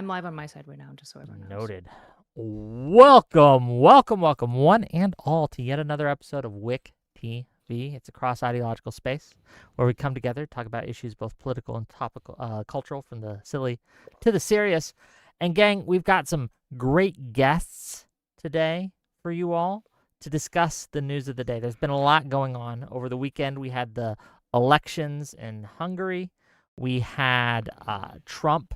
I'm live on my side right now, just so everyone knows. Noted. Welcome, one and all to yet another episode of WIC TV. It's a cross-ideological space where we come together, talk about issues both political and topical, cultural, from the silly to the serious. And gang, we've got some great guests today for you all to discuss the news of the day. There's been a lot going on. Over the weekend, we had the elections in Hungary. We had Trump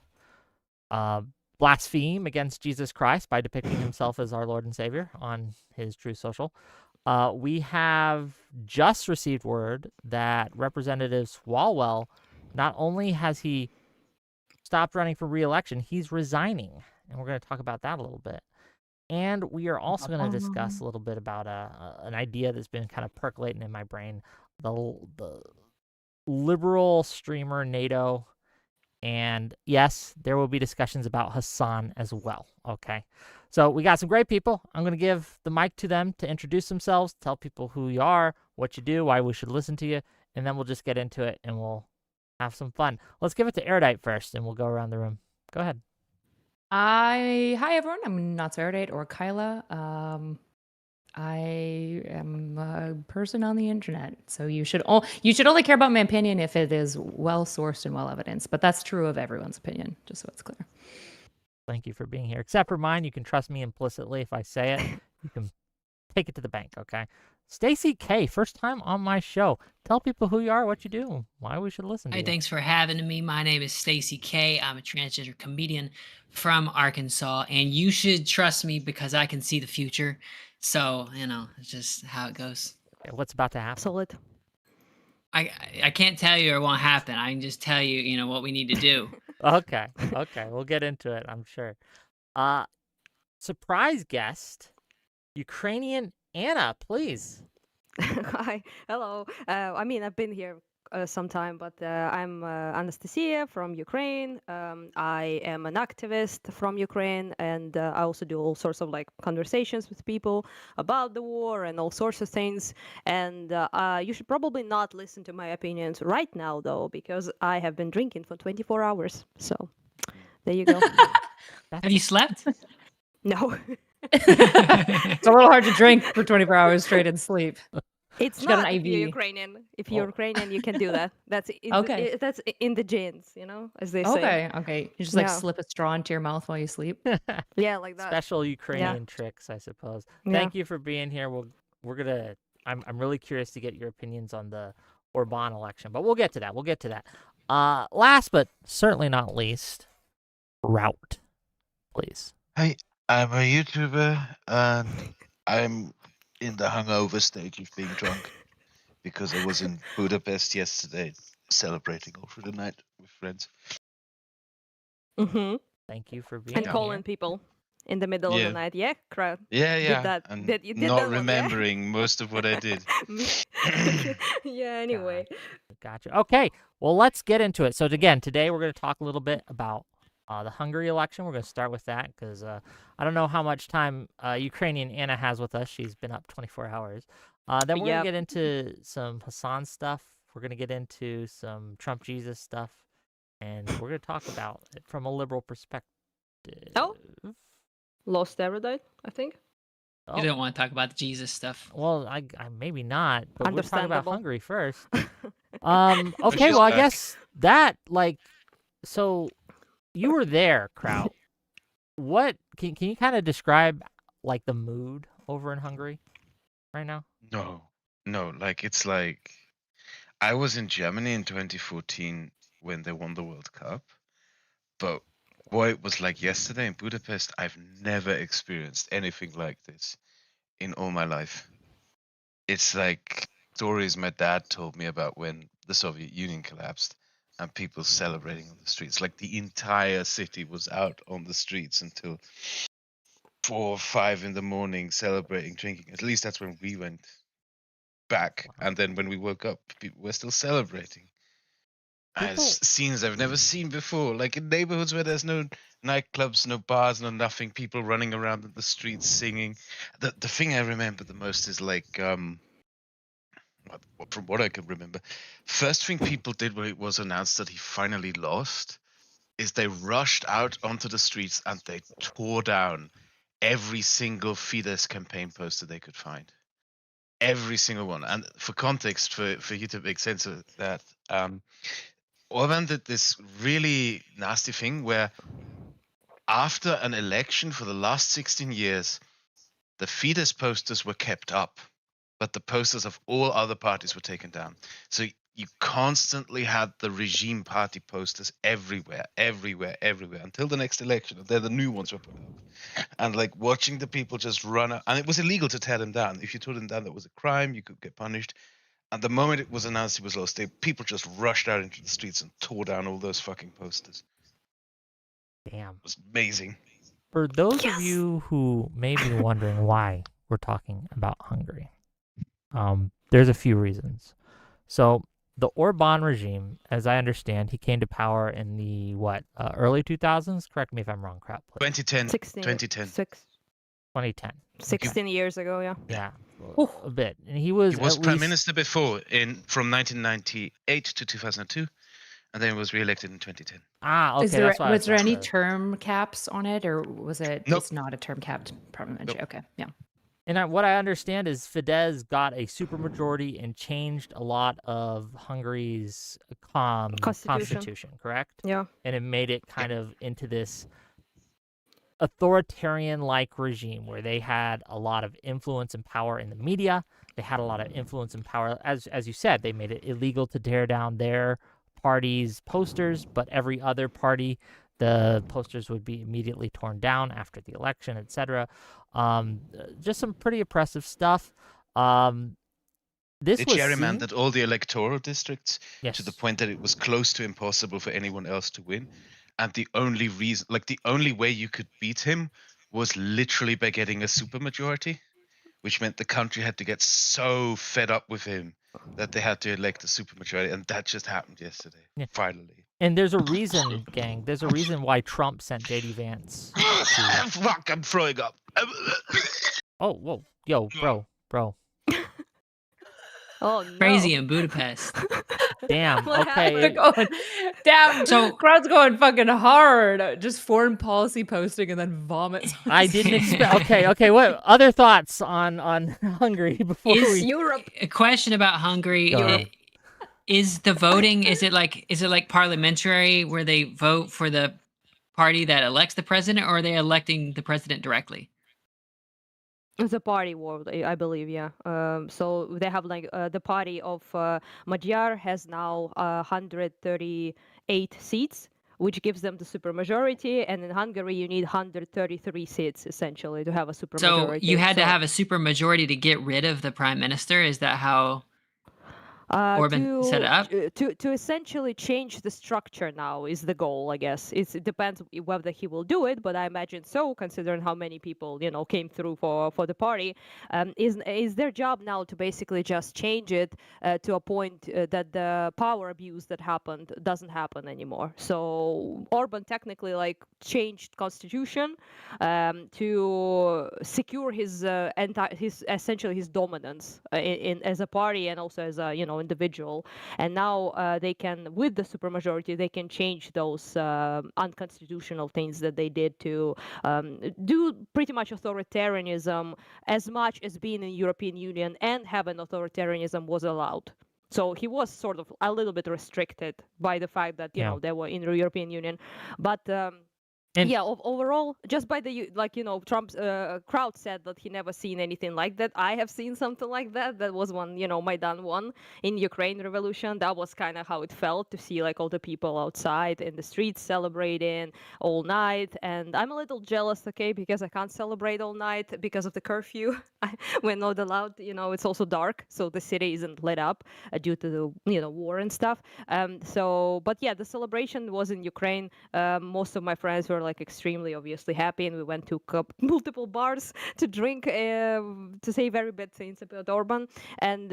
blaspheme against Jesus Christ by depicting himself as our Lord and Savior on his Truth Social. We have just received word that Representative Swalwell, not only has he stopped running for re-election, he's resigning. And we're going to talk about that a little bit. And we are also going to discuss a little bit about an idea that's been kind of percolating in my brain. The liberal streamer NATO. And yes, there will be discussions about Hassan as well, okay? So we got some great people. I'm going to give the mic to them to introduce themselves, tell people who you are, what you do, why we should listen to you, and then we'll just get into it and we'll have some fun. Let's give it to Erudite first, and we'll go around the room. Go ahead. Hi everyone. I'm not Erudite or Kyla. I am a person on the internet, so you should only care about my opinion if it is well sourced and well evidenced. But that's true of everyone's opinion, just so it's clear. Thank you for being here. Except for mine, you can trust me implicitly. If I say it, you can take it to the bank, okay? StacyCay, first time on my show. Tell people who you are, what you do, why we should listen to you. Thanks for having me. My name is StacyCay. I'm a transgender comedian from Arkansas, and you should trust me because I can see the future. So, it's just how it goes. Okay, what's about to happen? Solid. I can't tell you or it won't happen. I can just tell you, what we need to do. Okay, we'll get into it, I'm sure. Surprise guest, UkrainianAna, please. Hi, hello. I've been here some time, but I'm Anastasia from Ukraine. I am an activist from Ukraine, and I also do all sorts of conversations with people about the war and all sorts of things. And you should probably not listen to my opinions right now, though, because I have been drinking for 24 hours. So there you go. Have you slept? No. It's a little hard to drink for 24 hours straight and sleep. It's She's got not an if you're IV. Ukrainian. If you're Ukrainian, you can do that. That's Okay. That's in the genes, as they say. Okay. You just Yeah. slip a straw into your mouth while you sleep. Yeah, like that. Special Ukrainian tricks, I suppose. Yeah. Thank you for being here. I'm really curious to get your opinions on the Orban election, but we'll get to that. Last but certainly not least, Kraut, please. Hey, I'm a YouTuber and I'm in the hungover stage of being drunk because I was in Budapest yesterday celebrating all through the night with friends. Mm-hmm. Thank you for being And here. calling people in the middle of the night. Yeah, Kraut. Yeah. You did not that one, remembering most of what I did. Yeah, anyway. Gotcha. Okay, well, let's get into it. So again, today we're going to talk a little bit about the Hungary election. We're going to start with that because I don't know how much time UkrainianAna has with us. She's been up 24 hours. Then we're going to get into some Hassan stuff. We're going to get into some Trump Jesus stuff. And we're going to talk about it from a liberal perspective. Oh. Lost Erudite, I think. You don't want to talk about the Jesus stuff. Well, I maybe not, but we're talking about Understandable. Hungary first. Okay, well, I guess that, so you were there, Kraut. What can you kind of describe the mood over in Hungary right now? No, it's like I was in Germany in 2014 when they won the World Cup, but boy, it was like yesterday in Budapest. I've never experienced anything like this in all my life. It's like stories my dad told me about when the Soviet Union collapsed and people celebrating on the streets. Like the entire city was out on the streets until 4 or 5 in the morning celebrating, drinking. At least that's when we went back. And then when we woke up, people were still celebrating. Scenes I've never seen before, like in neighborhoods where there's no nightclubs, no bars, no nothing, people running around in the streets singing. The thing I remember the most is from what I can remember, first thing people did when it was announced that he finally lost is they rushed out onto the streets and they tore down every single Fidesz campaign poster they could find. Every single one. And for context, for you to make sense of that, Orban did this really nasty thing where after an election for the last 16 years, the Fidesz posters were kept up, but the posters of all other parties were taken down. So you constantly had the regime party posters everywhere, until the next election. And then the new ones were put up. And like watching the people just run out, and it was illegal to tear them down. If you tore them down, that was a crime. You could get punished. And the moment it was announced he was lost, people just rushed out into the streets and tore down all those fucking posters. Damn. It was amazing. For those of you who may be wondering why we're talking about Hungary, there's a few reasons. So the Orban regime, as I understand, he came to power in the early 2000s. Correct me if I'm wrong, Kraut. 2010. 2010. 2010. 16 years ago, yeah. Yeah, a bit. And he was prime minister before from 1998 to 2002, and then was re-elected in 2010. Ah, okay. Was there any term caps on it, or was it? Nope. It's not a term capped parliamentary. Nope. Okay, yeah. And what I understand is Fidesz got a supermajority and changed a lot of Hungary's constitution, correct? Yeah. And it made it kind of into this authoritarian-like regime where they had a lot of influence and power in the media. They had a lot of influence and power. As you said, they made it illegal to tear down their party's posters, but every other party, the posters would be immediately torn down after the election, etc. Just some pretty oppressive stuff. They gerrymandered all the electoral districts yes. to the point that it was close to impossible for anyone else to win. And the only reason, the only way you could beat him was literally by getting a supermajority, which meant the country had to get so fed up with him that they had to elect a supermajority. And that just happened yesterday, finally. And there's a reason, gang. There's a reason why Trump sent J.D. Vance. Fuck, I'm throwing up. Oh, whoa. Yo, bro. Oh, no. Crazy in Budapest. Damn, What okay. Damn, So- Kraut's going fucking hard. Just foreign policy posting and then vomits. I didn't expect. Okay. What other thoughts on Hungary before Is we? Europe. A question about Hungary. Go ahead. Is the voting, is it like parliamentary where they vote for the party that elects the president, or are they electing the president directly? It's a party war, I believe, yeah. So they have the party of Magyar has now 138 seats, which gives them the supermajority. And in Hungary, you need 133 seats, essentially, to have a supermajority. So you had to have a supermajority to get rid of the prime minister? Is that how Orban set it up? To essentially change the structure now is the goal, I guess. It depends whether he will do it, but I imagine so, considering how many people came through for the party. Is their job now to basically just change it to a point that the power abuse that happened doesn't happen anymore. So Orban technically changed constitution to secure his essentially his dominance in as a party and also as a individual. And now they can, with the supermajority, they can change those unconstitutional things that they did to do pretty much authoritarianism as much as being in European Union and having authoritarianism was allowed. So he was sort of a little bit restricted by the fact that they were in the European Union, but. Overall, just by the Trump's Kraut said that he never seen anything like that. I have seen something like that. That was when Maidan won in Ukraine revolution. That was kind of how it felt to see all the people outside in the streets celebrating all night. And I'm a little jealous, okay, because I can't celebrate all night because of the curfew. We're not allowed. It's also dark, so the city isn't lit up due to the war and stuff. But the celebration was in Ukraine. Most of my friends were like extremely obviously happy, and we went to multiple bars to drink to say very bad things about Orban. And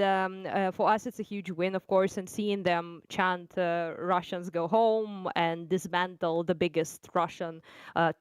for us, it's a huge win, of course, and seeing them chant Russians go home and dismantle the biggest Russian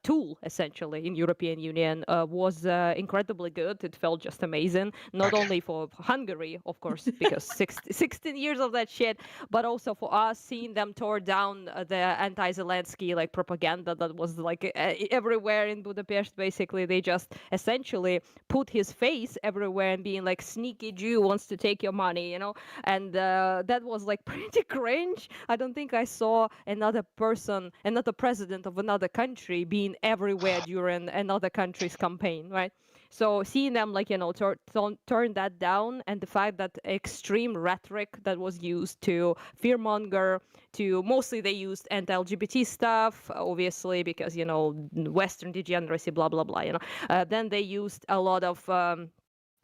tool, essentially, in European Union was incredibly good. It felt just amazing, not only for Hungary, of course, because 16 years of that shit, but also for us, seeing them tore down the anti-Zelensky like propaganda that was like everywhere in Budapest. Basically, they just essentially put his face everywhere and being like, sneaky Jew wants to take your money, you know. And that was like pretty cringe. I don't think I saw another president of another country being everywhere during another country's campaign, right? So seeing them like, you know, turn that down, and the fact that extreme rhetoric that was used to fearmonger, to mostly they used anti-LGBT stuff, obviously, because, you know, Western degeneracy, blah, blah, blah, you know. Then they used a lot of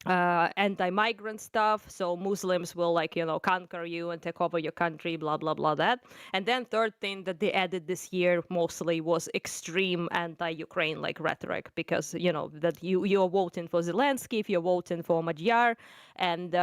anti-migrant stuff, so Muslims will, like, you know, conquer you and take over your country, blah blah blah, that. And then third thing that they added this year mostly was extreme anti-Ukraine like rhetoric, because, you know, that you're voting for Zelensky if you're voting for Magyar, and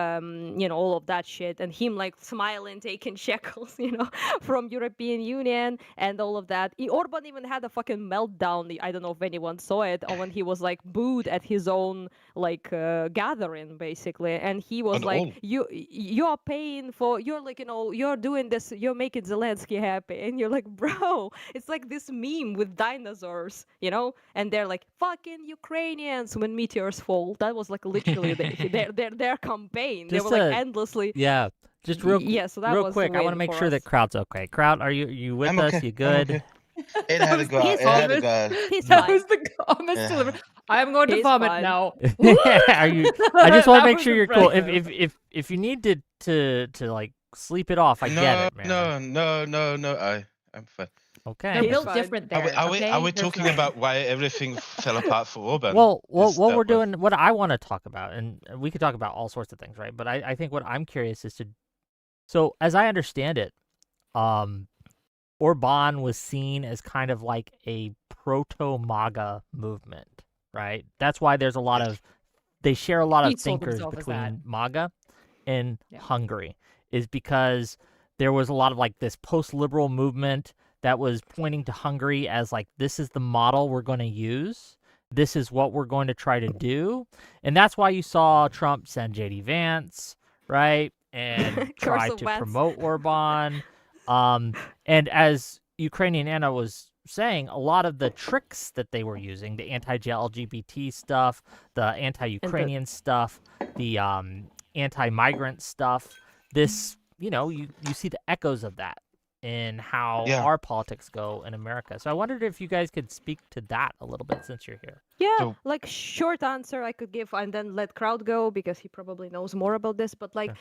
you know, all of that shit, and him like smiling, taking shekels, you know, from European Union and all of that. Orban even had a fucking meltdown, I don't know if anyone saw it, or when he was like booed at his own like gathering, basically, and he was On like, all. you're paying for, you're like, you know, you're doing this, you're making Zelensky happy, and you're like, bro, it's like this meme with dinosaurs, you know, and they're like, fucking Ukrainians when meteors fall. That was like literally their campaign. They Just were like a- endlessly. Yeah, just real Yeah, so that real was quick. I want to win make for sure that us. Kraut's okay. Kraut, are you with I'm us? okay. You good? I'm okay. It had to go out. He's It had to fine. go out. He's That fine. was the calmest Yeah. delivery. I'm going to He's vomit fine. now. Are you? I just want That to make was sure you're cool. impressive. If you need to like sleep it off, I get it, man. No. I'm fine. Okay. They're He's built fine. different Are we, there. are we, Okay? are we They're talking fine. about why everything fell apart for Orban? Well, Is what that we're doing, what I want to talk about, and we could talk about all sorts of things, right? But I think what I'm curious is to, so as I understand it, Orban was seen as kind of like a proto-MAGA movement, right? That's why there's a lot of, they share a lot He of sold thinkers himself as between MAGA and Yeah. Hungary, is because there was a lot of like this post-liberal movement that was pointing to Hungary as like, this is the model we're going to use. This is what we're going to try to do. And that's why you saw Trump send JD Vance, right? And try Curse of to Vance. promote Orban. And as UkrainianAna was saying, a lot of the tricks that they were using, the anti-LGBT stuff, the anti-Ukrainian stuff, the anti-migrant stuff, this, you know, you see the echoes of that in how Yeah. our politics go in America. So I wondered if you guys could speak to that a little bit since you're here. Yeah, So- like short answer I could give, and then let Kraut go because he probably knows more about this. But like,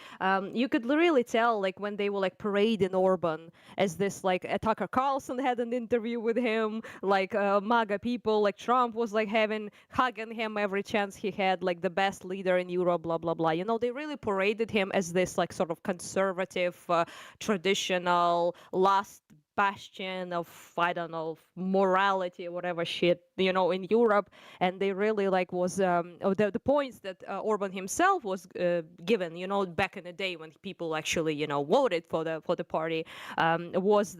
you could really tell, like, when they were like parading Orban as this, like, Tucker Carlson had an interview with him, like MAGA people, like Trump was like hugging him every chance he had, like the best leader in Europe, blah blah blah. You know, they really paraded him as this like sort of conservative, traditional, last bastion of, I don't know, morality or whatever shit, you know, in Europe. And they really like was the points that Orban himself was given, you know, back in the day when people actually, you know, voted for the party, was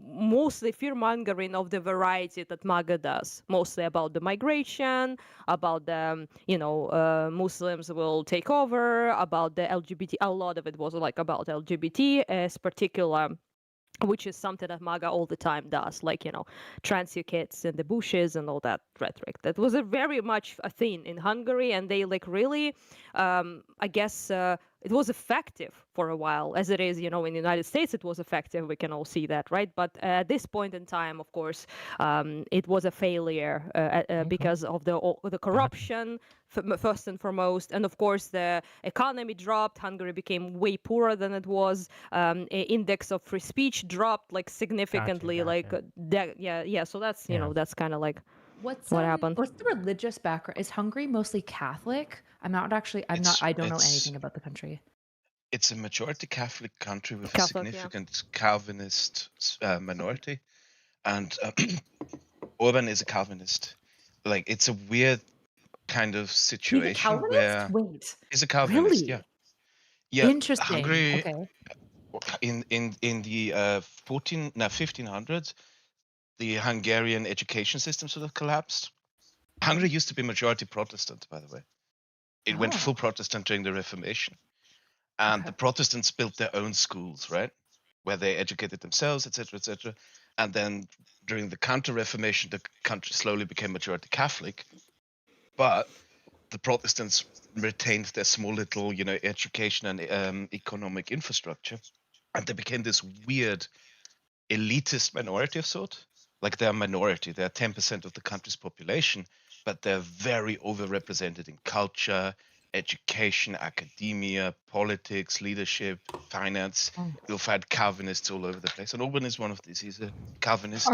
mostly fear-mongering of the variety that MAGA does, mostly about the migration, about the, you know, Muslims will take over, about the LGBT. A lot of it was like about LGBT as particular, which is something that MAGA all the time does, like, you know, trans kids in the bushes and all that rhetoric. That was a very much a thing in Hungary, and they like really, I guess, it was effective for a while, as it is, you know, in the United States, it was effective. We can all see that, right? But at this point in time, of course, it was a failure because of the corruption, first and foremost, and of course the economy dropped. Hungary became way poorer than it was. Index of free speech dropped like significantly. Gotcha. Like yeah. So that's, you know, that's kind of like What's what happened. What's the religious background? Is Hungary mostly Catholic? I don't know anything about the country. It's a majority Catholic country with Catholic, a significant Calvinist minority. And Orban is a Calvinist. Like, it's a weird kind of He's a situation Calvinist? where Wait, he's a Calvinist. really? Yeah. Interesting. Hungary Okay. in the 1500s, the Hungarian education system sort of collapsed. Hungary used to be majority Protestant, by the way. It went full Oh, Protestant during the Reformation, and okay. the Protestants built their own schools, right, where they educated themselves, etc., etc. And then during the Counter-Reformation, the country slowly became majority Catholic, but the Protestants retained their small little, education and economic infrastructure, and they became this weird elitist minority of sort. Like, they're a minority; they're 10% of the country's population, but they're very overrepresented in culture, education, academia, politics, leadership, finance. Oh. You'll find Calvinists all over the place, and Orban is one of these. He's a Calvinist.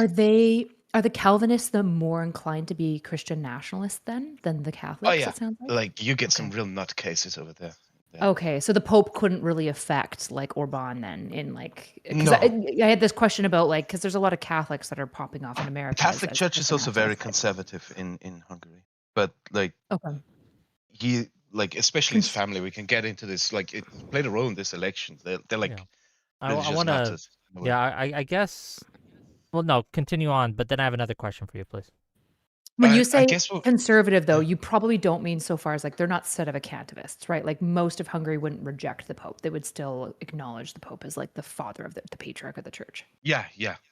Are the Calvinists the more inclined to be Christian nationalists then than the Oh Catholics? yeah, It sounds like. like you get some Okay. real nutcases over there. Okay, so the Pope couldn't really affect like Orban then in like because No, I had this question about like because there's a lot of Catholics that are popping off in the America Catholic as Church is Christian also very nationalists. conservative in Hungary, but like Okay. he, like, especially his Cons- family, we can get into this, like, it played a role in this election. They're like Yeah. I religious want to. nutters in a way. Yeah, I guess. Well, no, continue on. But then I have another question for you, please. When you I say guess conservative, though, yeah. you probably don't mean so far as like they're not sedevacantvists, right? Like most of Hungary wouldn't reject the Pope; they would still acknowledge the Pope as like the father of the patriarch of the church. Yeah,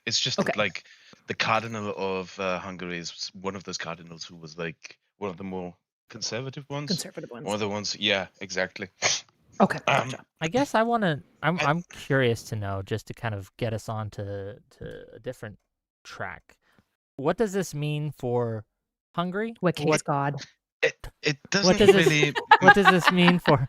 it's just Okay. that, like, the cardinal of Hungary is one of those cardinals who was like one of the more conservative ones. Conservative One ones. of the ones, yeah, exactly. Okay, gotcha. I guess I want to. I'm I- I'm curious to know, just to kind of get us on to a different track. What does this mean for Hungary? What case God? It What doesn't does this really. What does this mean for?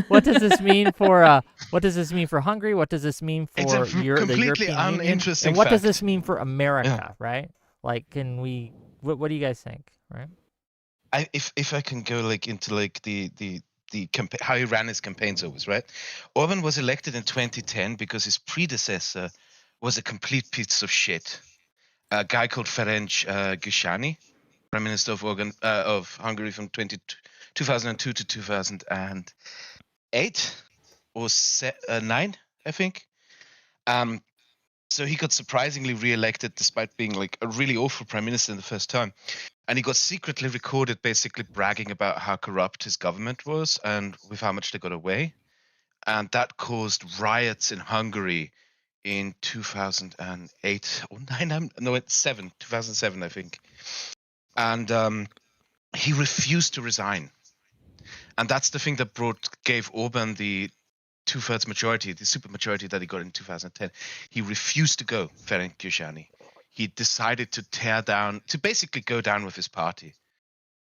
What does this mean for? What does this mean for Hungary? What does this mean It's a for the completely European Union? uninteresting And what does fact. this mean for America? Right? Like, can we? What do you guys think? Right? If I can go like into like the how he ran his campaigns always, right? Orban was elected in 2010 because his predecessor was a complete piece of shit. A guy called Ferenc Gyurcsány, Prime Minister of Hungary from 2002 to 2008 or 9, I think. So he got surprisingly re-elected despite being like a really awful prime minister in the first time. And he got secretly recorded basically bragging about how corrupt his government was and with how much they got away. And that caused riots in Hungary in 2008 or 9, no, it's 2007, I think. And he refused to resign. And that's the thing that gave Orban the 2/3 majority, the super majority that he got in 2010. He refused to go, Ferenc Gyurcsány. He decided to basically go down with his party,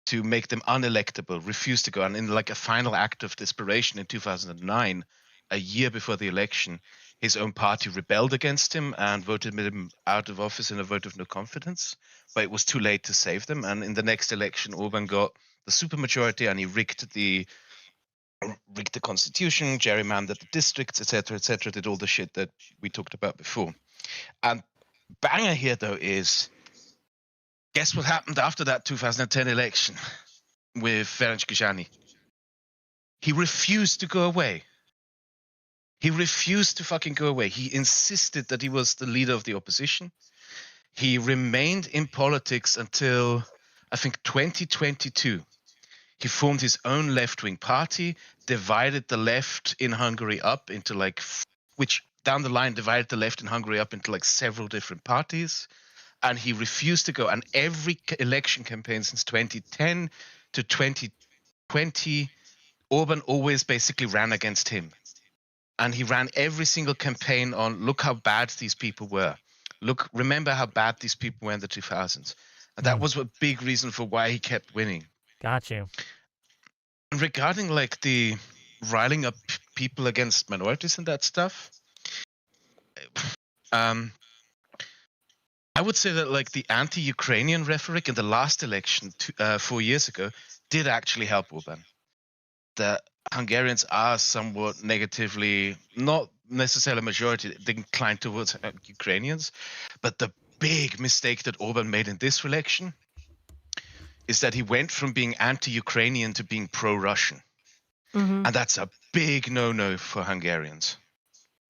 to make them unelectable, refused to go. And in like a final act of desperation in 2009, a year before the election, his own party rebelled against him and voted him out of office in a vote of no confidence. But it was too late to save them. And in the next election, Orban got the supermajority and he rigged the constitution, gerrymandered the districts, etc., did all the shit that we talked about before. And banger here, though, is guess what happened after that 2010 election with Ferenc Gyurcsány? He refused to go away. He refused to fucking go away. He insisted that he was the leader of the opposition. He remained in politics until, I think, 2022. He formed his own left-wing party, divided the left in Hungary up into like, which down the line divided the left in Hungary up into like several different parties. And he refused to go. And every election campaign since 2010 to 2020, Orban always basically ran against him. And he ran every single campaign on, look how bad these people were. Remember how bad these people were in the 2000s. And that was a big reason for why he kept winning. Got you. Regarding like the riling up people against minorities and that stuff, I would say that like the anti-Ukrainian rhetoric in the last election 4 years ago did actually help Orban. The Hungarians are somewhat negatively, not necessarily a majority, inclined towards Ukrainians, but the big mistake that Orban made in this election is that he went from being anti-Ukrainian to being pro-Russian. Mhm. And that's a big no-no for Hungarians.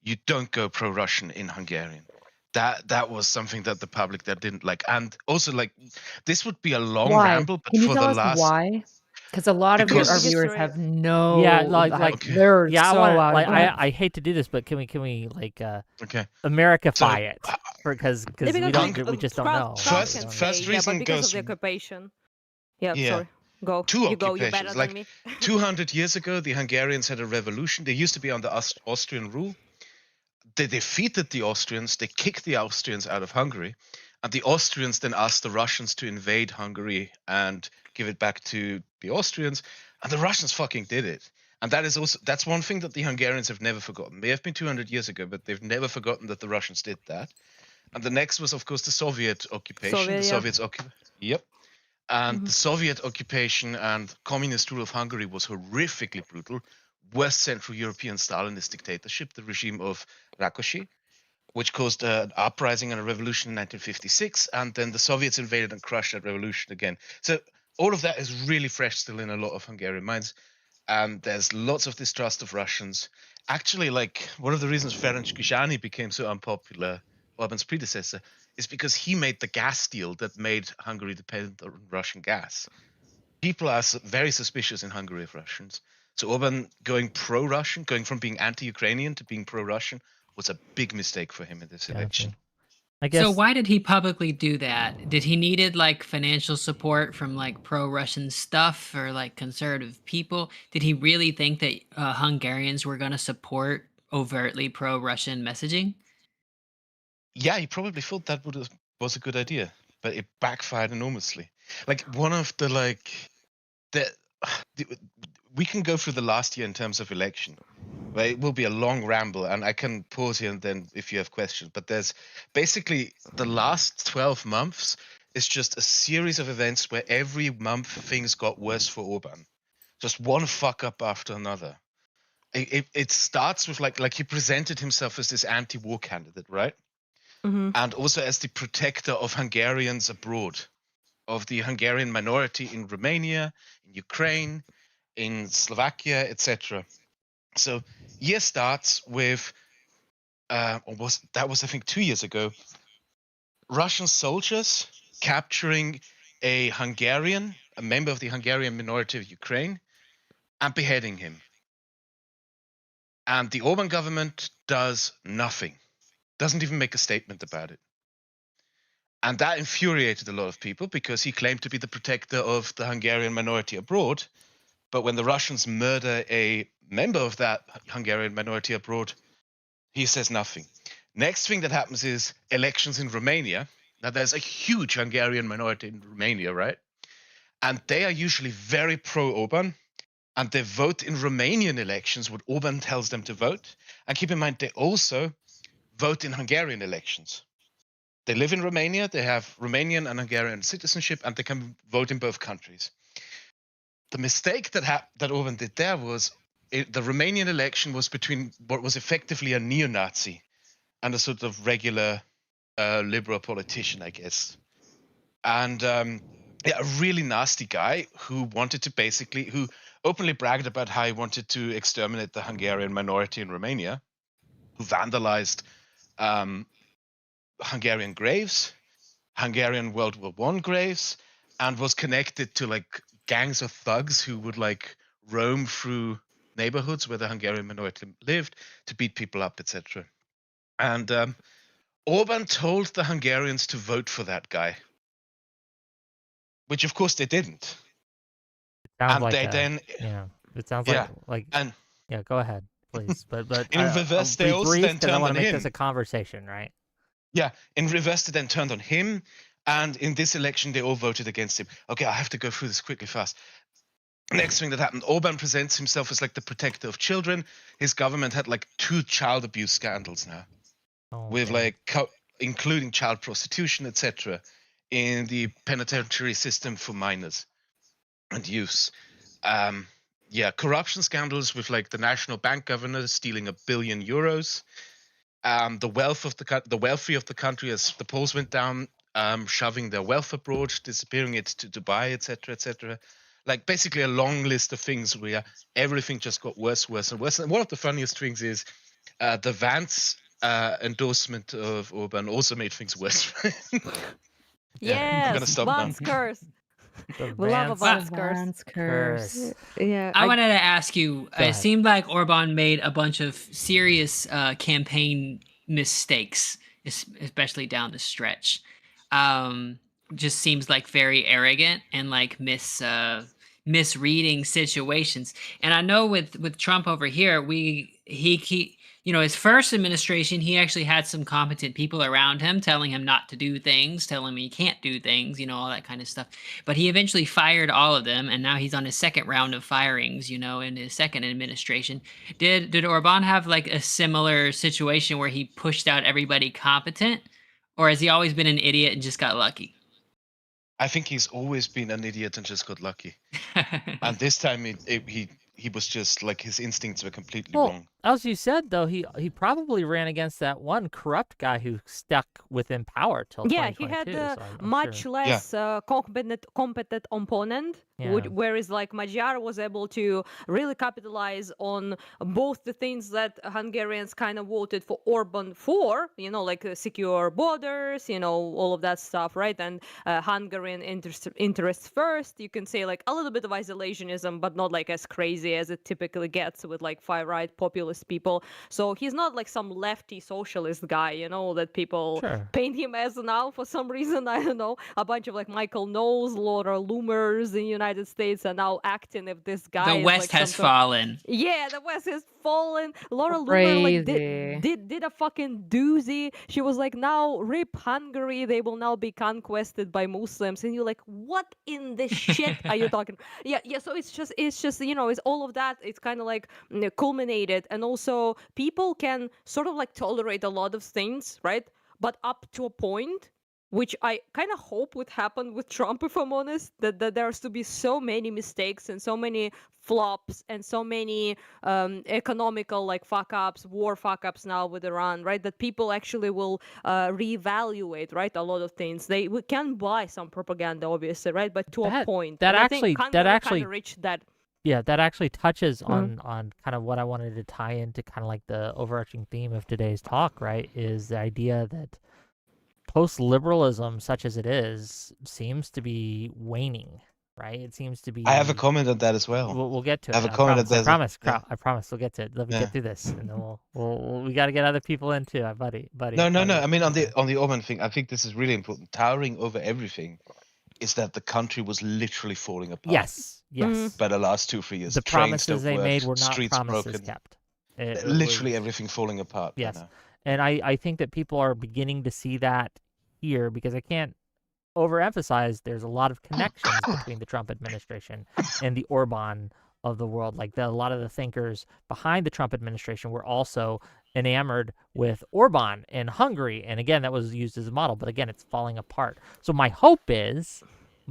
You don't go pro-Russian in Hungarian. That was something that the public that didn't like. And also, like, this would be a long Why? ramble, but Can you for tell the us last... why? Because a lot of Because- our Because viewers history- have no. Yeah, like Okay. they're yeah, so I want out like of it. I hate to do this, but can we like Okay. Americafy So, it because Yeah, we because don't like, we just don't Kraut- know. Kraut First- can first say, yeah, reason but because goes- of the occupation. Yeah, Yeah. sorry. Go. Two You go. You're occupations, better like- than me. 200 years ago, the Hungarians had a revolution. They used to be under Austrian rule. They defeated the Austrians. They kicked the Austrians out of Hungary. And the Austrians then asked the Russians to invade Hungary and give it back to the Austrians. And the Russians fucking did it. And that's one thing that the Hungarians have never forgotten. They have been 200 years ago, but they've never forgotten that the Russians did that. And the next was, of course, the Soviet occupation. Soviet, the yeah. Soviets Yep. And Mhm. the Soviet occupation and communist rule of Hungary was horrifically brutal. West Central European Stalinist dictatorship, the regime of Rákosi, which caused an uprising and a revolution in 1956, and then the Soviets invaded and crushed that revolution again. So all of that is really fresh still in a lot of Hungarian minds, and there's lots of distrust of Russians. Actually, like, one of the reasons Ferenc Gyurcsány became so unpopular, Orban's predecessor, is because he made the gas deal that made Hungary dependent on Russian gas. People are very suspicious in Hungary of Russians. So Orban going pro-Russian, going from being anti-Ukrainian to being pro-Russian, was a big mistake for him in this election. I guess So why did he publicly do that? Did he needed like financial support from like pro-Russian stuff or like conservative people? Did he really think that Hungarians were going to support overtly pro-Russian messaging? Yeah, he probably thought that was a good idea, but it backfired enormously. Like, one of the we can go through the last year in terms of election. Right? It will be a long ramble, and I can pause here and then if you have questions. But there's basically the last 12 months is just a series of events where every month things got worse for Orban. Just one fuck up after another. It starts with like he presented himself as this anti-war candidate, right? Mhm. And also as the protector of Hungarians abroad, of the Hungarian minority in Romania, in Ukraine, in Slovakia, etc. So year starts with, that was I think 2 years ago, Russian soldiers capturing a member of the Hungarian minority of Ukraine, and beheading him. And the Orban government does nothing, doesn't even make a statement about it. And that infuriated a lot of people because he claimed to be the protector of the Hungarian minority abroad. But when the Russians murder a member of that Hungarian minority abroad, he says nothing. Next thing that happens is elections in Romania. Now, there's a huge Hungarian minority in Romania, right? And they are usually very pro-Orban, and they vote in Romanian elections what Orban tells them to vote. And keep in mind, they also vote in Hungarian elections. They live in Romania, they have Romanian and Hungarian citizenship, and they can vote in both countries. The mistake that Orban did there was the Romanian election was between what was effectively a neo-Nazi and a sort of regular liberal politician, I guess. And a really nasty guy who openly bragged about how he wanted to exterminate the Hungarian minority in Romania, who vandalized Hungarian graves, Hungarian World War I graves, and was connected to like gangs of thugs who would like roam through neighborhoods where the Hungarian minority lived to beat people up, etc. And Orban told the Hungarians to vote for that guy, which of course they didn't. sounds And like they then, it sounds yeah, like and yeah. Go ahead, please. But in reverse, they be also brief then because I turned want on to make him. this a conversation, right? Yeah, in reverse, they then turned on him, and in this election, they all voted against him. Okay, I have to go through this quickly fast. Next thing that happened, Orban presents himself as like the protector of children. His government had like 2 child abuse scandals now, with Okay. like including child prostitution, etc., in the penitentiary system for minors and youths. Corruption scandals with like the national bank governor stealing €1 billion. the wealthy of the country, as the polls went down, shoving their wealth abroad, disappearing it to Dubai, etc., etc. Like basically a long list of things where everything just got worse, worse, and worse. And one of the funniest things is the Vance endorsement of Orban also made things worse. I'm gonna Yes, stop now. Vance curse. The We love a Vance Vance curse. Vance curse. Yeah, I wanted to ask you, Go ahead. it seemed like Orban made a bunch of serious campaign mistakes, especially down the stretch. Just seems like very arrogant and like misreading situations. And I know with Trump over here, he his first administration, he actually had some competent people around him telling him not to do things, telling him he can't do things, all that kind of stuff. But he eventually fired all of them, and now he's on his second round of firings, in his second administration. Did Orban have like a similar situation where he pushed out everybody competent, or has he always been an idiot and just got lucky? I think he's always been an idiot and just got lucky. And this time he was just like his instincts were completely wrong. As you said, though, he probably ran against that one corrupt guy who stuck within power till yeah, he 2022. had so I'm much sure. less competent opponent, Yeah. whereas like Magyar was able to really capitalize on both the things that Hungarians kind of voted for Orban for, like secure borders, all of that stuff, right? And Hungarian interests first. You can say like a little bit of isolationism, but not like as crazy as it typically gets with like far-right populist people. So he's not like some lefty socialist guy, that people Sure. paint him as now for some reason. I don't know. A bunch of like Michael Knowles, Laura Loomers in the United States are now acting if this guy The is West like has some sort- fallen. Yeah, the West has fallen. Laura Loomer like Crazy. did a fucking doozy. She was like, now rip Hungary, they will now be conquested by Muslims. And you're like, what in the shit are you talking? Yeah. So it's just it's all of that. It's kind of like culminated, and also people can sort of like tolerate a lot of things, right? But up to a point, which I kind of hope would happen with Trump, if I'm honest, that there's to be so many mistakes and so many flops and so many economical like fuck ups, war fuck ups now with Iran, right? That people actually will reevaluate, right? A lot of things. We can buy some propaganda, obviously, right? But to a point. That And actually- I think that Hungary actually- kind of reached that. Yeah, that actually touches Mm-hmm. on kind of what I wanted to tie into kind of like the overarching theme of today's talk, right? Is the idea that post-liberalism, such as it is, seems to be waning, right? It seems to be. I have a comment on that as well. We'll get to it. I have a comment I that promise. yeah. I promise. We'll get to it. Let me Yeah. get through this, and then we got to get other people in too, buddy. No. I mean, on the Orban thing, I think this is really important. Towering over everything is that the country was literally falling apart. Yes. Mhm. By the last 2-3 years, The trains promises don't they work, made were not streets promises broken. kept. It Literally was- everything falling apart. by Yes. now. And I think that people are beginning to see that here, because I can't overemphasize there's a lot of connections between the Trump administration and the Orban of the world. Like a lot of the thinkers behind the Trump administration were also enamored with Orban in Hungary. And again, that was used as a model, but again, it's falling apart. So my hope is,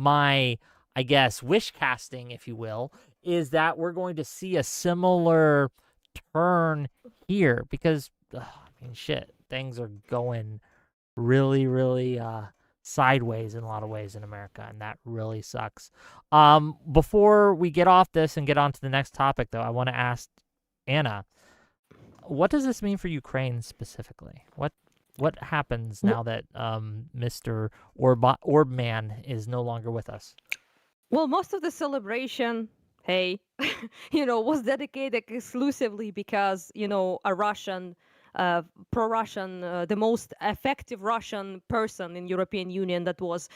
I guess, wish casting, if you will, is that we're going to see a similar turn here, because shit, things are going really, really sideways in a lot of ways in America, and that really sucks. Before we get off this and get on to the next topic, though, I want to ask Anna, what does this mean for Ukraine specifically? What happens now that Mr. Orbman is no longer with us? Well, most of the celebration, hey, was dedicated exclusively because, a Russian, pro-Russian, the most effective Russian person in European Union that was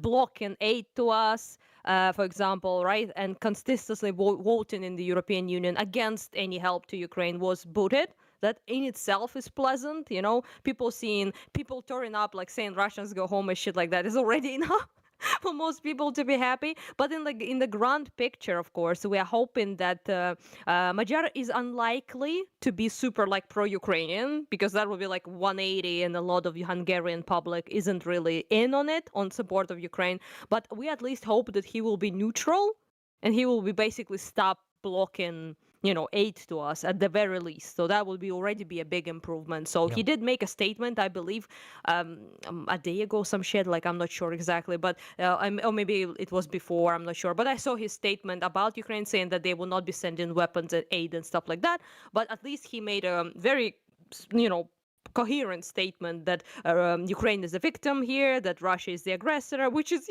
blocking aid to us, for example, right, and consistently voting in the European Union against any help to Ukraine was booted. That in itself is pleasant, people turning up like saying Russians go home and shit like that is already enough for most people to be happy. But in the grand picture, of course, we are hoping that Magyar is unlikely to be super like pro-Ukrainian, because that would be like 180, and a lot of the Hungarian public isn't really in on it, on support of Ukraine. But we at least hope that he will be neutral, and he will be basically stop blocking aid to us at the very least. So that would already be a big improvement. So he did make a statement, I believe, a day ago, some shit, like I'm not sure exactly, but or maybe it was before, I'm not sure. But I saw his statement about Ukraine saying that they will not be sending weapons and aid and stuff like that. But at least he made a very, coherent statement that Ukraine is the victim here, that Russia is the aggressor, which is,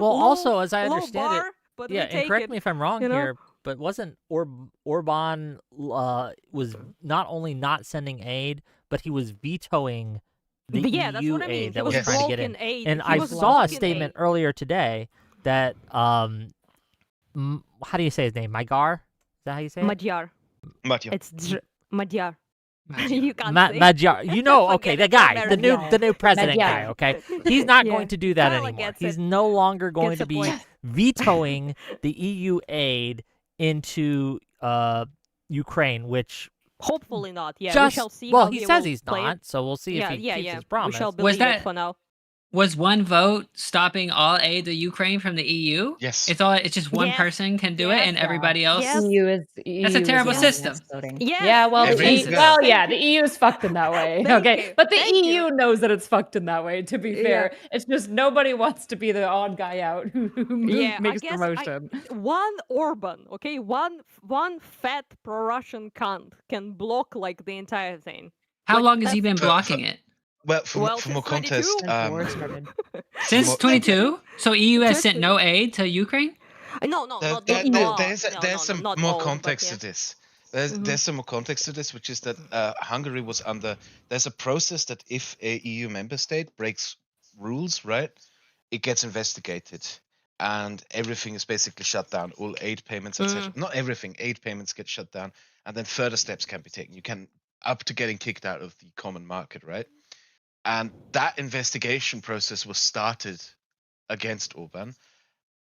Well, also, as I low understand bar, it, but yeah, we and take correct it, me if I'm wrong you know? here, but wasn't Orban was not only not sending aid, but he was vetoing the But yeah, that's EU what I mean. aid He that was was trying to get in. blocking aid. And He I was saw a blocking statement aid. earlier today that how do you say his name? Magyar? Is that how you say it? Magyar. Matja. It's Magyar. Magyar. You can't say. Magyar. You know, okay, Forget the it, guy, American. the new president Magyar. guy, okay? He's not Yeah. going to do that Kyla anymore. gets He's it. no longer going Gets to the be point. vetoing the EU aid into Ukraine, which Hopefully not. Yeah, we just shall see well, how he he says will he's play it. not, so we'll see if he keeps his We promise. shall Was believe that it for now. Was one vote stopping all aid to Ukraine from the EU? Yes. It's just one Yes. person can do it, Yes. and everybody else. Yes. That's a EU terrible is system. voting. Yes, Yeah, well, yes, the yes, yes. well, Thank yeah, you. the EU is fucked in that way. Thank Okay, you. but the Thank EU you. knows that it's fucked in that way. To be Yeah. fair, it's just nobody wants to be the odd guy out who Yeah, I makes guess promotion. one Orban, okay, one fat pro-Russian cunt can block like the entire thing. How Like, long has he that's- been blocking it? Well, Well, for more since 22. context, Since the war started. Since more- 22? So EU has sent 22. no aid to Ukraine? No, not There's no, some not more all, but context yeah. to this. Mhm. There's some more context to this, which is that Hungary was under. There's a process that if a EU member state breaks rules, right, it gets investigated, and everything is basically shut down. All aid payments, etc. Not everything. Aid payments get shut down, and then further steps can be taken. You can up to getting kicked out of the common market, right? And that investigation process was started against Orban.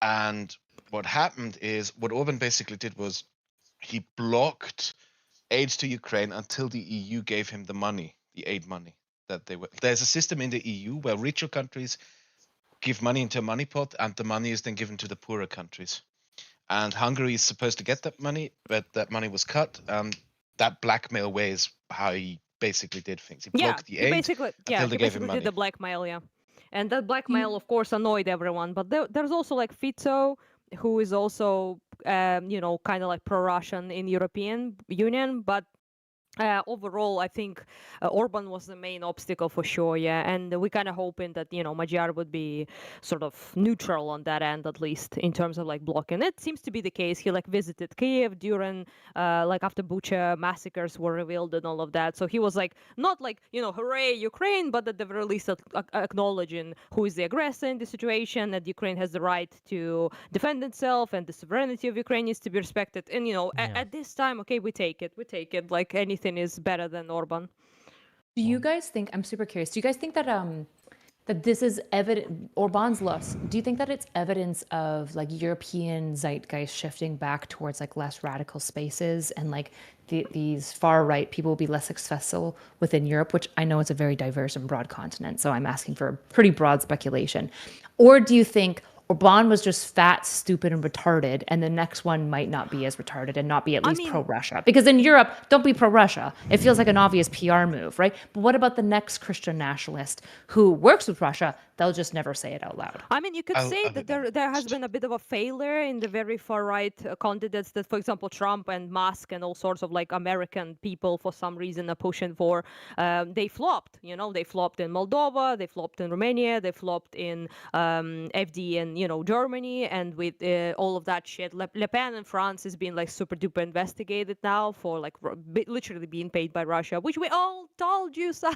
And what happened is what Orban basically did was he blocked aid to Ukraine until the EU gave him the money, the aid money that they were. There's a system in the EU where richer countries give money into a money pot, and the money is then given to the poorer countries. And Hungary is supposed to get that money, but that money was cut. That blackmail way is how he basically did things. He blocked the he aid basically, until they he gave him basically money. did the blackmail, yeah. And that blackmail, of course, annoyed everyone. But there's also like Fico, who is also, kind of like pro-Russian in European Union. But overall, I think Orban was the main obstacle for sure, yeah. And we kind of hoping that, Magyar would be sort of neutral on that end, at least in terms of like blocking. It seems to be the case. He like visited Kiev during, like after Bucha massacres were revealed and all of that. So he was like, not like, hooray, Ukraine, but at the very least acknowledging who is the aggressor in the situation, that Ukraine has the right to defend itself and the sovereignty of Ukraine needs to be respected. And, at this time, okay, we take it. Like anything is better than Orban. Do you guys think? I'm super curious. Do you guys think that that this is evident? Orban's loss. Do you think that it's evidence of like European zeitgeist shifting back towards like less radical spaces and like these far right people will be less successful within Europe, which I know is a very diverse and broad continent. So I'm asking for a pretty broad speculation. Or do you think Orban was just fat, stupid, and retarded, and the next one might not be as retarded and not be at least pro-Russia? Because in Europe, don't be pro-Russia. It feels like an obvious PR move, right? But what about the next Christian nationalist who works with Russia? They'll just never say it out loud. I mean, you could say that there has been a bit of a failure in the very far-right candidates that, for example, Trump and Musk and all sorts of like American people for some reason are pushing for. They flopped, they flopped in Moldova, they flopped in Romania, they flopped in FD and Germany, and with all of that shit. Le Pen in France is being like super duper investigated now for like literally being paid by Russia, which we all told you so.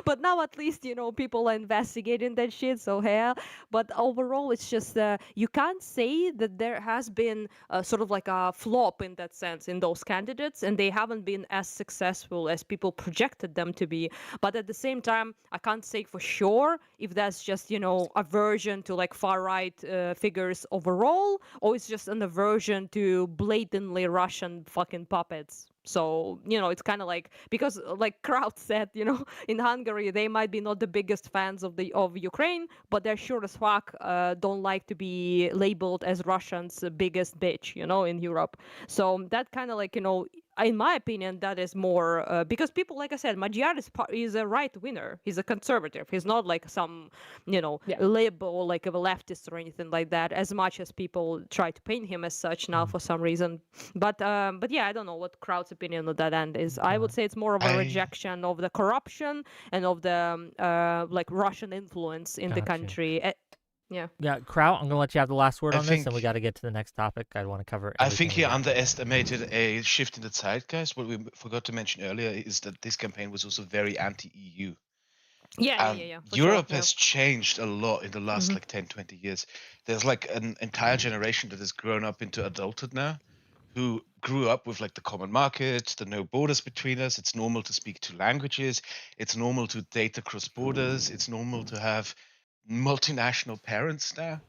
But now at least people are investigating that shit. So hell, but overall it's just you can't say that there has been sort of like a flop in that sense in those candidates, and they haven't been as successful as people projected them to be. But at the same time, I can't say for sure if that's just, you know, aversion to like far right figures overall, or it's just an aversion to blatantly Russian fucking puppets. So, you know, it's kind of like, because like Kraut said, you know, in Hungary, they might be not the biggest fans of Ukraine, but they're sure as fuck don't like to be labeled as Russians' biggest bitch, you know, in Europe. So that kind of like, you know, in my opinion, that is more because people, like I said, Magyar is a right winner. He's a conservative. He's not like some, you know, Yeah. lib or like a leftist or anything like that. As much as people try to paint him as such now for some reason, but yeah, I don't know what Kraut's opinion on that end is. I would say it's more of a I- rejection of the corruption and of the like Russian influence in the Gotcha. country. Yeah. Yeah, Kraut, I'm going to let you have the last word I on this, and think- we got to get to the next topic. I want to cover I everything think we he got. underestimated a shift in the zeitgeist. What we forgot to mention earlier is that this campaign was also very anti-EU. Yeah, And yeah. For Europe sure, has changed a lot in the last Mhm. like 10, 20 years. There's like an entire generation that has grown up into adulthood now, who grew up with like the common market, the no borders between us. It's normal to speak two languages. It's normal to date across borders. It's normal to have multinational parents now.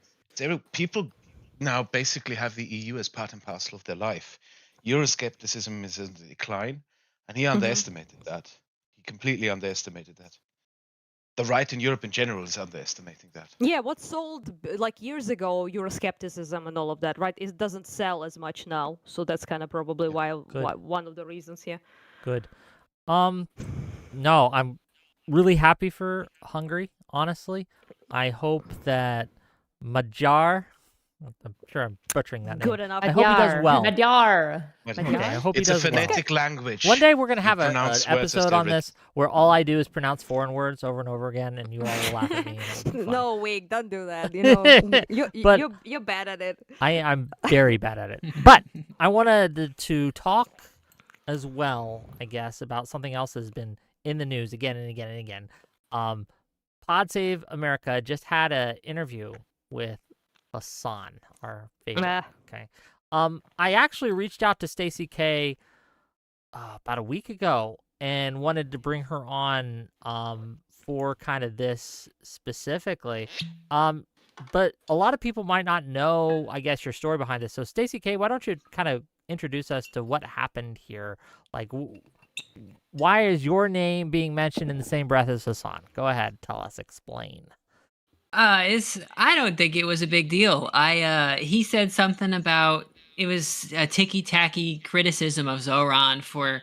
People now basically have the EU as part and parcel of their life. Euroscepticism is in decline, and he underestimated that. He completely underestimated that. The right in Europe in general is underestimating that. Yeah, what sold like years ago, Euroscepticism and all of that, right? It doesn't sell as much now, so that's kind of probably why one of the reasons here. Good. No, I'm really happy for Hungary, honestly. I hope that Magyar, I'm sure I'm butchering that name. Good enough. I hope he does well. Magyar. But Okay, I hope it's he a does well. phonetic language. One day we're going to You have an pronounce words as episode they're on this where all I do is pronounce foreign words over and over again, and you all will laugh at me. And it'll be fun. No, Wig, don't do that. You know, But- you're bad at it. I'm very bad at it. But I wanted to talk as well, I guess, about something else that's been in the news again and again and again. Pod Save America just had an interview with Hassan, our favorite. Ah. Okay. I actually reached out to StacyCay about a week ago and wanted to bring her on for kind of this specifically. But a lot of people might not know, I guess, your story behind this. So StacyCay, why don't you kind of introduce us to what happened here? Like, why is your name being mentioned in the same breath as Hassan? Go ahead, tell us, explain. I don't think it was a big deal. He said something about it was a ticky-tacky criticism of Zoran for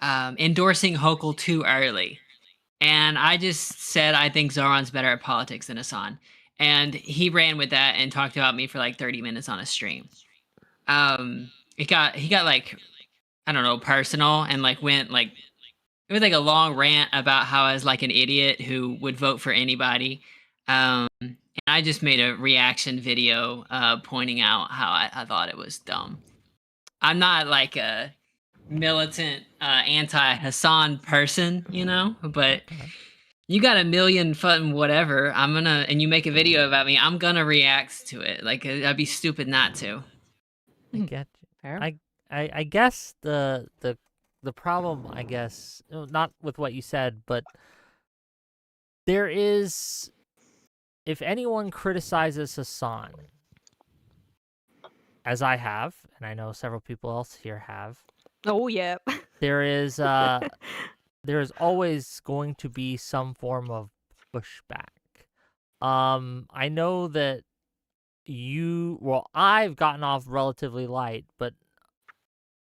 endorsing Hochul too early. And I just said I think Zoran's better at politics than Hassan. And he ran with that and talked about me for like 30 minutes on a stream. He got like, I don't know, personal, and like went like, it was like a long rant about how I was like an idiot who would vote for anybody. And I just made a reaction video pointing out how I thought it was dumb. I'm not like a militant anti-Hassan person, you know, but you got a million fun whatever, and you make a video about me, I'm gonna react to it. Like, I'd be stupid not to. I get you. Fair. I guess the problem, I guess, not with what you said, but there is, if anyone criticizes Hassan, as I have, and I know several people else here have, Oh yeah. there is always going to be some form of pushback. I know that I've gotten off relatively light, but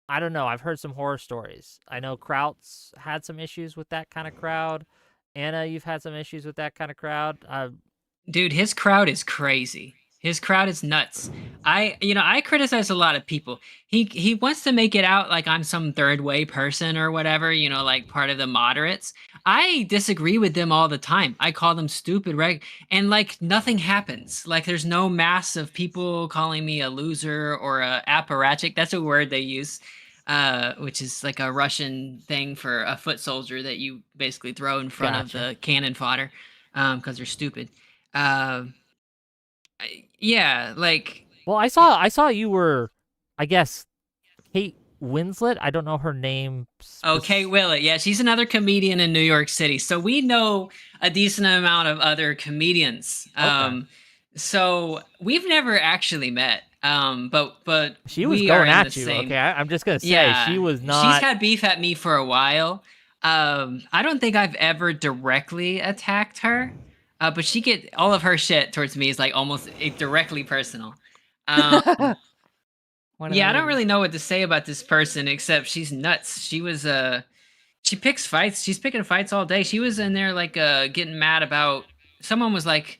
I don't know. I've heard some horror stories. I know Kraut's had some issues with that kind of crowd. Anna, you've had some issues with that kind of crowd. Dude, his crowd is crazy. His crowd is nuts. I criticize a lot of people. He wants to make it out like I'm some third way person or whatever, you know, like part of the moderates. I disagree with them all the time. I call them stupid, right? And like nothing happens. Like there's no mass of people calling me a loser or a apparatchik. That's a word they use, which is like a Russian thing for a foot soldier that you basically throw in front of the cannon fodder because they're stupid. Yeah, like. Well, I saw you were, I guess, Winslet. I don't know her name. Oh, Kate Willett. Yeah, she's another comedian in New York City. So we know a decent amount of other comedians. Okay. So we've never actually met. But She was we going are in at the you. same. Okay, I'm just gonna say Yeah, she was she's not. had beef at me for a while. I don't think I've ever directly attacked her, but she get all of her shit towards me is like almost directly personal. Um, One of yeah, I don't those. really know what to say about this person except she's nuts. She was she picks fights. She's picking fights all day. She was in there like getting mad about someone was like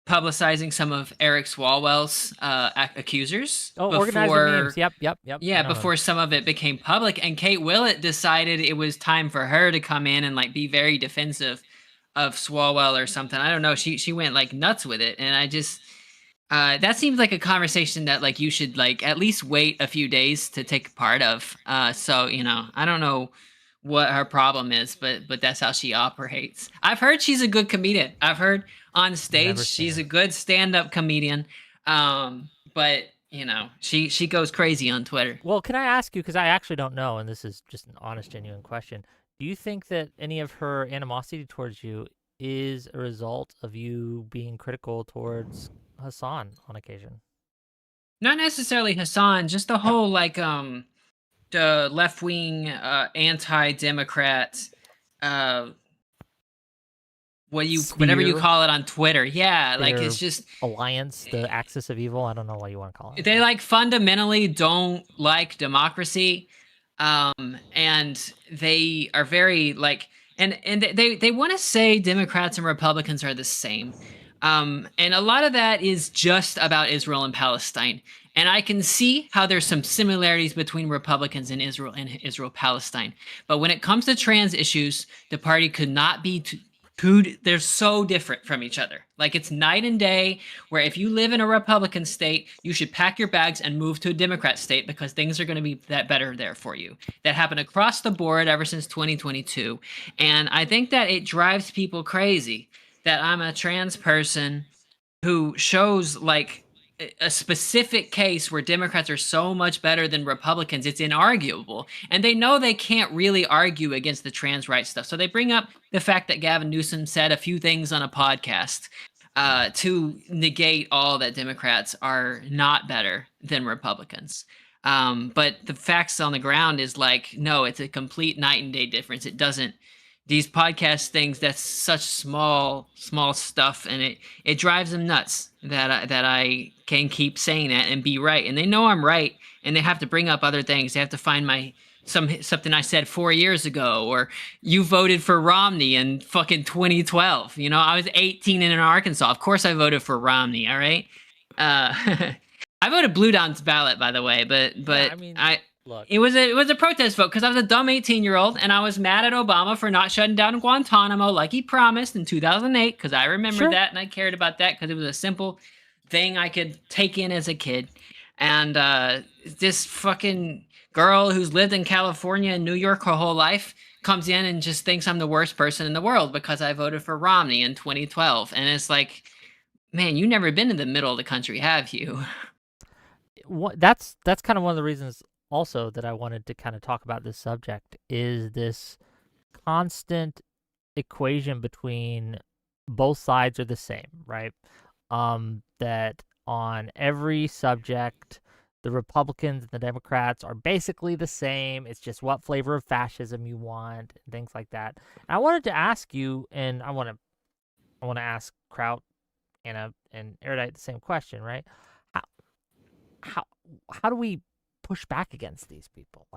publicizing some of Eric Swalwell's accusers Oh, organizer memes. before. Yep. I Yeah, know him. before some of it became public, and Kate Willett decided it was time for her to come in and like be very defensive of Swalwell or something. I don't know. She went like nuts with it, and I just that seems like a conversation that like you should like at least wait a few days to take part of. So you know, I don't know what her problem is, but that's how she operates. I've heard she's a good comedian. I've heard on stage Never seen she's her. a good stand-up comedian. But you know, she goes crazy on Twitter. Well, can I ask you, because I actually don't know, and this is just an honest, genuine question. Do you think that any of her animosity towards you is a result of you being critical towards Hassan on occasion? Not necessarily Hassan, just the whole like the left-wing anti-democrat whatever you Sphere, call it on Twitter. Yeah, like their it's just alliance, the axis of evil. I don't know what you want to call it. they like fundamentally don't like democracy. And they are very like and they want to say Democrats and Republicans are the same. And a lot of that is just about Israel and Palestine. And I can see how there's some similarities between Republicans and Israel Palestine. But when it comes to trans issues, the party could not be they're so different from each other. Like it's night and day, where if you live in a Republican state, you should pack your bags and move to a Democrat state because things are going to be that better there for you. That happened across the board ever since 2022. And I think that it drives people crazy that I'm a trans person who shows like a specific case where Democrats are so much better than Republicans. It's inarguable. And they know they can't really argue against the trans rights stuff. So they bring up the fact that Gavin Newsom said a few things on a podcast to negate all that Democrats are not better than Republicans. But the facts on the ground is like, no, it's a complete night and day difference. It doesn't. These podcast things, that's such small stuff, and it drives them nuts that I can keep saying that and be right. And they know I'm right, and they have to bring up other things. They have to find something I said 4 years ago, or you voted for Romney in fucking 2012. You know, I was 18 in Arkansas. Of course I voted for Romney, all right? I voted blue down ballot, by the way, but Yeah, I mean, look, it was a protest vote because I was a dumb 18-year-old and I was mad at Obama for not shutting down Guantanamo like he promised in 2008 because I remember Sure. that and I cared about that because it was a simple thing I could take in as a kid. And this fucking girl who's lived in California and New York her whole life comes in and just thinks I'm the worst person in the world because I voted for Romney in 2012. And it's like, man, you've never been in the middle of the country, have you? that's kind of one of the reasons also that I wanted to kind of talk about this subject is this constant equation between both sides are the same, right? That on every subject, the Republicans and the Democrats are basically the same. It's just what flavor of fascism you want and things like that. And I wanted to ask you, and I want to ask Kraut, Anna, and Erudite the same question, right? How do we push back against these people?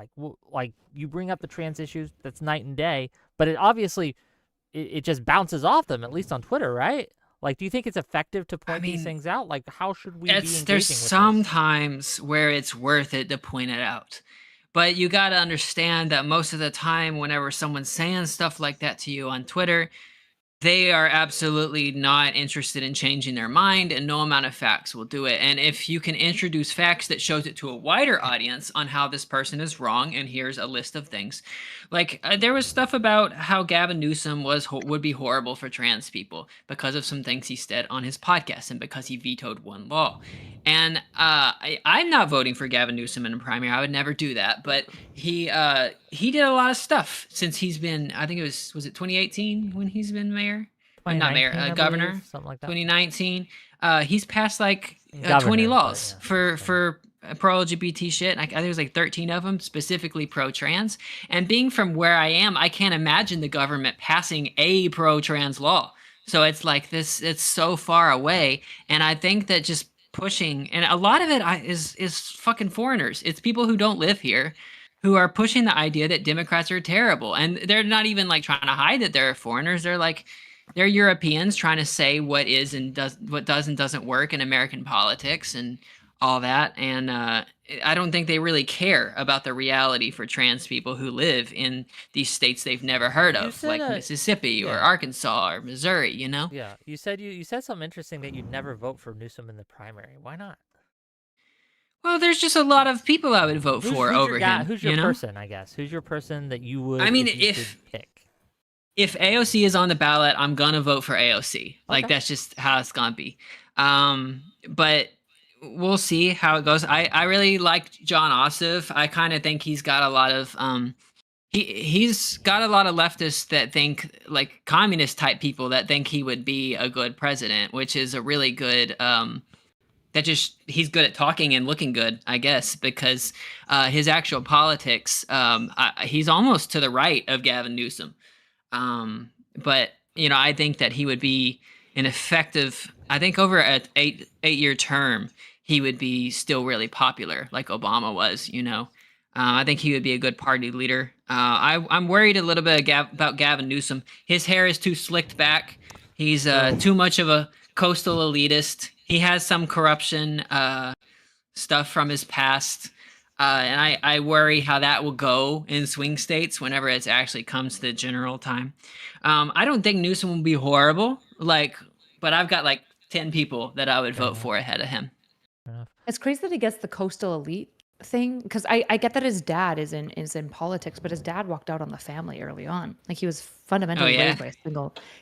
Like you bring up the trans issues, that's night and day, but it obviously it just bounces off them, at least on Twitter, right? Like, do you think it's effective to point these things out? Like, how should we be engaging There's with sometimes where it's worth it to point it out. But you got to understand that most of the time, whenever someone's saying stuff like that to you on Twitter, they are absolutely not interested in changing their mind, and no amount of facts will do it. And if you can introduce facts that shows it to a wider audience on how this person is wrong, and here's a list of things, like there was stuff about how Gavin Newsom would be horrible for trans people because of some things he said on his podcast and because he vetoed one law. And I'm not voting for Gavin Newsom in a primary. I would never do that. But he did a lot of stuff since he's been. I think it was it 2018 when he's been mayor, not mayor, 2019, I governor. believe, something like that. 2019. He's passed like 20 Governor, but laws yeah. for pro LGBT shit. And I think it was like 13 of them specifically pro trans. And being from where I am, I can't imagine the government passing a pro trans law. So it's like this. It's so far away, and I think that just pushing, and a lot of it is fucking foreigners. It's people who don't live here who are pushing the idea that Democrats are terrible, and they're not even like trying to hide that they're foreigners. They're Europeans trying to say what is and does and doesn't work in American politics and all that. And I don't think they really care about the reality for trans people who live in these states they've never heard of, like Mississippi or Arkansas or Missouri, you know? Yeah. You said something interesting that you'd never vote for Newsom in the primary. Why not? Well, there's just a lot of people I would vote for over him. Who's your person, I guess? Who's your person that you would pick? If AOC is on the ballot, I'm gonna vote for AOC. Like that's just how it's gonna be. But we'll see how it goes. I really like John Ossoff. I kind of think he's got a lot of he's got a lot of leftists that think, like communist type people that think he would be a good president, which is a really good he's good at talking and looking good, I guess, because his actual politics, he's almost to the right of Gavin Newsom. But I think that he would be an effective, I think over an 8-year term, he would be still really popular like Obama was, I think he would be a good party leader. I'm worried a little bit about Gavin Newsom. His hair is too slicked back. He's too much of a coastal elitist. He has some corruption stuff from his past. And I worry how that will go in swing states whenever it actually comes to the general time. I don't think Newsom will be horrible, but I've got like 10 people that I would vote for ahead of him. It's crazy that he gets the coastal elite thing, because I get that his dad is in politics, but his dad walked out on the family early on. Like he was fundamentally raised by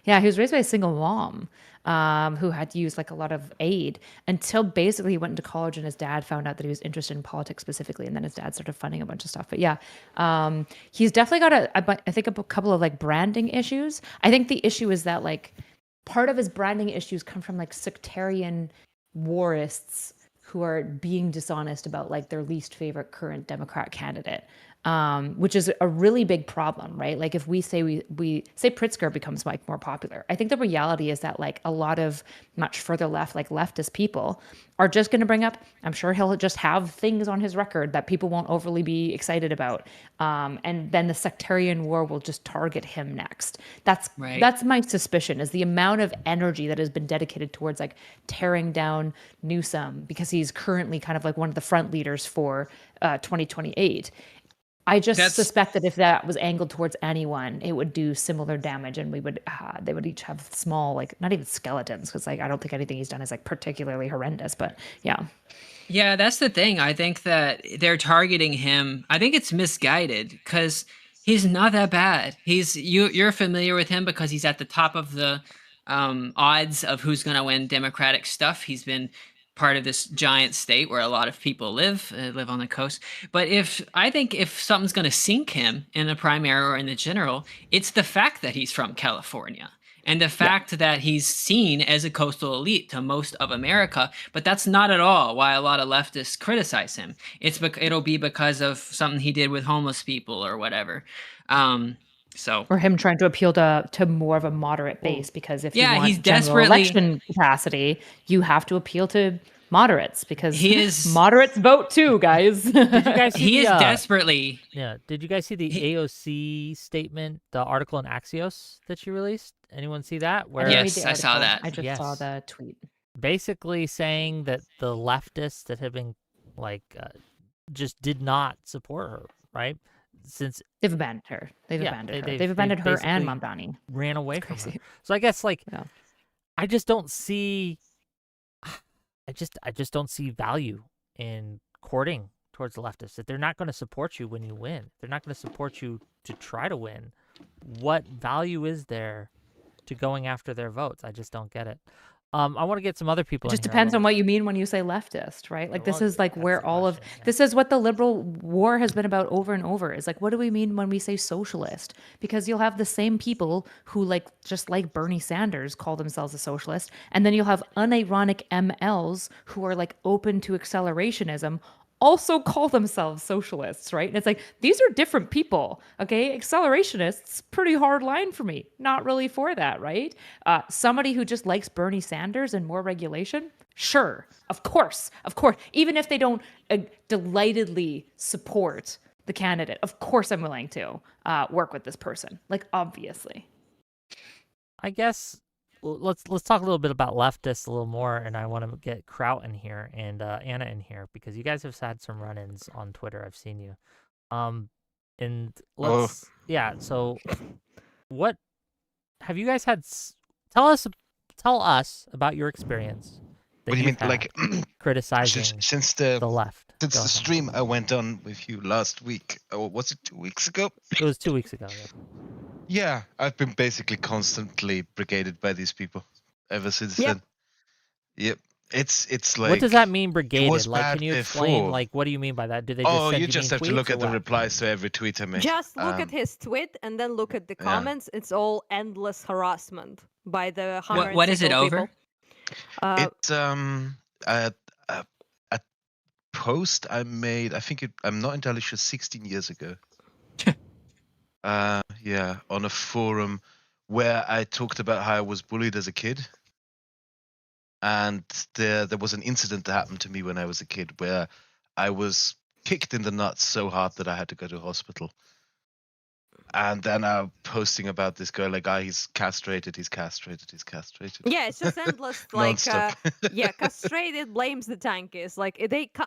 he was raised by a single mom who had to use like a lot of aid until basically he went into college, and his dad found out that he was interested in politics specifically, and then his dad started funding a bunch of stuff. But he's definitely got I think a couple of like branding issues. I think the issue is that like part of his branding issues come from like sectarian warists who are being dishonest about like their least favorite current Democrat candidate, which is a really big problem, right? Like if we say we say Pritzker becomes like more popular, I think the reality is that like a lot of much further left, like leftist people are just going to bring up, I'm sure he'll just have things on his record that people won't overly be excited about. And then the sectarian war will just target him next. That's my suspicion, is the amount of energy that has been dedicated towards like tearing down Newsom, because he's currently kind of like one of the front leaders for 2028. I just suspect that if that was angled towards anyone, it would do similar damage, and they would each have small, like not even skeletons, because like I don't think anything he's done is like particularly horrendous. But yeah, that's the thing. I think that they're targeting him. I think it's misguided, because he's not that bad. You're familiar with him because he's at the top of the odds of who's going to win Democratic stuff. He's been part of this giant state where a lot of people live on the coast. But I think if something's going to sink him in the primary or in the general, it's the fact that he's from California and the fact that he's seen as a coastal elite to most of America. But that's not at all why a lot of leftists criticize him. It'll be because of something he did with homeless people or whatever. Or him trying to appeal to more of a moderate base, because if you want he's general election capacity, you have to appeal to moderates, because moderates vote too, guys. Did you guys see desperately. Yeah. Did you guys see the AOC statement, the article in Axios that she released? Anyone see that? Yes, I saw that. I just saw the tweet. Basically saying that the leftists that have been like just did not support her, right? Since they've abandoned her. They've abandoned her and Mamdani. Ran away from her. So I guess I just don't see I just don't see value in courting towards the leftists. If they're not going to support you when you win, they're not going to support you to try to win, what value is there to going after their votes? I just don't get it. I want to get some other people. It just in here a depends on little- what you mean when you say leftist, right? Like this Well, is like that's where the all of question, yeah. this is what the liberal war has been about over and over. Is like, what do we mean when we say socialist? Because you'll have the same people who like just like Bernie Sanders call themselves a socialist, and then you'll have unironic MLs who are like open to accelerationism also call themselves socialists, right? And it's like, these are different people, okay? Accelerationists, pretty hard line for me. Not really for that, right? Somebody who just likes Bernie Sanders and more regulation, sure, of course. Even if they don't delightedly support the candidate, of course I'm willing to work with this person, like obviously. I guess let's talk a little bit about leftists a little more, and I want to get Kraut in here and Anna in here because you guys have had some run-ins on Twitter. I've seen you, and let's So, what have you guys had? Tell us about your experience. What do you mean, like criticizing since the left? Since Go the ahead. stream I went on with you last week, or was it 2 weeks ago? It was 2 weeks ago. Yeah. Yeah, I've been basically constantly brigaded by these people ever since Yep. then. Yep. It's like, What does that mean, brigaded? was Like, bad can you explain? before. Like, what do you mean by that? Do they just send you just mean have to tweets look or at the what? replies to every tweet I make. Just look at his tweet and then look at the Yeah. comments. It's all endless harassment by the Hungarian What is it people. over? It's a post I made. I think I'm not entirely sure. 16 years ago. Yeah, on a forum where I talked about how I was bullied as a kid, and there was an incident that happened to me when I was a kid where I was kicked in the nuts so hard that I had to go to hospital. And then I'm posting about this guy, like, he's castrated. Yeah, it's just endless. Like, Non-stop. castrated blames the tankies. Like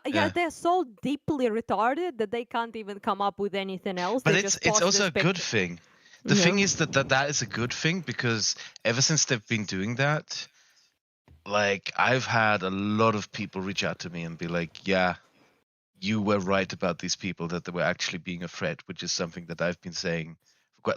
Yeah. they're so deeply retarded that they can't even come up with anything else. But They it's just post also this a good picture. thing. The thing Yeah. is that is a good thing, because ever since they've been doing that, like, I've had a lot of people reach out to me and be like, yeah, you were right about these people, that they were actually being a threat, which is something that I've been saying.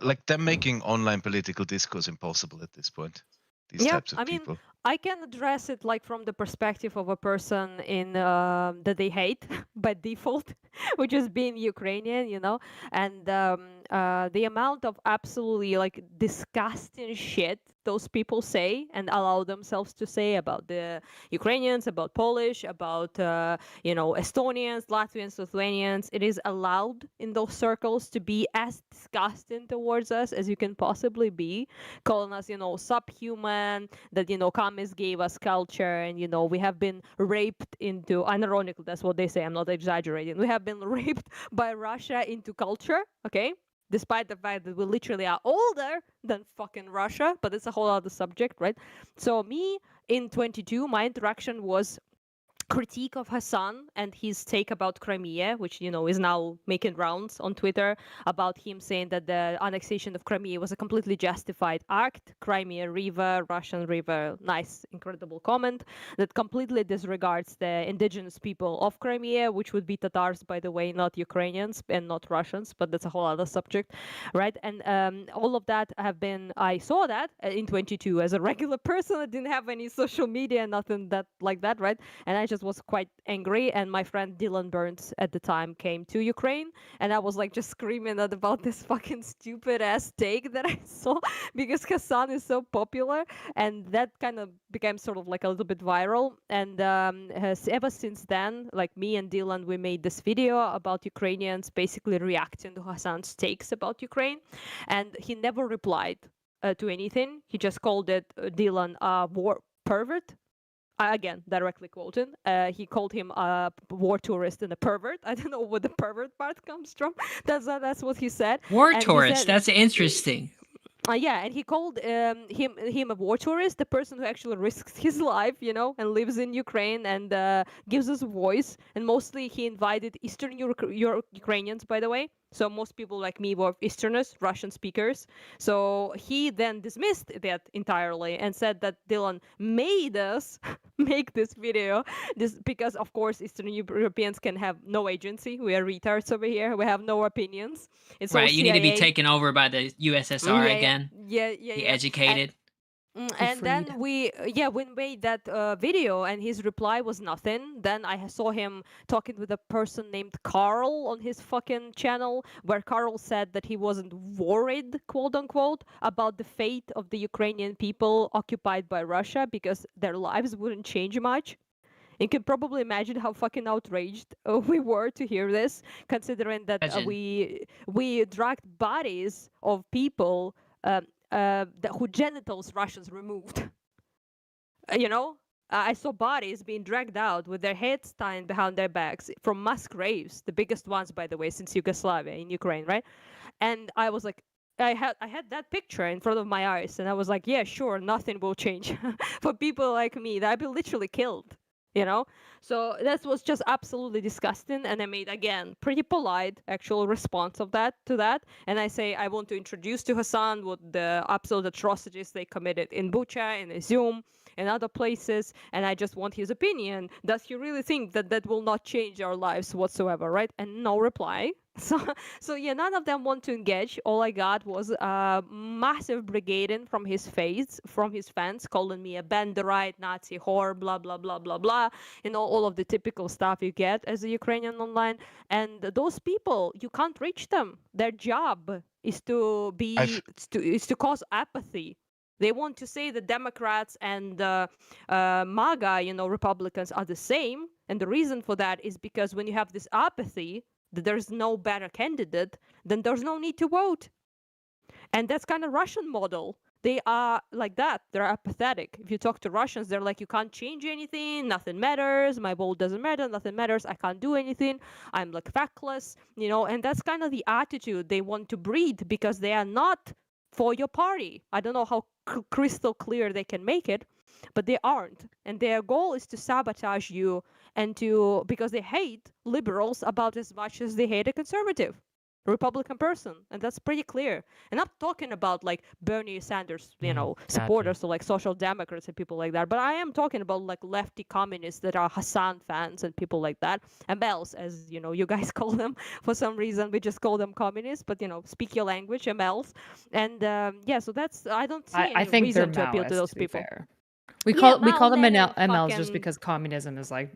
Like, they're making online political discourse impossible at this point. These Yeah, types of I mean, people. I can address it like from the perspective of a person in that they hate by default, which is being Ukrainian, you know, and the amount of absolutely like disgusting shit those people say and allow themselves to say about the Ukrainians, about Polish, about Estonians, Latvians, Lithuanians. It is allowed in those circles to be as disgusting towards us as you can possibly be, calling us, subhuman, that, communists gave us culture, and, we have been raped into, unironically, that's what they say, I'm not exaggerating, we have been raped by Russia into culture, okay? Despite the fact that we literally are older than fucking Russia, but it's a whole other subject, right? So me, in 22, my interaction was critique of Hassan and his take about Crimea, which, is now making rounds on Twitter, about him saying that the annexation of Crimea was a completely justified act. Crimea River, Russian River, nice, incredible comment that completely disregards the indigenous people of Crimea, which would be Tatars, by the way, not Ukrainians and not Russians, but that's a whole other subject, right? And all of that I saw that in 22 as a regular person. I didn't have any social media, nothing that like that, right? And I just was quite angry, and my friend Dylan Burns at the time came to Ukraine, and I was like just screaming about this fucking stupid ass take that I saw because Hassan is so popular, and that kind of became sort of like a little bit viral. And ever since then, like me and Dylan, we made this video about Ukrainians basically reacting to Hassan's takes about Ukraine, and he never replied to anything. He just called it Dylan a war pervert. Again, directly quoted. He called him a war tourist and a pervert. I don't know where the pervert part comes from. That's what he said. War And he tourist. said- That's interesting. Yeah, and he called him a war tourist, the person who actually risks his life, and lives in Ukraine and gives us a voice. And mostly he invited Eastern Ukrainians, by the way. So most people like me were Easterners, Russian speakers. So he then dismissed that entirely and said that Dylan made us make this video, because of course Eastern Europeans can have no agency. We are retards over here. We have no opinions. It's all Right, you need to be CIA. taken over by the USSR again. Yeah. Be educated. And then we made that video, and his reply was nothing. Then I saw him talking with a person named Carl on his fucking channel, where Carl said that he wasn't worried, quote unquote, about the fate of the Ukrainian people occupied by Russia because their lives wouldn't change much. You can probably imagine how fucking outraged we were to hear this, considering that we dragged bodies of people who genitals Russians removed. I saw bodies being dragged out with their heads tied behind their backs from mass graves, the biggest ones, by the way, since Yugoslavia in Ukraine, right? And I was like, I had that picture in front of my eyes, and I was like, yeah, sure, nothing will change for people like me that I've been literally killed. So that was just absolutely disgusting, and I made, again, pretty polite actual response of that to that, and I say I want to introduce to Hassan what the absolute atrocities they committed in Bucha, in Izum, and other places, and I just want his opinion. Does he really think that that will not change our lives whatsoever, right? And no reply. So yeah, none of them want to engage. All I got was a massive brigading from his fans, calling me a Banderite, Nazi whore, blah blah blah blah blah. All of the typical stuff you get as a Ukrainian online. And those people, you can't reach them. Their job is to cause apathy. They want to say the Democrats and MAGA, Republicans are the same. And the reason for that is because when you have this apathy, that there's no better candidate, then there's no need to vote. And that's kind of Russian model. They are like that. They're apathetic. If you talk to Russians, they're like, you can't change anything. Nothing matters. My vote doesn't matter. Nothing matters. I can't do anything. I'm like feckless, and that's kind of the attitude they want to breed because they are not for your party. I don't know how crystal clear they can make it, but they aren't. And their goal is to sabotage you because they hate liberals about as much as they hate a conservative Republican person. And that's pretty clear. And I'm talking about like Bernie Sanders, supporters, or like social democrats and people like that. But I am talking about like lefty communists that are Hassan fans and people like that. MLs, as you guys call them. For some reason, we just call them communists, but speak your language, MLs. And so that's, I don't see any reason to appeal to those people. We call them MLs just because communism is like,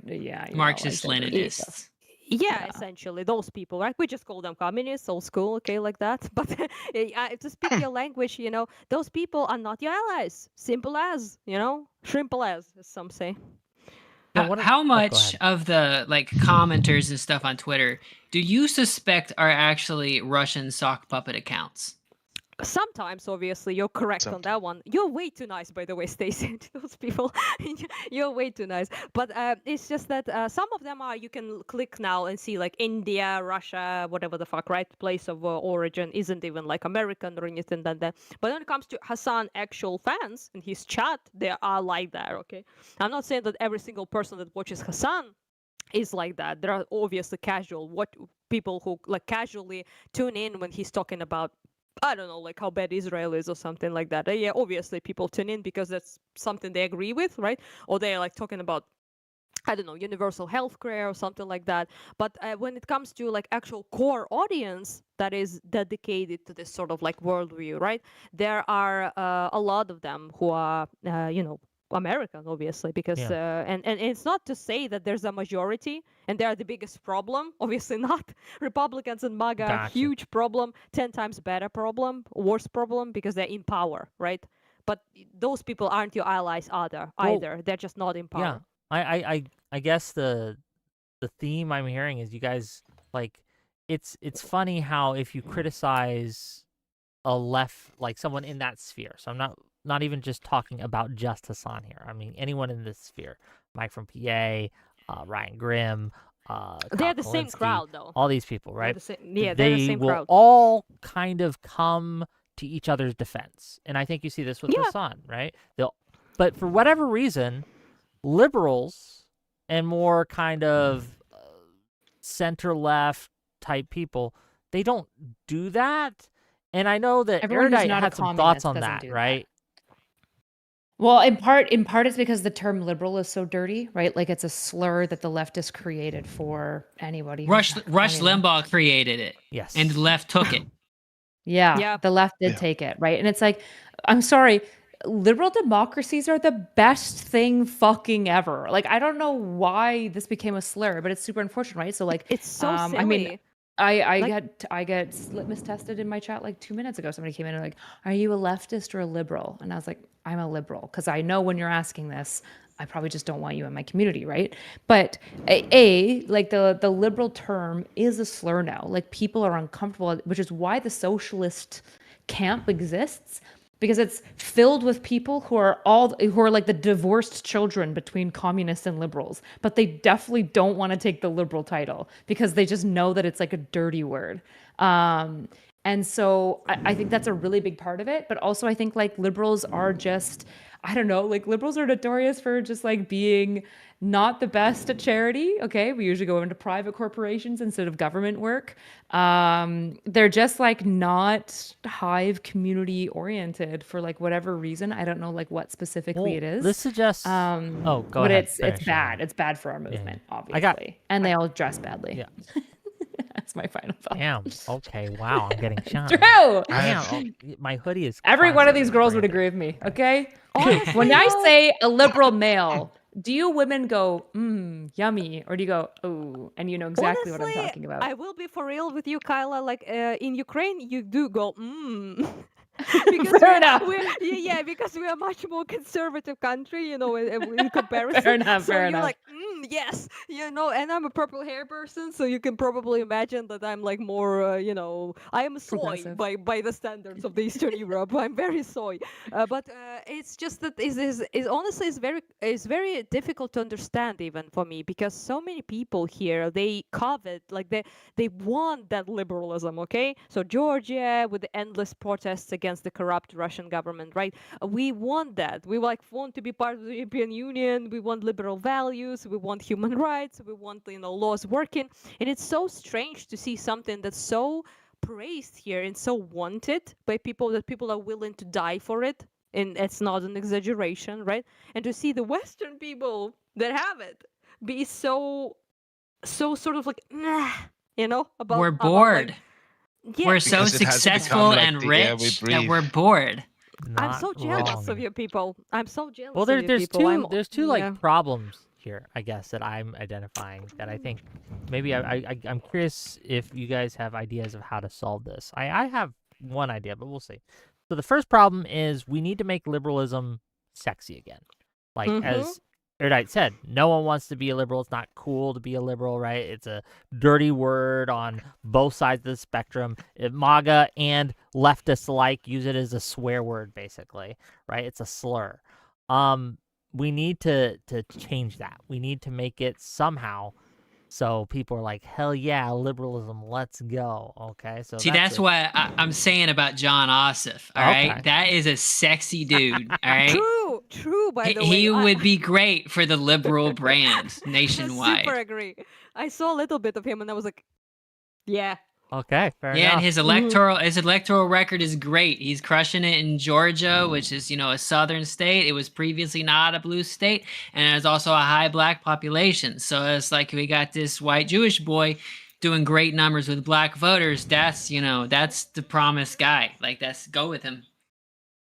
Marxist-Leninists. Yeah, essentially those people, right? We just call them communists, old school, okay, like that. But to speak your language, those people are not your allies. Simple as, shrimple as some say. How much of the commenters and stuff on Twitter do you suspect are actually Russian sock puppet accounts? Sometimes, obviously, you're correct on that one. You're way too nice, by the way, Stacy, to those people. You're way too nice. But it's just that some of them you can click now and see like India, Russia, whatever the fuck, right? Place of origin isn't even like American or anything like that. But when it comes to Hassan actual fans and his chat, they are like that, okay? I'm not saying that every single person that watches Hassan is like that. There are obviously people who like casually tune in when he's talking about, I don't know, like how bad Israel is or something like that. Yeah, obviously people tune in because that's something they agree with, right? Or they're like talking about, I don't know, universal healthcare or something like that. But when it comes to like actual core audience that is dedicated to this sort of like worldview, right? There are a lot of them who are, American, obviously, because and it's not to say that there's a majority and they are the biggest problem. Obviously not. Republicans and MAGA are a huge problem, 10 times better problem, worse problem, because they're in power, right? But those people aren't your allies either. They're just not in power. Yeah, I guess the theme I'm hearing is you guys like it's funny how if you criticize a left, like someone in that sphere, so I'm not even just talking about just Hassan here. I mean, anyone in this sphere. Mike from PA, Ryan Grimm, they're the same crowd, though. All these people, right? They're the same will crowd. all kind of come to each other's defense. And I think you see this with Hassan, right? But for whatever reason, liberals and more kind of center-left type people, they don't do that. And I know that Erudite had some thoughts on that, right? Well, in part it's because the term liberal is so dirty, right? Like it's a slur that the leftists created for anybody. Rush Limbaugh created it. Yes. And the left took it. Yeah, the left did take it, right? And it's like, I'm sorry, liberal democracies are the best thing fucking ever. Like, I don't know why this became a slur, but it's super unfortunate, right? So like, It's so I mean, silly. I Like- get litmus tested in my chat like 2 minutes ago. Somebody came in and like, "Are you a leftist or a liberal?" And I was like, "I'm a liberal," because I know when you're asking this, I probably just don't want you in my community, right? But like the liberal term is a slur now. Like people are uncomfortable, which is why the socialist camp exists, because it's filled with people who are like the divorced children between communists and liberals, but they definitely don't want to take the liberal title because they just know that it's like a dirty word. And so I think that's a really big part of it. But also I think like liberals are just, I don't know, like liberals are notorious for just like being not the best at charity. Okay. We usually go into private corporations instead of government work. They're just like not hive community oriented for like whatever reason. I don't know like what specifically it is. This suggests. Go go but ahead. it's Finish, bad. yeah. It's bad for our movement, I obviously. got- and they all dress badly. Yeah. That's my final thought. Damn. Okay. Wow. I'm getting shot. True. Damn. My hoodie is. Every one of classic these girls would branded. agree with me. Okay. Honestly, When I though- say a liberal male, do you women go, yummy? Or do you go, oh, and you know exactly what I'm Honestly, talking about? I will be for real with you, Kyla. Like in Ukraine, you do go because Fair enough. because we are much more conservative country, you know, in comparison. Fair enough, So fair you're enough. like, yes, you know, and I'm a purple hair person, so you can probably imagine that I'm like more, you know, I am soy Progressive. by the standards of the Eastern Europe. I'm very soy, but it's just that is honestly is very difficult to understand even for me, because so many people here, they covet, like they want that liberalism. Okay, so Georgia with the endless protests against the corrupt Russian government, right? We want that. We like want to be part of the European Union. We want liberal values. We want human rights. We want, you know, laws working. And it's so strange to see something that's so praised here and so wanted by people, that people are willing to die for it. And it's not an exaggeration, right? And to see the Western people that have it be so sort of like, nah, you know, about We're about, bored. like, yeah, We're so Because it has become successful like and the air we rich that breathe. we're bored. I'm Not so jealous wrong. of you people. I'm so jealous Well, of you there's people. two there's two like yeah. problems here, I guess, that I'm identifying that I think maybe I'm curious if you guys have ideas of how to solve this. I have one idea, but we'll see. So the first problem is we need to make liberalism sexy again. Like as Erudite said, no one wants to be a liberal. It's not cool to be a liberal, right? It's a dirty word on both sides of the spectrum. MAGA and leftists alike use it as a swear word, basically, right? It's a slur. We need to change that. We need to make it somehow so people are like, hell yeah, liberalism, let's go. Okay, so See, that's what I'm saying about John Ossoff. All right, Okay. that is a sexy dude. All right, True. By the way, he I- would be great for the liberal brand nationwide. Super agree. I saw a little bit of him and I was like, yeah. Okay, fair Yeah, enough. and his electoral record is great. He's crushing it in Georgia, which is, you know, a southern state. It was previously not a blue state, and there's also a high black population. So it's like we got this white Jewish boy doing great numbers with black voters. That's, you know, that's the promised guy. Like, that's go with him.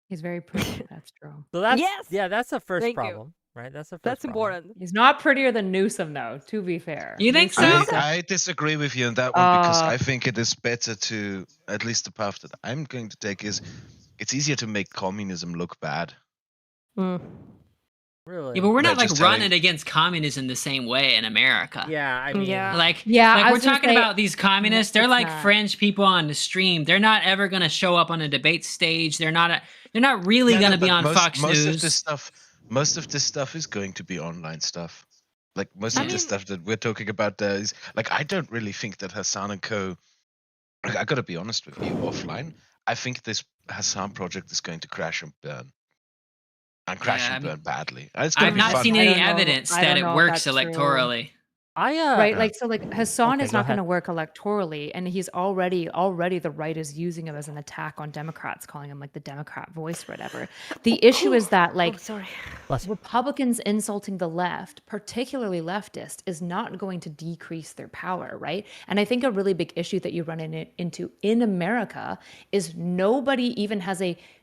He's very pretty. That's true. So that's Yes! that's the first Thank you. problem, right? That's the first That's problem. important. He's not prettier than Newsom, though, to be fair. You think Newsom so? is I disagree with you on that one because Uh, I think it is better to, at least the path that I'm going to take is, it's easier to make communism look bad. Really? Yeah, but we're No, not like just telling- running against communism the same way in America. Yeah, I mean, Yeah. Like, Yeah, like I we're was gonna talking say- about these communists. They're It's like not. French people on the stream. They're not ever gonna show up on a debate stage. They're not really Yeah, no, gonna be but on Fox most News. most of this stuff is going to be online stuff. Like most I of the mean- stuff that we're talking about there is like, I don't really think that Hassan and Co. Like, I gotta be honest with you, offline, I think this Hassan project is going to crash and burn. And crash Yeah, and I mean, burn badly. And it's gonna I've be not fun. seen I any don't know. evidence I that don't it know if works that's true. electorally. Right, like so like Hassan Okay, is go not going to ahead. work electorally, and he's already the right is using him as an attack on Democrats, calling him like the Democrat voice or whatever. The issue is that like sorry. Republicans insulting the left, particularly leftist, is not going to decrease their power, right? And I think a really big issue that you run into in America is nobody even has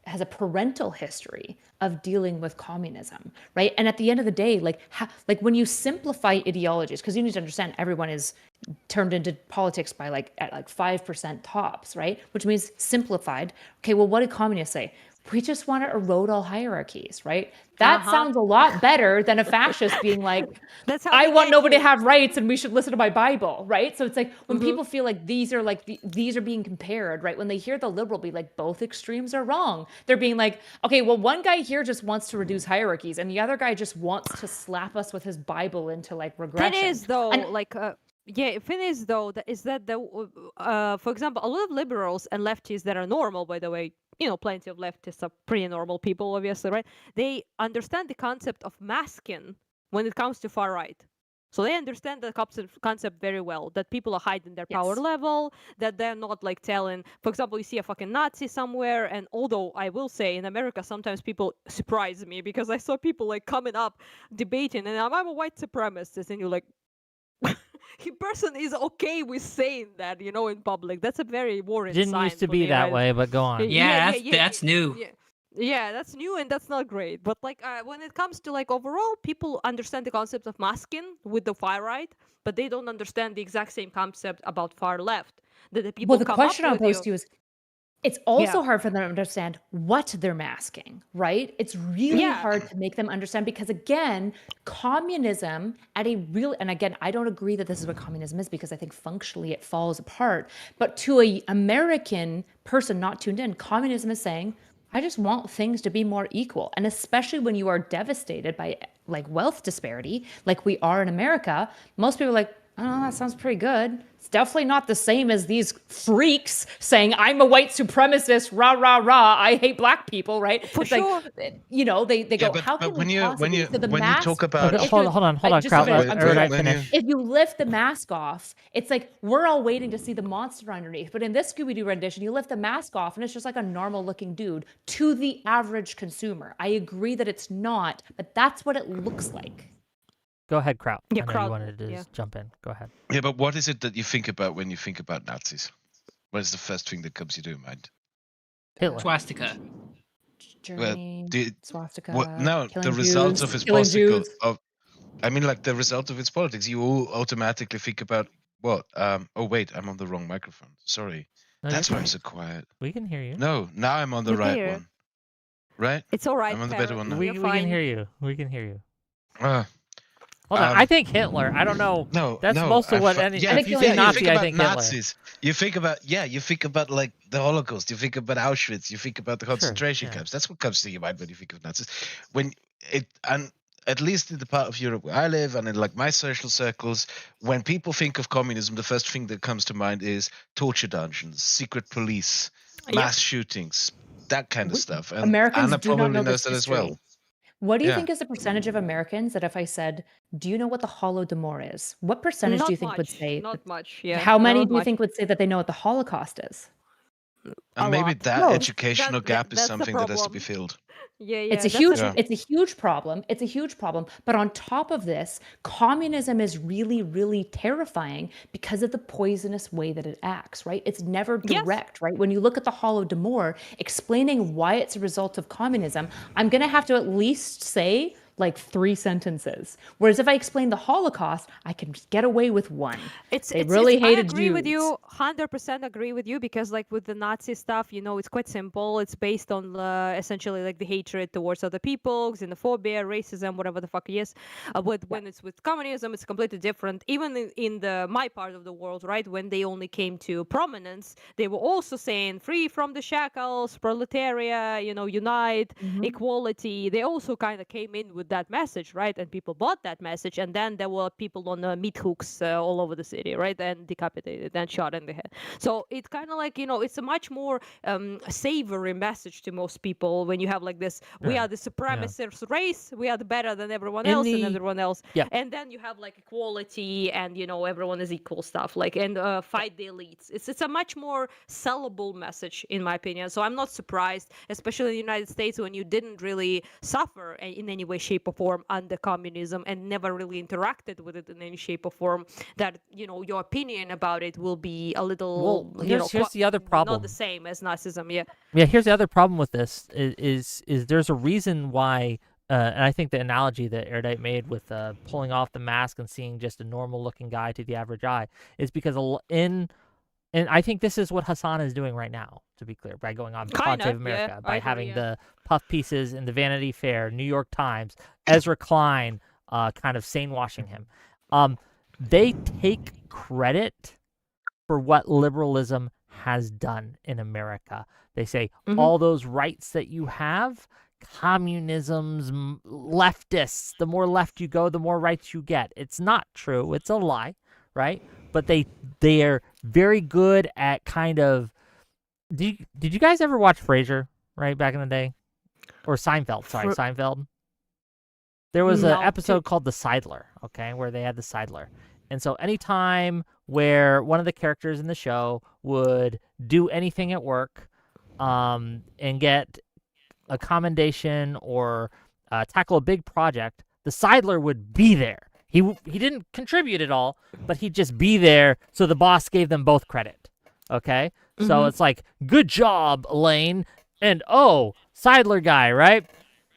has a parental history of dealing with communism, right? And at the end of the day, like when you simplify ideologies, because you need to understand everyone is turned into politics by at 5% tops, right? Which means simplified. Okay, well, what did communists say? We just want to erode all hierarchies, right? That sounds a lot better than a fascist being like, I want nobody to have rights and we should listen to my Bible, right? So it's like when people feel like these are being compared, right? When they hear the liberal be like, both extremes are wrong, they're being like, okay, well, one guy here just wants to reduce hierarchies and the other guy just wants to slap us with his Bible into regression. That is though, thing is though, for example, a lot of liberals and leftists that are normal, by the way, plenty of leftists are pretty normal people, obviously, right? They understand the concept of masking when it comes to far right. So they understand the concept very well, that people are hiding their power level, that they're not telling, for example, you see a fucking Nazi somewhere, and although I will say in America, sometimes people surprise me because I saw people coming up debating, and I'm a white supremacist, and you're like, the person is okay with saying that, in public. That's a very worrying sign. Didn't used to be that way, but go on. That's new. Yeah, that's new and that's not great. But when it comes to overall, people understand the concept of masking with the far right, but they don't understand the exact same concept about far left. That the people. Well, the question I'll pose to you is, it's also hard for them to understand what they're masking, right? It's really hard to make them understand because, again, communism and again, I don't agree that this is what communism is because I think functionally it falls apart. But to an American person not tuned in, communism is saying, I just want things to be more equal. And especially when you are devastated by wealth disparity, like we are in America, most people are like, oh, that sounds pretty good. It's definitely not the same as these freaks saying, I'm a white supremacist, rah, rah, rah, I hate black people, right? For sure. They go, how can we possibly? So the mask, you talk about... Okay, hold on, Kraut, Erudite finish. If you lift the mask off, it's like, we're all waiting to see the monster underneath. But in this Scooby-Doo rendition, you lift the mask off and it's just like a normal looking dude to the average consumer. I agree that it's not, but that's what it looks like. Go ahead, Kraut. Yeah, I know Kraut. you wanted to just jump in. Go ahead. Yeah, but what is it that you think about when you think about Nazis? What is the first thing that comes to your mind? Hitler. Swastika. Germany, swastika. The results of his political. The result of its politics. You all automatically think about what? Oh wait, I'm on the wrong microphone. Sorry, that's why I'm so quiet. We can hear you. No, now I'm on the right one. Right? It's all right. I'm on the better one now. We can hear you. We can hear you. Hold on, I think Hitler. I don't know. That's most of what any. If you say Nazi, I think Nazis. Hitler. You think about the Holocaust. You think about Auschwitz. You think about the concentration camps. That's what comes to your mind when you think of Nazis. And at least in the part of Europe where I live, and in my social circles, when people think of communism, the first thing that comes to mind is torture dungeons, secret police, mass shootings, that kind of stuff. And Americans Anna do not probably know knows this that as well. What do you think is the percentage of Americans that if I said, do you know what the Holodomor is? What percentage do you think would say? Not much, yeah. How many do you think would say that they know what the Holocaust is? And maybe that educational gap is something that has to be filled. Yeah, it's a huge problem. It's a huge problem. But on top of this, communism is really, really terrifying because of the poisonous way that it acts, right? It's never direct, right? When you look at the Holodomor, explaining why it's a result of communism, I'm going to have to at least say 3 sentences. Whereas if I explain the Holocaust, I can get away with one. They really hated Jews. I agree with you, 100% agree with you, because with the Nazi stuff, it's quite simple. It's based on essentially the hatred towards other people, xenophobia, racism, whatever the fuck it is. When it's with communism, it's completely different. Even in my part of the world, right, when they only came to prominence, they were also saying free from the shackles, proletariat, unite, equality. They also kind of came in with that message, right? And people bought that message, and then there were people on meat hooks all over the city, right? And decapitated and shot in the head. So it's kind of it's a much more savory message to most people when you have this, we are the supremacist race, we are better than everyone else and everyone else. And then you have equality and, everyone is equal stuff, and fight the elites. It's a much more sellable message, in my opinion. So I'm not surprised, especially in the United States, when you didn't really suffer in any way, shape, shape or form under communism and never really interacted with it in any shape or form, that your opinion about it will be a little here's the other problem. not the same as Nazism. Yeah, here's the other problem with this is there's a reason why, and I think the analogy that Erudite made with pulling off the mask and seeing just a normal looking guy to the average eye is because and I think this is what Hassan is doing right now, to be clear, by going on Pod Save America, by having the puff pieces in the Vanity Fair, New York Times, Ezra Klein kind of sane-washing him. They take credit for what liberalism has done in America. They say, all those rights that you have, communism's leftists, the more left you go, the more rights you get. It's not true. It's a lie, right? But they are very good at kind of. Did you guys ever watch Frasier, right, back in the day, or Seinfeld? Sorry, Seinfeld. There was an episode called The Seidler, okay, where they had the Seidler, and so anytime where one of the characters in the show would do anything at work, and get a commendation or tackle a big project, the Seidler would be there. He didn't contribute at all, but he'd just be there, so the boss gave them both credit, okay? So it's like, good job, Elaine, and Seidler guy, right?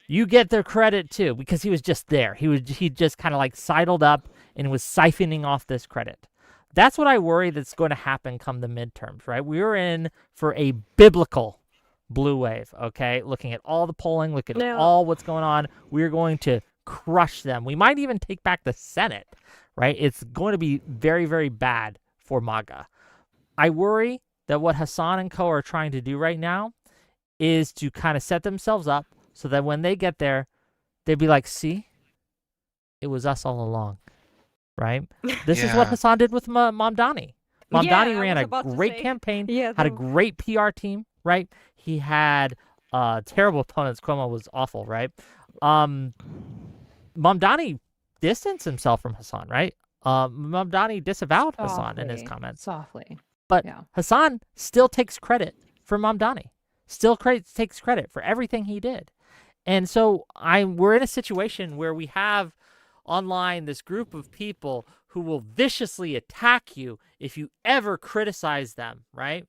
You get the credit too, because he was just there. He just kind of like sidled up and was siphoning off this credit. That's what I worry that's going to happen come the midterms, right? We're in for a biblical blue wave, okay? Looking at all the polling, looking at all what's going on, we're going to crush them. We might even take back the Senate, right? It's going to be very, very bad for MAGA. I worry that what Hassan and co are trying to do right now is to kind of set themselves up so that when they get there, they'd be like, see, it was us all along, right? This is what Hassan did with Mamdani. Mamdani ran a great campaign, had a great PR team, right? He had terrible opponents. Cuomo was awful, right? Mamdani distanced himself from Hassan, right? Mamdani disavowed Hassan in his comments. Softly. But Hassan still takes credit for Mamdani. Still takes credit for everything he did. And so we're in a situation where we have online this group of people who will viciously attack you if you ever criticize them, right?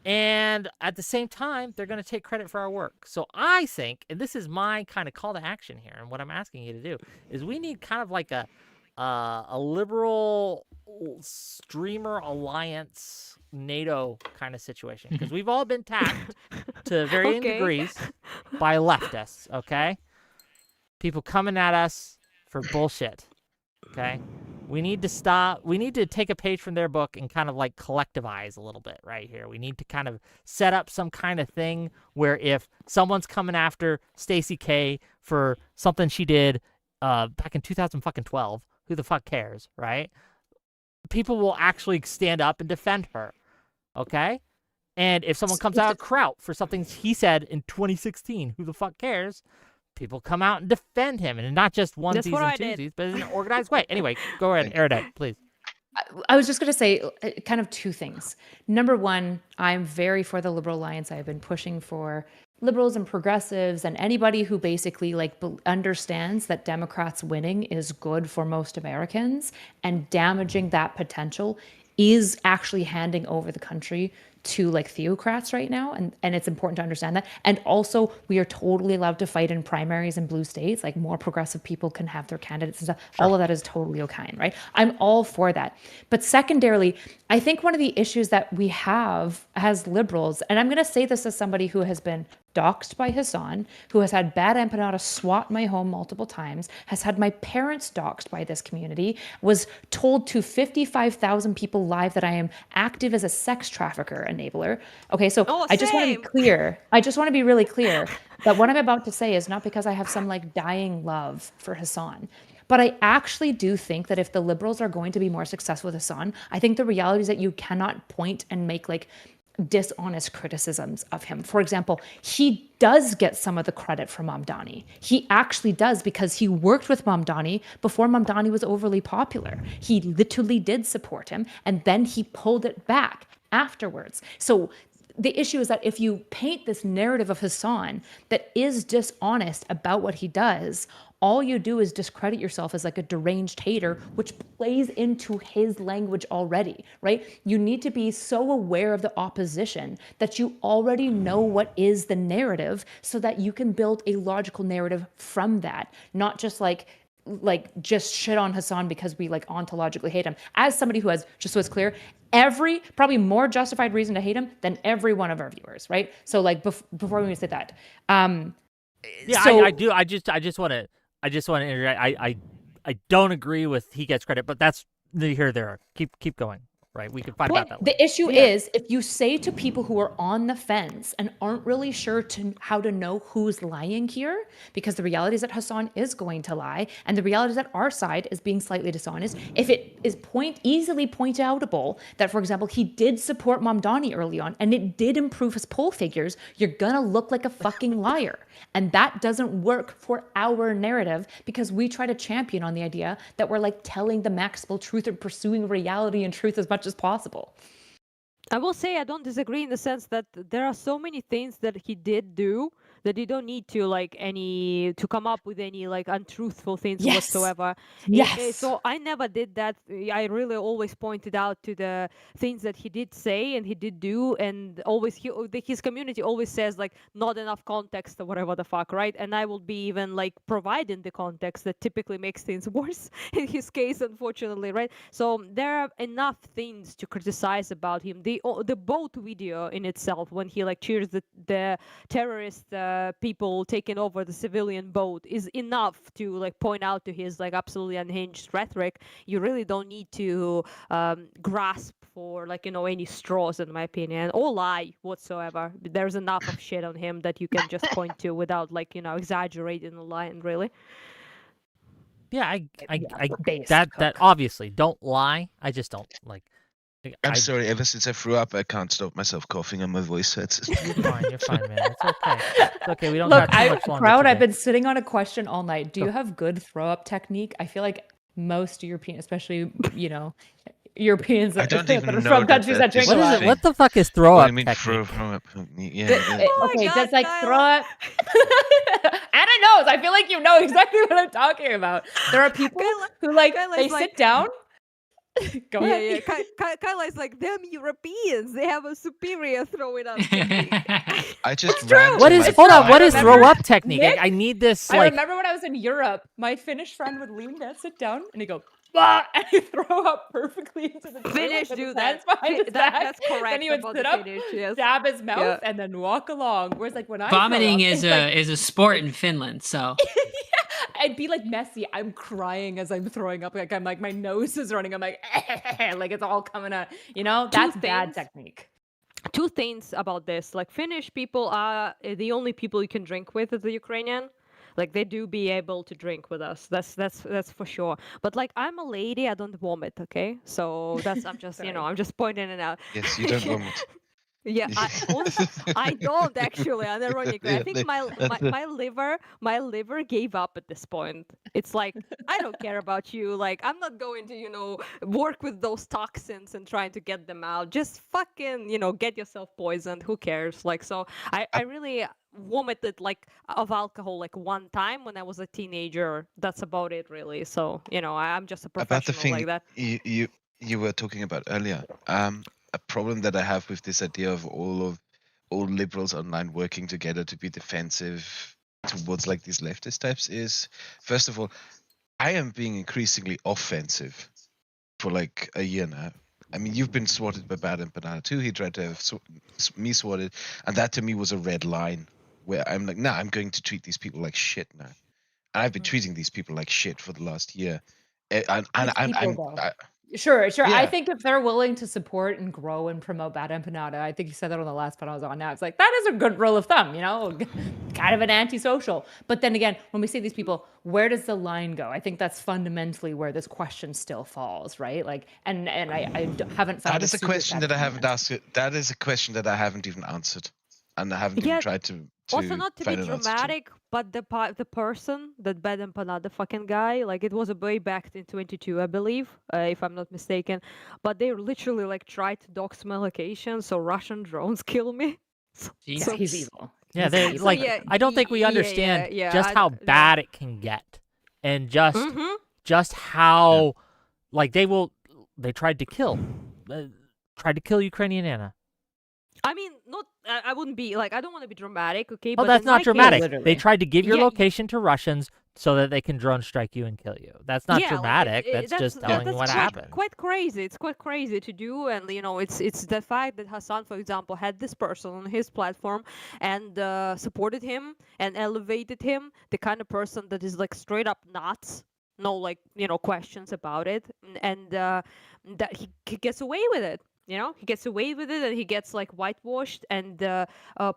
And at the same time, they're going to take credit for our work. So I think, and this is my kind of call to action here, and what I'm asking you to do, is we need kind of like a liberal streamer alliance NATO kind of situation. Because we've all been tapped to varying degrees by leftists, okay? People coming at us for bullshit, okay? We need to stop. We need to take a page from their book and kind of like collectivize a little bit right here. We need to kind of set up some kind of thing where if someone's coming after StacyCay for something she did back in 2012, who the fuck cares, right? People will actually stand up and defend her, okay? And if someone comes out Kraut for something he said in 2016, who the fuck cares? People come out and defend him, and not just onesies and twosies, but in an organized way. Anyway, go ahead, Erudite, please. I was just going to say kind of two things. Number one, I'm very for the Liberal Alliance. I've been pushing for liberals and progressives and anybody who basically understands that Democrats winning is good for most Americans, and damaging that potential is actually handing over the country to theocrats right now, and it's important to understand that. And also, we are totally allowed to fight in primaries in blue states. More progressive people can have their candidates and stuff. Sure. All of that is totally okay, right? I'm all for that. But secondarily, I think one of the issues that we have as liberals, and I'm going to say this as somebody who has been doxxed by Hassan, who has had bad empanada swat my home multiple times, has had my parents doxxed by this community, was told to 55,000 people live that I am active as a sex trafficker enabler. Okay, so I just want to be clear. I just want to be really clear that what I'm about to say is not because I have some dying love for Hassan. But I actually do think that if the liberals are going to be more successful with Hassan, I think the reality is that you cannot point and make dishonest criticisms of him. For example, he does get some of the credit from Mamdani. He actually does, because he worked with Mamdani before Mamdani was overly popular. He literally did support him, and then he pulled it back afterwards. So the issue is that if you paint this narrative of Hassan that is dishonest about what he does, all you do is discredit yourself as like a deranged hater, which plays into his language already, right? You need to be so aware of the opposition that you already know what is the narrative so that you can build a logical narrative from that, not just like just shit on Hassan because we like ontologically hate him. As somebody who has, just so it's clear, every probably more justified reason to hate him than every one of our viewers, right? So like before we say that, Yeah, so I do. I just want to interject. I don't agree with he gets credit, but that's neither here nor there. Keep going. Right, we can fight about that later. the issue is if you say to people who are on the fence and aren't really sure how to know who's lying here, because the reality is that Hassan is going to lie, and the reality is that our side is being slightly dishonest. If it is easily point outable that, for example, he did support Mamdani early on and it did improve his poll figures, you're gonna look like a fucking liar. And that doesn't work for our narrative because we try to champion on the idea that we're like telling the maximal truth and pursuing reality and truth as much as possible. I will say I don't disagree in the sense that there are so many things that he did do that you don't need to come up with any like untruthful things whatsoever. Yes. So I never did that. I really always pointed out to the things that he did say and he did do, and always his community always says like not enough context or whatever the fuck, right? And I will be even like providing the context that typically makes things worse in his case, unfortunately, right? So there are enough things to criticize about him. The boat video in itself, when he like cheers the terrorist people taking over the civilian boat, is enough to like point out to his like absolutely unhinged rhetoric. You really don't need to grasp for like any straws, in my opinion, or lie whatsoever. There's enough of shit on him that you can just point to without like exaggerating the line, really. Yeah, base that cook. obviously don't lie. I just don't like. I'm sorry, ever since I threw up, I can't stop myself coughing and my voice hurts. You're fine, man. It's okay. It's okay. We don't Look, have too much longer Kraut, today. I've been sitting on a question all night. Do Go. you have good throw up technique? I feel like most European, especially Europeans I don't that even are know from that countries that that drink is a What is lot. it? What the fuck is throw What up do you mean technique? throw up? Yeah, it is. Okay, God, just like Kyla. throw up. Anna knows. I feel like you know exactly what I'm talking about. There are people who like Kyla's they like- sit down. Go ahead. Kyla is like, them Europeans, they have a superior throwing up technique. I just It's true. ran to What is? my Hold on. I What is remember- throw up technique? Nick, I need this. I Like, remember when I was in Europe, my Finnish friend would lean down, sit down, and he'd go, bah, and he'd throw up perfectly into the Finnish with do his that. hands behind his back. That's correct. Then he would about sit the up, Finnish, yes. dab his mouth, Yeah. and then walk along. Whereas like when I Vomiting throw up, is it's like, a sport in Finland, so I'd be like messy. I'm crying as I'm throwing up. Like I'm like my nose is running. I'm like like it's all coming out. That's bad things. technique. Two things about this. Like, Finnish people are the only people you can drink with as a Ukrainian. Like, they do be able to drink with us. That's for sure. But like, I'm a lady. I don't vomit. Okay, so I'm just Sorry. I'm just pointing it out. Yes, you don't vomit. Yeah, honestly, I don't actually. Unironically, I Yeah, think that's the- my liver gave up at this point. It's like, I don't care about you. Like, I'm not going to work with those toxins and trying to get them out. Just fucking get yourself poisoned. Who cares? Like, so I really vomited like of alcohol like one time when I was a teenager. That's about it, really. So I'm just a about the professional thing like that. you were talking about earlier. A problem that I have with this idea of all liberals online working together to be defensive towards like these leftist types is, first of all, I am being increasingly offensive for like a year now. I mean, you've been swatted by Bad and Banana too. He tried to have me swatted, and that to me was a red line where I'm like, nah, I'm going to treat these people like shit now. And I've been treating these people like shit for the last year. And Sure. I Yeah. think if they're willing to support and grow and promote Bad Empanada, I think you said that on the last pod I was on now. It's like, that is a good rule of thumb, kind of an antisocial. But then again, when we say these people, where does the line go? I think that's fundamentally where this question still falls, right? Like, and I haven't found that is a question that I haven't asked. That is a question that I haven't even answered. and I haven't Yeah, even tried to also, not to be find an answer to. dramatic, but the person, that bad empanada fucking guy, like it was a way back in 22, I believe, if I'm not mistaken. But they literally like tried to dox my location, so Russian drones kill me. Yeah, So, he's evil. Yeah, He's they an evil like. person. I don't think we understand just how bad it can get, and just how like they tried to kill UkrainianAna. I mean, not. I wouldn't be like. I don't want to be dramatic, okay? Well, but that's in my not dramatic. literally. They tried to give your Yeah, location to Russians so that they can drone strike you and kill you. That's not like, dramatic. That's just telling you what happened. Quite crazy. It's quite crazy to do, and it's the fact that Hassan, for example, had this person on his platform and supported him and elevated him, the kind of person that is like straight up nuts, no like questions about it, and that he gets away with it. He gets away with it, and he gets like whitewashed and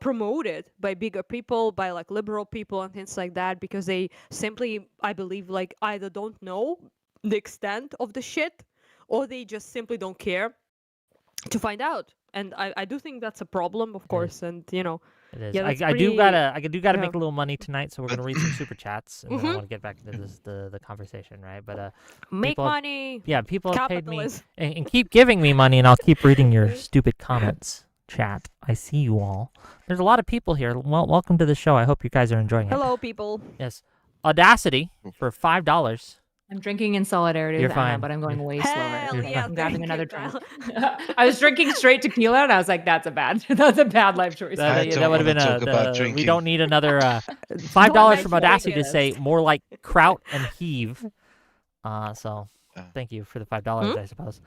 promoted by bigger people, by like liberal people and things like that, because they simply, I believe, like either don't know the extent of the shit, or they just simply don't care to find out. And I do think that's a problem, of course. And It is. yeah, I do gotta yeah. make a little money tonight, so we're gonna read some super chats, and then I want to get back into the conversation, right? But make people- money. yeah, people have paid me Capitalism. and keep giving me money, and I'll keep reading your stupid comments. Chat, I see you all. There's a lot of people here. Well, welcome to the show. I hope you guys are enjoying it. Hello, people. Yes, Audacity for $5. I'm drinking in solidarity You're with Anna, fine. but I'm going way Hell slower. yeah, I'm grabbing thank another you, drink. Kyla. I was drinking straight tequila, and I was like, "That's a bad life choice." I That don't would have been wanna talk about we drinking. don't need another $5 from mention Audacity to this. say more like Kraut and Heave. So Yeah. thank you for the $5, I suppose.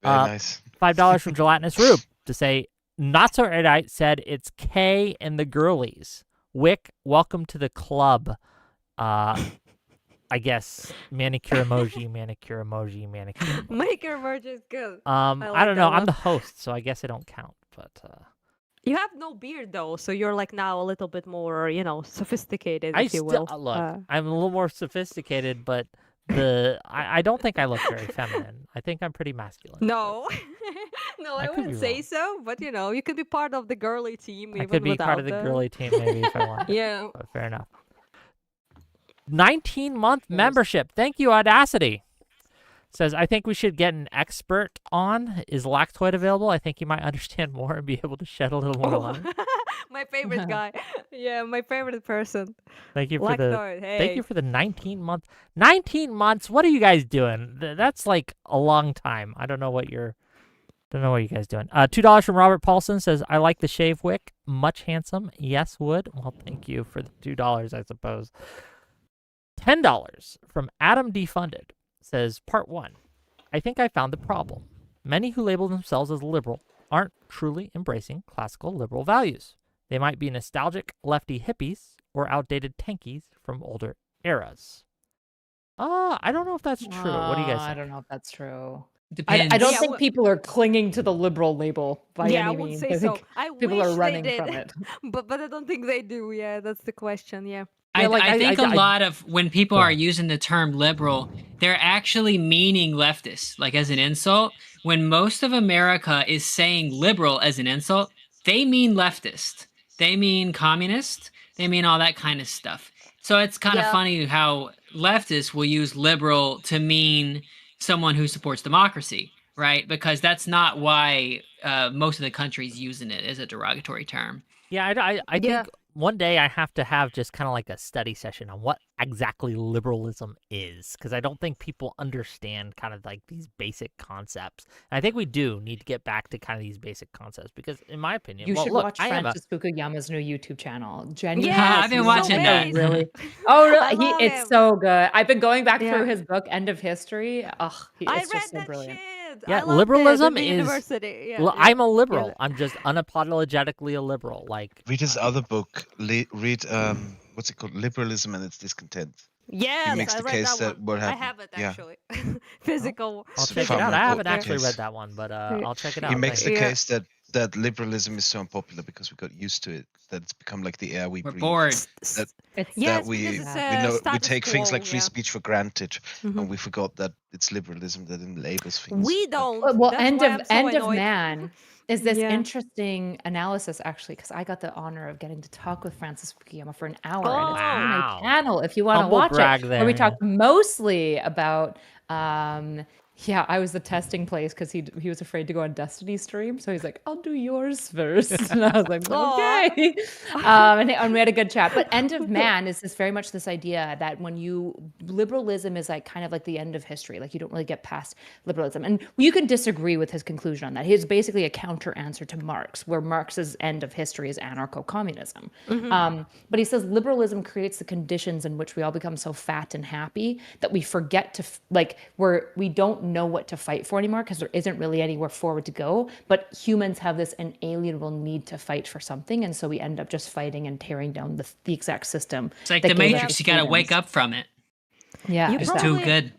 Very nice. $5 from Gelatinous Rube to say not so Erudite said it's K and the girlies. Wick, welcome to the club. I guess manicure emoji. Maker merge is good. I like don't know. that I'm one. the host, so I guess I don't count. But You have no beard though, so you're like now a little bit more, sophisticated, I if you still will. look. I'm a little more sophisticated, but I don't think I look very feminine. I think I'm pretty masculine. No, no, I I could be wouldn't say wrong. so. But you could be part of the girly team. I Even could be part of the without girly team maybe if I want. Yeah. But fair enough. 19-month membership. Thank you, Audacity. Says, I think we should get an expert on. Is Lactoid available? I think you might understand more and be able to shed a little more light. My favorite guy. Yeah, my favorite person. Thank you for Lactoid, thank you hey. for the 19 month. 19 months. What are you guys doing? That's like a long time. I don't know what you guys doing. $2 from Robert Paulson says, I like the shave wick. Much handsome. Yes, would. Well, thank you for the $2, I suppose. $10 from Adam Defunded says, Part 1. I think I found the problem. Many who label themselves as liberal aren't truly embracing classical liberal values. They might be nostalgic lefty hippies or outdated tankies from older eras. I don't know if that's true. What do you guys I think? don't know if that's true. Depends. I don't Yeah, think people are clinging to the liberal label by Yeah, I any would means. say I so. think I people wish are running they did, from it. but I don't think they do. Yeah, that's the question. Yeah. Yeah, like, I think a lot of when people Go are ahead. using the term liberal, they're actually meaning leftist, like as an insult. When most of America is saying liberal as an insult, they mean leftist. They mean communist. They mean all that kind of stuff. So it's kind of Yeah. funny how leftists will use liberal to mean someone who supports democracy, right? Because that's not why most of the country's using it as a derogatory term. Yeah, I Yeah. think one day I have to have just kind of like a study session on what exactly liberalism is, because I don't think people understand kind of like these basic concepts. And I think we do need to get back to kind of these basic concepts because, in my opinion, You well, should look, watch I am Francis Fukuyama's new YouTube channel. Genuinely, Yeah, I've been he's watching so that. Really? Oh, I really? love It's him. so good. I've been going back Yeah. through his book, End of History. Ugh, I it's read just so that brilliant. shit. Yeah, I loved liberalism it in the is- university. Yeah, I'm a yeah. liberal. Yeah. I'm just unapologetically a liberal. Like, Read his other book. Read what's it called? Liberalism and its Discontent. Yes, makes I the read case that that one. what I happened- have it yeah. actually. Physical. I'll It's a check it out. fun I haven't book, actually yes. read that one, but I'll check it out. He makes Thank the you. Yeah. case that liberalism is so unpopular because we got used to it, that it's become like the air we We're breathe. bored. That- It's Yeah, that it's we because it's, we status take things quo, like free yeah. speech for granted, Mhm. and we forgot that it's liberalism that labels things. We like- don't. well, That's end why of I'm so end of annoyed. man. is this Yeah. interesting analysis, actually, because I got the honor of getting to talk with Francis Fukuyama for an hour, and it's on Wow. my channel if you want to Humble watch brag it. there, Where we yeah. talked mostly about, yeah, I was the testing place because he was afraid to go on Destiny stream, so he's like, "I'll do yours first." And I was like, Aw. "Okay," and we had a good chat. But End of Man is very much this idea that liberalism is like kind of like the end of history. Like you don't really get past liberalism, and you can disagree with his conclusion on that. He's basically a counter answer to Marx, where Marx's end of history is anarcho-communism. But he says liberalism creates the conditions in which we all become so fat and happy that we forget to we don't know what to fight for anymore because there isn't really anywhere forward to go. But humans have this inalienable need to fight for something, and so we end up just fighting and tearing down the exact system. It's like that the gave us Matrix. You got to wake freedoms. up from it. Yeah, You It's exactly. too good.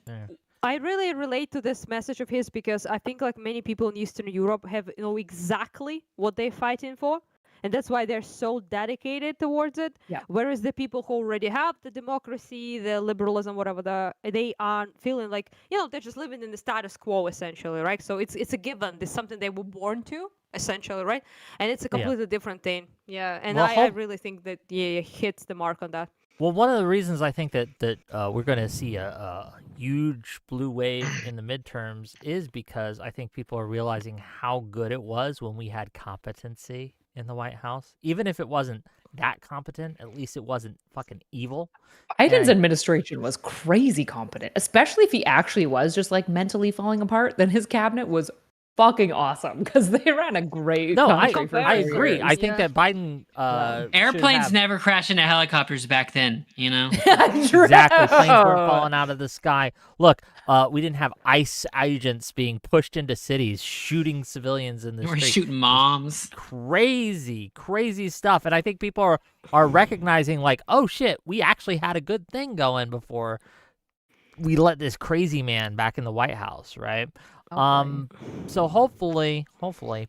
I really relate to this message of his because I think like many people in Eastern Europe know exactly what they're fighting for. And that's why they're so dedicated towards it. Yeah. Whereas the people who already have the democracy, the liberalism, whatever, they aren't feeling like, they're just living in the status quo essentially, right? So it's a given. It's something they were born to, essentially, right? And it's a completely different thing. Yeah. And Well, I really think that he hits the mark on that. Well, one of the reasons I think that we're going to see a huge blue wave in the midterms is because I think people are realizing how good it was when we had competency in the White House. Even if it wasn't that competent, at least it wasn't fucking evil. Biden's administration was crazy competent, especially if he actually was just like mentally falling apart. Then his cabinet was fucking awesome because they ran a great country for I 4 agree. years. I think that Biden Airplanes never crashed into helicopters back then, Exactly. Planes weren't falling out of the sky. Look, we didn't have ICE agents being pushed into cities, shooting civilians in the We're street. shooting moms. Crazy stuff. And I think people are recognizing like, oh shit, we actually had a good thing going before we let this crazy man back in the White House, right? So hopefully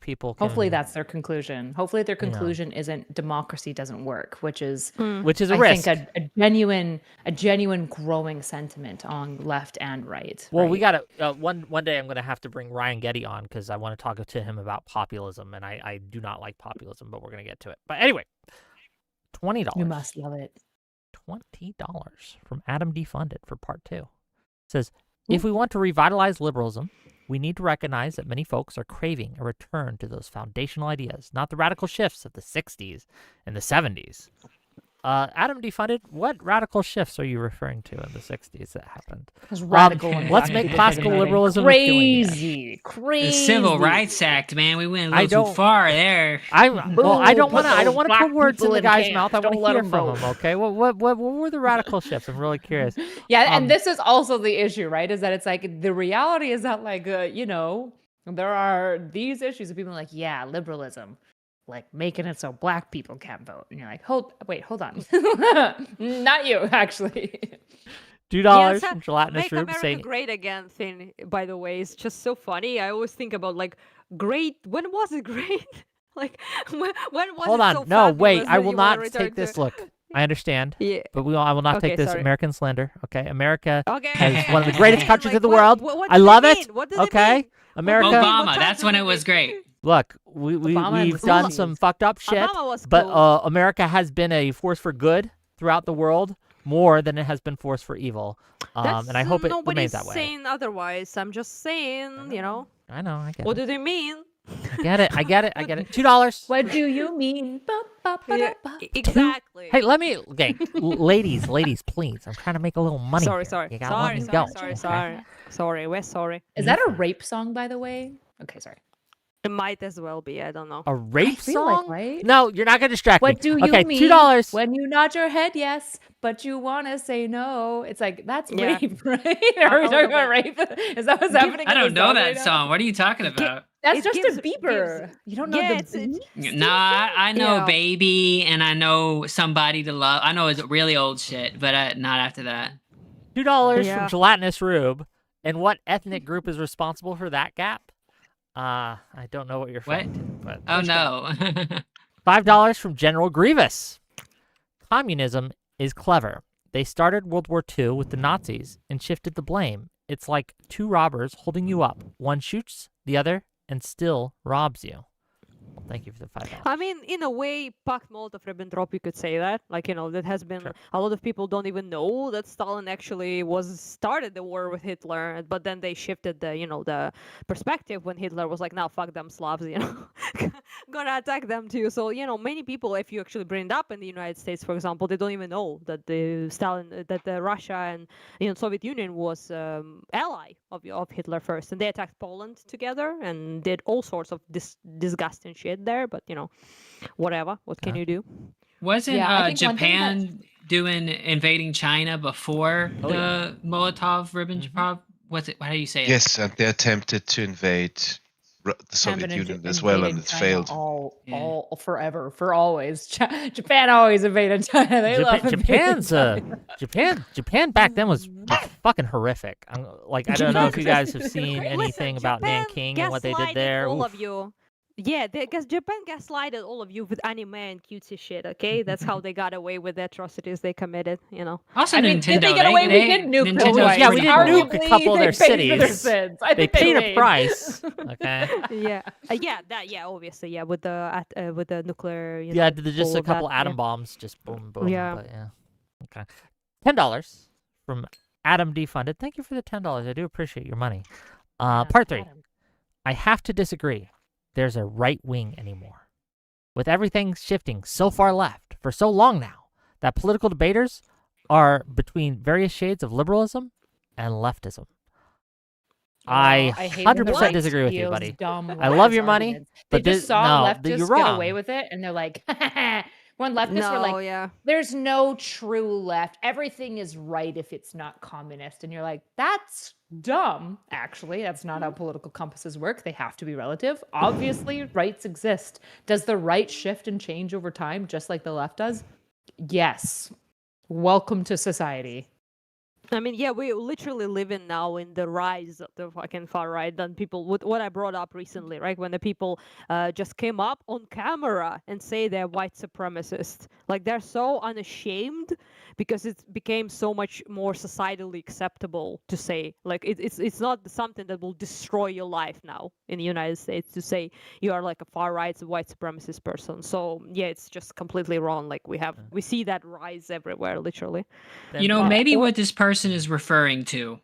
people can... Hopefully that's their conclusion. Hopefully their conclusion isn't democracy doesn't work, which is a I risk. think a genuine growing sentiment on left and right. Well, right? we got to one day I'm going to have to bring Ryan Getty on because I want to talk to him about populism, and I do not like populism, but we're going to get to it. But anyway, $20. You must love it. $20 from Adam Defunded for part 2. It says, if we want to revitalize liberalism, we need to recognize that many folks are craving a return to those foundational ideas, not the radical shifts of the 60s and the 70s. Adam Defunded, what radical shifts are you referring to in the 60s that happened? Radical and let's black make people classical uniting. liberalism crazy. The Civil Rights Act, man. We went a little too far there. I don't want to black put words in people the in guy's camps. mouth. I want Don't to let hear him from vote. him. Okay, what were the radical shifts? I'm really curious. Yeah, and this is also the issue, right? Is that it's like the reality is that like there are these issues of people like, yeah, liberalism, like making it so black people can't vote, and you're like, hold on, not you actually. $2 from Gelatinous Make Room America saying, Great Again thing, by the way, is just so funny. I always think about like great. When was it great? Like when was hold it on, so no, wait, fabulous I that will you wanna not return take this. to- Look, I understand, Yeah. but I will not Okay, take this sorry. American slander. Okay, America Okay. has one of the greatest countries Like, in the what- world. what I does it love mean? it. What does it Okay, mean? America. What Obama, time that's does when it it was mean? great. Look, Obama we've was done cool. some fucked up shit, Obama was but cool. America has been a force for good throughout the world more than it has been force for evil. And I hope it remains that way. Nobody's saying otherwise. I'm just saying, I know, I get What it. do they mean? I get it. $2. What do you mean? Yeah, exactly. Hey, let me, ladies, please. I'm trying to make a little money. Sorry, here. sorry. You gotta let me Sorry, go. sorry. Sorry, we're sorry. Is that a rape song, by the way? Okay, sorry. It might as well be. I don't know. A rape feel like, song? right? No, you're not gonna distract me. What do you okay, mean? $2. When you nod your head, yes, but you want to say no. It's like, that's Yeah. rape, right? Are we don't talking know about rape? Is that what's happening? I in don't the know song that right now? song. What are you talking about? That's It just gives- a beeper. You don't know Yeah, the beat? No, I know Yeah. Baby, and I know Somebody to Love. I know it's really old shit, but not after that. $2 Yeah. from Gelatinous Rube. And what ethnic group is responsible for that gap? I don't know what you're What? referring to, but Oh no. $5 from General Grievous. Communism is clever. They started World War II with the Nazis and shifted the blame. It's like two robbers holding you up. One shoots the other and still robs you. Thank you for the $5. I mean, in a way, Pact Molotov-Ribbentrop, you could say that. Like, that has been Sure. a lot of people don't even know that Stalin actually started the war with Hitler, but then they shifted the perspective when Hitler was like, "Now fuck them Slavs, gonna attack them too." So many people, if you actually bring it up in the United States, for example, they don't even know that the Russia and Soviet Union was ally of Hitler first, and they attacked Poland together and did all sorts of disgusting shit there. But whatever. What can you do? Wasn't Yeah, I think one thing that- Japan invading China before the Molotov-Ribbentrop? What's it? How do you say it? Yes, and they attempted to invade the Soviet Union as well, and it failed. All forever, for always. Japan always invaded China. They love Japan's invading China. Japan back then was fucking horrific. I don't know if you guys have seen anything about Japan Nanking and what they did there. All Oof. of you. Yeah, because Japan gaslighted all of you with anime and cutesy shit. Okay, that's how they got away with the atrocities they committed. Also, I mean, Nintendo. did they get away? We did nuke them Nintendo's twice. Yeah, we pretty did cool. nuke a couple of their They paid for their cities. sins. I They think paid a paid. price. Okay. Yeah, obviously, yeah, with the nuclear. Yeah, just all a of couple that, atom bombs, just boom, boom. Yeah. But yeah. Okay. $10 from Adam D Funded. Thank you for the $10. I do appreciate your money. Part 3. I have to disagree. There's a right wing anymore. With everything shifting so far left for so long now, that political debaters are between various shades of liberalism and leftism. I hate when the 100% right disagree with you, steals buddy. dumb I love your leftist money, arguments. but they just this- saw no, leftists you're get wrong. away with it, and they're like, when leftists were No, like, yeah. there's no true left. Everything is right if it's not communist. And you're like, that's dumb, actually. That's not how political compasses work. They have to be relative. Obviously, rights exist. Does the right shift and change over time, just like the left does? Yes. Welcome to society. I mean, yeah, we literally living now in the rise of the fucking far right than people with what I brought up recently, right? When the people just came up on camera and say they're white supremacists. Like, they're so unashamed because it became so much more societally acceptable to say. Like, it's not something that will destroy your life now in the United States to say you are like a far right white supremacist person. So yeah, it's just completely wrong. Like, we see that rise everywhere, literally. Maybe what this person is referring to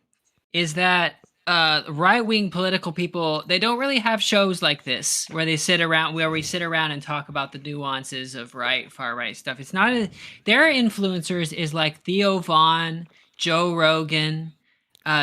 is that right-wing political people, they don't really have shows like this where we sit around and talk about the nuances of far right stuff. It's not their influencers is like Theo Vaughn, Joe Rogan,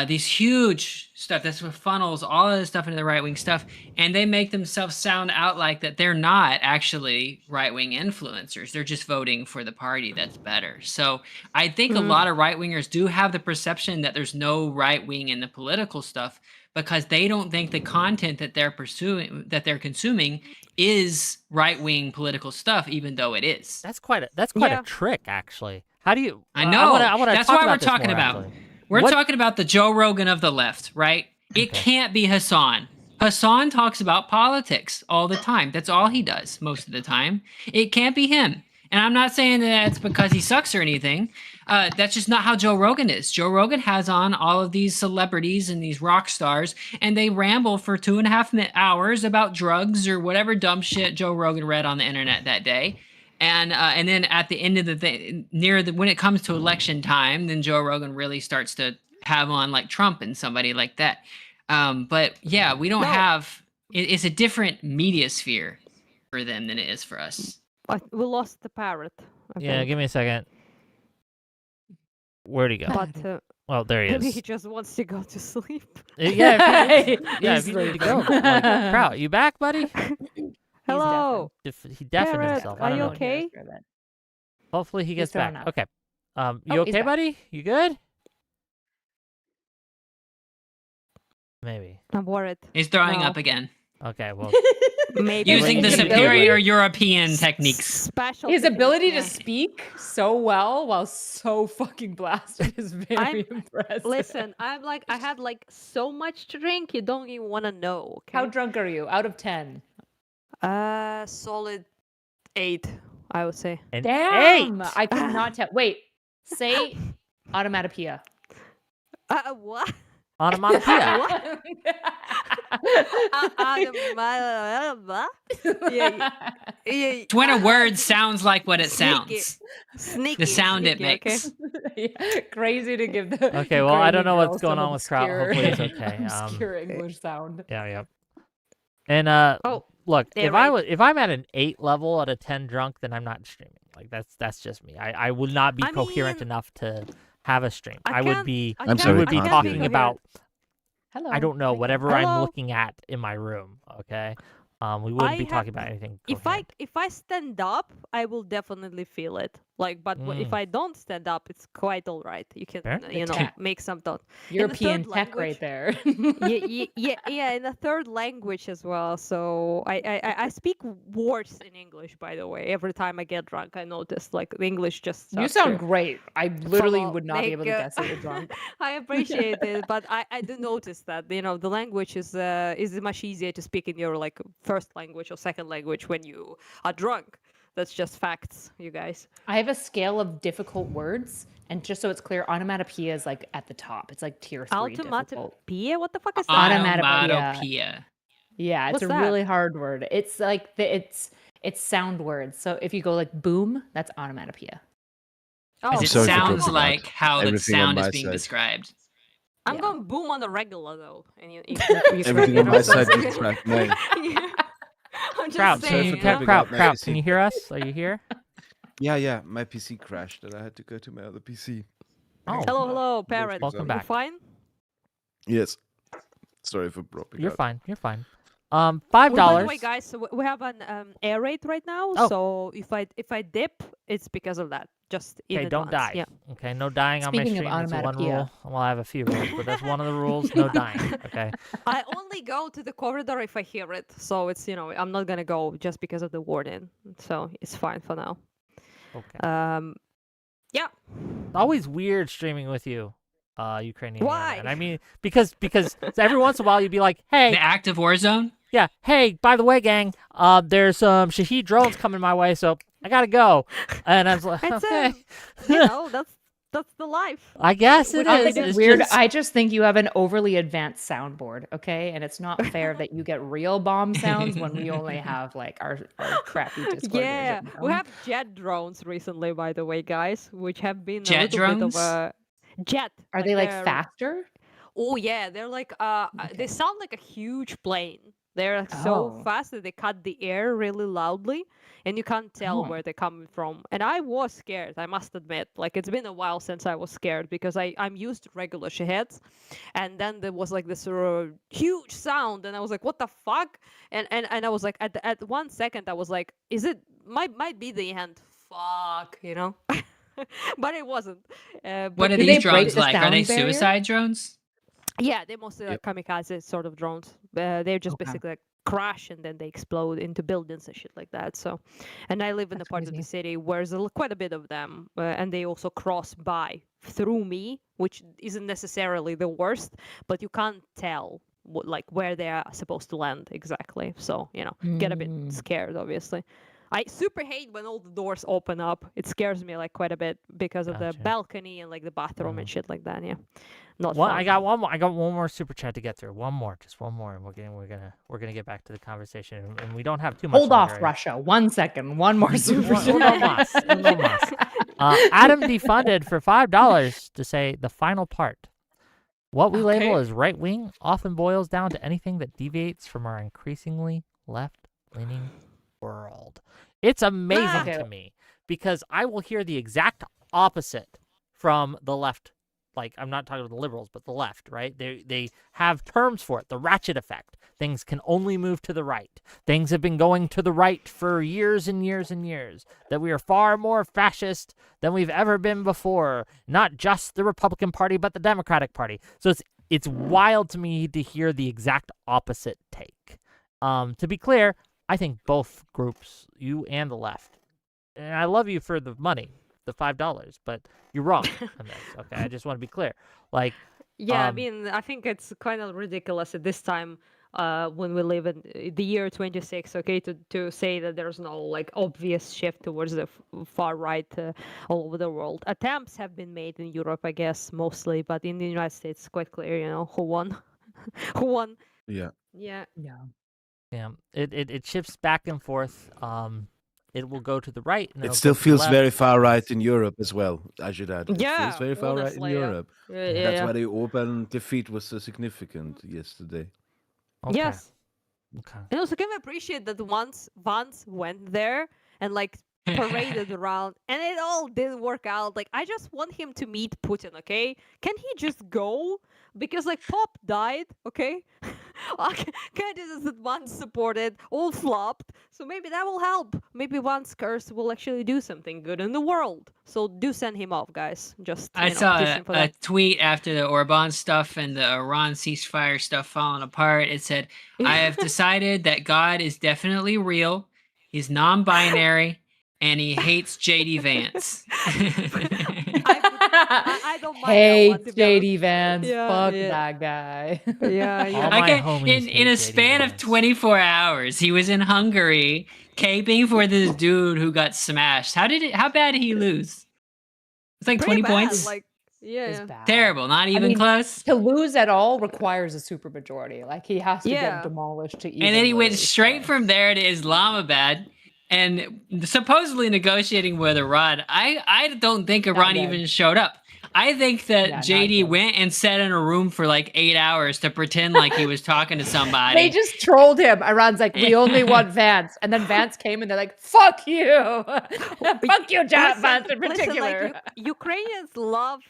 these huge stuff that's what funnels all of this stuff into the right-wing stuff, and they make themselves sound out like that they're not actually right-wing influencers. They're just voting for the party that's better. So I think a lot of right-wingers do have the perception that there's no right-wing in the political stuff because they don't think the content that they're consuming is right-wing political stuff, even though it is. That's quite a trick, actually. How do you? I know. I wanna That's talk why about we're this talking more, about. actually. We're What- talking about the Joe Rogan of the left, right? It can't be Hassan. Hassan talks about politics all the time. That's all he does most of the time. It can't be him. And I'm not saying that it's because he sucks or anything. That's just not how Joe Rogan is. Joe Rogan has on all of these celebrities and these rock stars, and they ramble for 2.5 hours about drugs or whatever dumb shit Joe Rogan read on the internet that day. And then at the end of the thing, when it comes to election time, then Joe Rogan really starts to have on like Trump and somebody like that. But yeah, we don't have. It's a different media sphere for them than it is for us. We lost the parrot. I Yeah, think. give me a second. Where'd he go? But Well, there he maybe is. he just wants to go to sleep. Yeah, if He's you need to sleeping. go. Kraut, you back, buddy? Hello. He deafened Parrot, himself. I are don't you know. okay? Hopefully he gets back. throwing up. Okay. You he's okay, back. buddy? You good? Maybe. I'm worried. He's throwing No. up again, Okay. Well, Maybe using the His superior ability- European techniques. special. His techniques, ability yeah. to speak so well while so fucking blasted is very impressive. Listen, I had like so much to drink, you don't even want to know. Okay? How drunk are you? Out of 10. Solid 8, I would say. an Damn! 8. I could not tell. Wait, say automatopoeia. What? Onomatopoeia. Yeah, It's when a word sounds like what it Sneaky. sounds. sneaky. The sound it sneaky, okay? makes. Yeah, crazy to give the Okay, well, I don't Ukrainian know what's girls going some on with Kraut. obscure- Hopefully it's okay. obscure English sound. Yeah. And Oh, look, they're if I'm at an 8 level at a 10 drunk, then I'm not streaming. Like that's just me. I would not be I coherent mean, enough to have a stream. I I would can't- be I I'm can't- sorry, we would be I can't talking coherent. about Hello. I don't know Hi, guys. whatever I'm Hello. looking at in my room. Okay, we wouldn't I be have- talking about anything. if I stand up, I will definitely feel it. Like, but if I don't stand up, it's quite all right. You can, Fair. make some thought. European third tech right language- there. Yeah, in a third language as well. So I speak worse in English, by the way. Every time I get drunk, I notice like the English just. You starts sound to great. I literally follow. would not be able to Like, guess that you're drunk. I appreciate it, but I do notice that the language is much easier to speak in your like first language or second language when you are drunk. That's just facts, you guys. I have a scale of difficult words, and just so it's clear, onomatopoeia is like at the top. It's like tier 3 difficult. Automatopoeia? What the fuck is that? Onomatopoeia. Yeah, it's What's a that? really hard word. It's like it's sound words. So if you go like boom, that's onomatopoeia. Oh, Because it sorry for sounds talking like about how the everything on sound is my being side. described. I'm yeah. going boom on the regular though. And you Everything on my side is right. No. I'm just Kraut, saying. for tapping Kraut, out my Kraut, PC. can you hear us? Are you here? Yeah. My PC crashed, and I had to go to my other PC. Oh, Hello, parrot. welcome You back. fine? Yes. Sorry for dropping. You're out. fine. You're fine. Well, $5. by the way, guys, so we have an air raid right now. Oh. So if I dip, it's because of that. Just in Okay, don't advance. die. Yeah. Okay, no dying on Speaking my of stream. That's one onomatopoeia. rule. Well, I have a few rules, but that's one of the rules. No dying. Okay. I only go to the corridor if I hear it. So it's I'm not gonna go just because of the warden. So it's fine for now. Okay. Yeah. Always weird streaming with you, Ukrainian. Why? And I mean, because every once in a while you'd be like, hey, The active war zone? yeah, hey, by the way, gang, there's some Shahid drones coming my way, so I gotta go. And I was like, It's okay, that's the life. I guess it I is. think it's It's weird. just- I just think you have an overly advanced soundboard, okay? And it's not fair that you get real bomb sounds when we only have like our crappy Discord Yeah, version. we have jet drones recently, by the way, guys, which have been Jet a little drones? bit of a jet. Are they like they're- faster? Oh yeah, they're like Okay. they sound like a huge plane. They're Oh. so fast that they cut the air really loudly, and you can't tell Oh. where they're coming from. And I was scared, I must admit. Like it's been a while since I was scared because I'm used to regular Shaheeds, and then there was like this huge sound, and I was like, "What the fuck?" And I was like, at 1 second, I was like, "Is it might be the end?" Fuck, but it wasn't. What but are do these they break drones the like? Are they sound barrier? suicide drones? Yeah, they're mostly like kamikaze sort of drones. They're just Okay. basically like crash and then they explode into buildings and shit like that. So, and I live in a That's part of the crazy. city where there's quite a bit of them, and they also cross by through me, which isn't necessarily the worst, but you can't tell where they are supposed to land exactly. So get a bit Mm. scared, obviously. I super hate when all the doors open up. It scares me like quite a bit because of the Gotcha. balcony and like the bathroom and shit like that. Yeah, not One, fun. I got one more. I got one more super chat to get through. Just one more, and we're gonna get back to the conversation, and we don't have too much. Hold longer, off, I- Russia. 1 second. One more super Uno más, uno más. Adam defunded for $5 to say the final part. What we label Okay. as right wing often boils down to anything that deviates from our increasingly left leaning world. It's amazing Okay. to me because I will hear the exact opposite from the left. Like, I'm not talking about the liberals, but the left, right? They have terms for it. The ratchet effect. Things can only move to the right. Things have been going to the right for years and years and years. That we are far more fascist than we've ever been before. Not just the Republican Party, but the Democratic Party. So it's wild to me to hear the exact opposite take. To be clear, I think both groups, you and the left, and I love you for the money, the $5, but you're wrong on this. Okay, I just want to be clear. Like, Yeah, I Um, mean, I think it's kind of ridiculous at this time. when we live in the year 26, okay, to say that there's no like obvious shift towards the far right all over the world. Attempts have been made in Europe, I guess, mostly, but in the United States, it's quite clear, who won. Who won? Yeah. Yeah. Yeah, it shifts back and forth. It will go to the right, and It it'll still go to the feels left. very far right in Europe as well, I should add. It Yeah, feels very far right in honestly, yeah. Europe. Yeah, That's yeah. why the Orban defeat was so significant yesterday. Okay. Yes. Okay. And also, can we appreciate that once Vance went there and like paraded around, and it all didn't work out. Like, I just want him to meet Putin, okay? Can he just go? Because like Pop died, okay? Candidates that Vance supported all flopped, so maybe that will help. Maybe Vance's curse will actually do something good in the world. So do send him off, guys. Just I saw petition for a that. tweet after the Orban stuff and the Iran ceasefire stuff falling apart. It said, I have decided that God is definitely real. He's non-binary and he hates JD Vance. I don't mind that Hey, one, to be honest. JD Vance, Yeah, fuck yeah. that guy. Yeah, yeah. All my Okay, homies in a hate JD span of Vance. 24 hours, he was in Hungary caping for this dude who got smashed. How bad did he lose? It's like Pretty 20 bad, points. like, It's yeah. bad. Terrible, not even mean, close. To lose at all requires a supermajority. Like he has to Yeah. get demolished to even. And then he went lose, straight so. from there to Islamabad and supposedly negotiating with Iran. I don't think Iran good. even showed up. I think that Yeah, not JD good. went and sat in a room for like 8 hours to pretend like he was talking to somebody. They just trolled him. Iran's like, we only want Vance, and then Vance came, and they're like, "Fuck you, fuck you, Vance in particular." Like, Ukrainians love,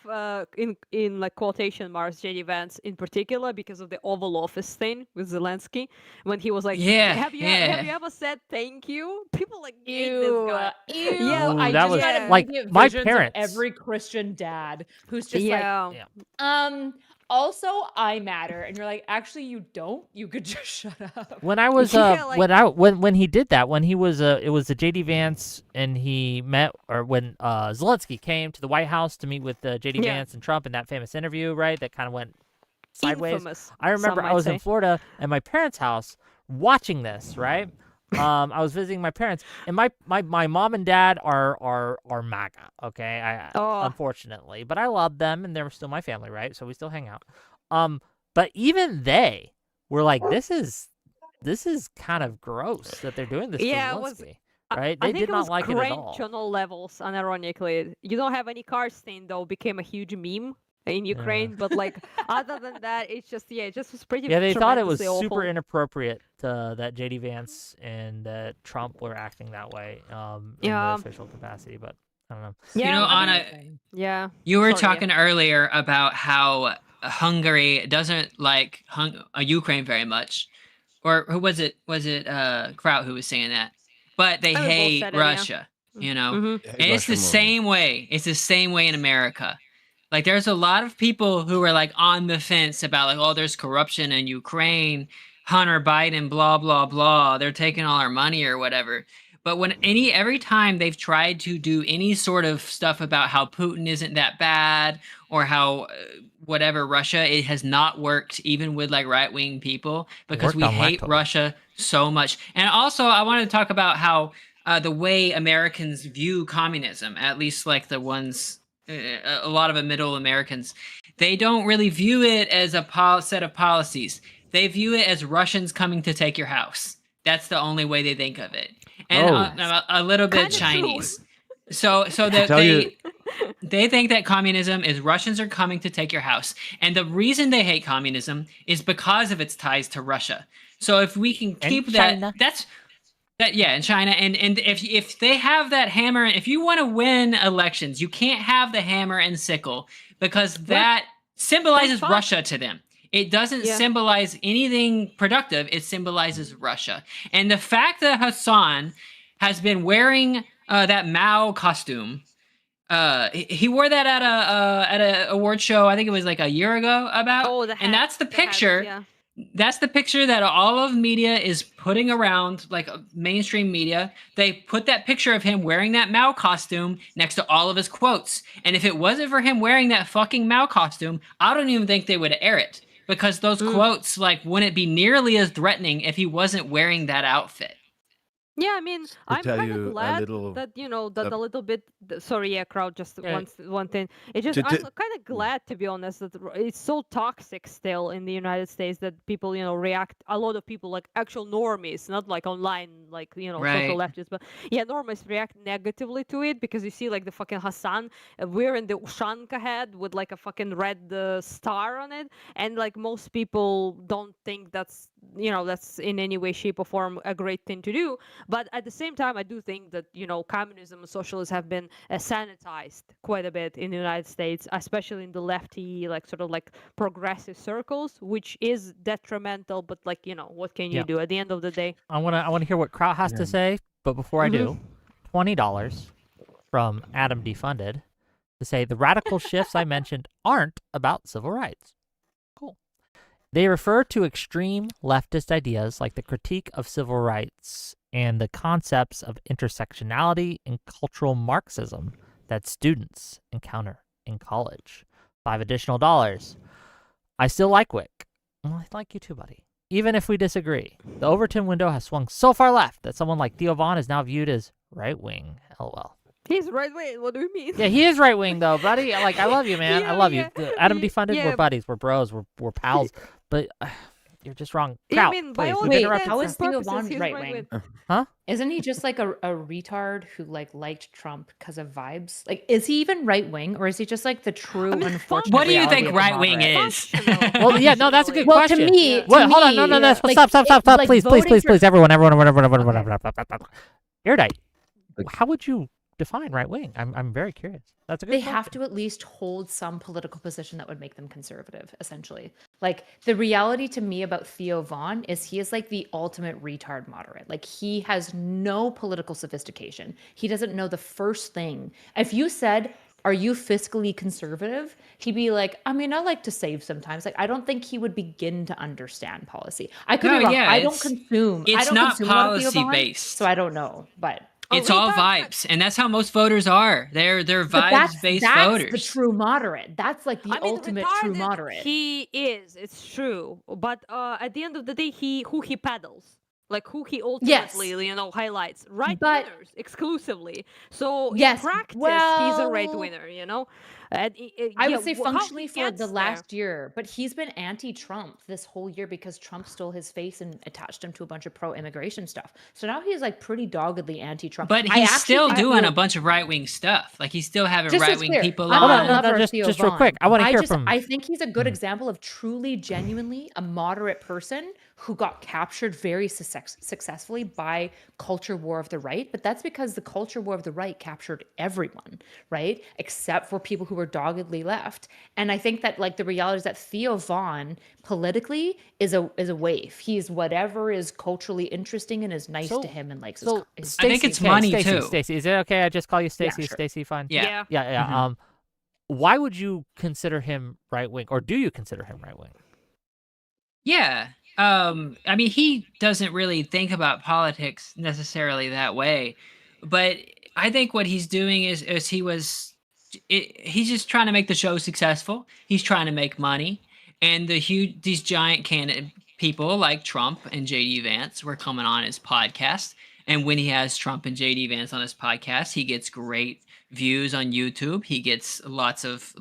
in like quotation marks, JD Vance in particular because of the Oval Office thing with Zelensky when he was like, Yeah, have you yeah. ever said thank you? People like hate this Ew, guy. ew. Yeah, I Ooh, that just was- had like, immediate my visions parents. of every Christian dad who's just Yeah. like, also I matter, and you're like, actually, you don't. You could just shut up. When I was Yeah, like- when he did that, when he was it was the JD Vance, and he met, or when Zelensky came to the White House to meet with JD Yeah. Vance and Trump in that famous interview, right? That kind of went sideways. Infamous, I remember some I might was say. in Florida at my parents' house watching this, right? I was visiting my parents, and my mom and dad are MAGA, okay? Oh. Unfortunately, but I love them, and they're still my family, right? So we still hang out. But even they were like, this is kind of gross that they're doing this Yeah, to it was- Zelensky, right? I They think did it not was like it at all. cringe on all levels, unironically. You don't have any cars thing though became a huge meme in Ukraine, but like other than that, it just was pretty. Yeah, they thought it was tremendously super awful. inappropriate that JD Vance and Trump were acting that way in Yeah. the official capacity, but I don't know. Yeah, You know, I mean- Anna, Yeah. you were Sorry, yeah. talking earlier about how Hungary doesn't like Ukraine very much. Or who was it? Was it Kraut who was saying that? But they I think we both hate said it, yeah. Russia, you know? Mhm. Yeah, And it's Russia the more. same way. It's the same way in America. Like there's a lot of people who are like on the fence about like, oh, there's corruption in Ukraine, Hunter Biden, blah, blah, blah. They're taking all our money or whatever. But when every time they've tried to do any sort of stuff about how Putin isn't that bad or how whatever Russia, it has not worked even with like right-wing people because Worked we on hate lactose. Russia so much. And also I wanted to talk about how the way Americans view communism, at least like the ones, a lot of the middle Americans, they don't really view it as a set of policies. They view it as Russians coming to take your house. That's the only way they think of it. And a little bit Kinda Chinese. So that Tell you- they think that communism is Russians are coming to take your house. And the reason they hate communism is because of its ties to Russia. So if we can keep China. in China, and if they have that hammer, if you want to win elections, you can't have the hammer and sickle because that symbolizes fine. Russia to them. It doesn't Yeah. symbolize anything productive. It symbolizes Russia. And the fact that Hassan has been wearing that Mao costume, he wore that at a award show. I think it was like a year ago. And that's the picture. Yeah. That's the picture that all of media is putting around, like mainstream media. They put that picture of him wearing that Mao costume next to all of his quotes. And if it wasn't for him wearing that fucking Mao costume, I don't even think they would air it because those quotes like wouldn't be nearly as threatening if he wasn't wearing that outfit. Yeah, I mean, I'm tell kind you of a glad little, that that a little bit. Sorry, yeah, Kraut. Just Yeah. one thing. It's just To- I'm to- kind of glad, to be honest, that it's so toxic still in the United States that people react. A lot of people, like actual normies, not like online, like social Right. leftists, but yeah, normies react negatively to it because you see like the fucking Hassan wearing the Ushanka head with like a fucking red star on it, and like most people don't think that's that's in any way, shape, or form a great thing to do. But at the same time, I do think that communism and socialism have been sanitized quite a bit in the United States, especially in the lefty, like sort of like progressive circles, which is detrimental. But like what can you Yeah. do at the end of the day? I wanna hear what Kraut has to say, but before I do, $20 from Adam Defunded to say the radical shifts I mentioned aren't about civil rights. Cool. They refer to extreme leftist ideas like the critique of civil rights and the concepts of intersectionality and cultural Marxism that students encounter in college. $5 additional. I still like Wick. Well, I like you too, buddy. Even if we disagree, the Overton window has swung so far left that someone like Theo Von is now viewed as right-wing. LOL. He's right wing. What do you mean? Yeah, he is right-wing though, buddy. Like, I love you, man. I love you. Adam Defunded, yeah. we're buddies, we're bros, we're pals. But you're just wrong. Yeah, I Kraut, mean, by please. all We've Wait, interrupted how for- is Theo purposes, Von he's right right-wing. wing? Huh? Isn't he just like a retard who like liked Trump because of vibes? Like, is he even right wing, or is he just like the true unfortunate? What do you reality think of a right wing moderate? is? Functional. Well, yeah, no, that's a good Well, question. to me, Yeah. to Wait, hold on, me, no, like, stop, like please, voting for- everyone. Okay. Erudite, how would you define right wing? I'm very curious. That's a good They question. have to at least hold some political position that would make them conservative, essentially. Like, the reality to me about Theo Von is he is like the ultimate retard moderate. Like, he has no political sophistication. He doesn't know the first thing. If you said, are you fiscally conservative? He'd be like, I mean, I like to save sometimes. Like, I don't think he would begin to understand policy. I could No, be wrong. yeah, I don't it's- consume. I it's don't not consume a lot of Theo Von, policy-based. so I don't know. But It's all vibes, and that's how most voters are. They're But vibes-based that's voters. the true moderate. That's like the ultimate true retarded moderate. He is. It's true. But at the end of the day, who he peddles, like who he ultimately, highlights, right But- winners exclusively. So Yes, in practice, he's a right well- winner. I would say how functionally he for gets the there. last year, but he's been anti-Trump this whole year because Trump stole his face and attached him to a bunch of pro-immigration stuff. So now he's like pretty doggedly anti-Trump. But I he's actually still think doing a he'll- bunch of right-wing stuff. Like he's still having Just so it's right-wing clear, people I'm Hold not on, a on. no, lover of just- Theo just real Von. quick, I wanna hear from- I think he's a good example of truly, genuinely a moderate person who got captured very successfully by culture war of the right. But that's because the culture war of the right captured everyone, right? Except for people who were doggedly left. And I think that like the reality is that Theo Von politically is a waif. He's whatever is culturally interesting and is nice So- to him and likes So, his I think it's Stacey, money, Stacey, too. Stacey, is it okay? I just call you Stacey. sure. Stacey, fine. Yeah. Yeah. Mhm. Why would you consider him right wing, or do you consider him right wing? Yeah. I mean, he doesn't really think about politics necessarily that way, but I think what he's doing is he's just trying to make the show successful. He's trying to make money, and these giant candidate people like Trump and JD Vance were coming on his podcast, and when he has Trump and JD Vance on his podcast, he gets great views on YouTube. He gets lots of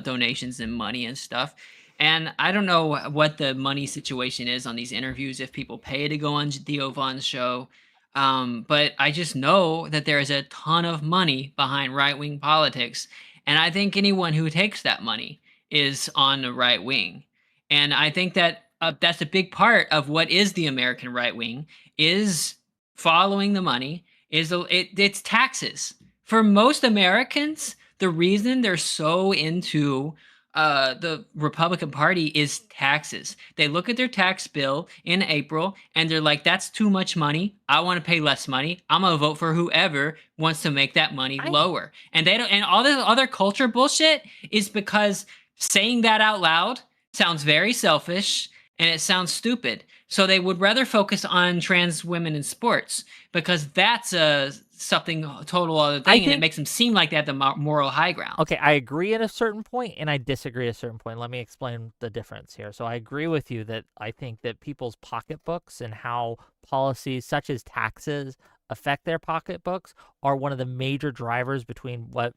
donations and money and stuff. And I don't know what the money situation is on these interviews, if people pay to go on Theo Von's show. But I just know that there is a ton of money behind right-wing politics. And I think anyone who takes that money is on the right wing. And I think that that's a big part of what is the American right wing, is following the money, it's taxes. For most Americans, the reason they're so into the Republican Party is taxes. They look at their tax bill in April and they're like, that's too much money. I want to pay less money. I'm going to vote for whoever wants to make that money lower. And they don't, and all this other culture bullshit is because saying that out loud sounds very selfish and it sounds stupid. So they would rather focus on trans women in sports because that's a something total other thing, and think- it makes them seem like they have the moral high ground. Okay, I agree at a certain point, and I disagree at a certain point. Let me explain the difference here. So I agree with you that I think that people's pocketbooks and how policies such as taxes affect their pocketbooks are one of the major drivers between what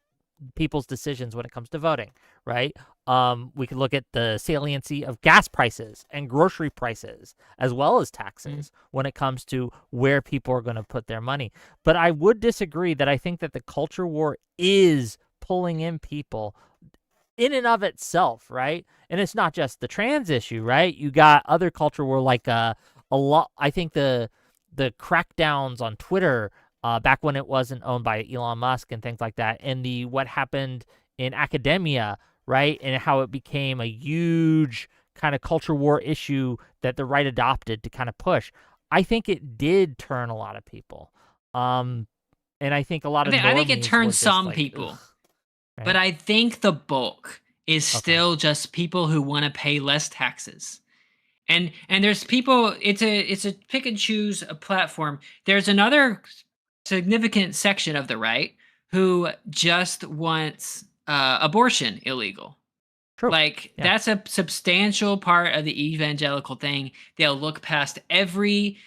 people's decisions when it comes to voting, right? We could look at the saliency of gas prices and grocery prices, as well as taxes, when it comes to where people are going to put their money. But I would disagree that I think that the culture war is pulling in people in and of itself, right? And it's not just the trans issue, right? You got other culture war, like a lot. I think the crackdowns on Twitter back when it wasn't owned by Elon Musk and things like that, and what happened in academia, right? And how it became a huge kind of culture war issue that the right adopted to kind of push. I think it did turn a lot of people. And I think a lot of I think it normies were turned just some like, people. "Ugh," right? But I think the bulk is Okay. still just people who want to pay less taxes. And there's people, it's a pick and choose a platform. There's another significant section of the right who just wants abortion illegal. True. Like, Yeah. that's a substantial part of the evangelical thing. They'll look past every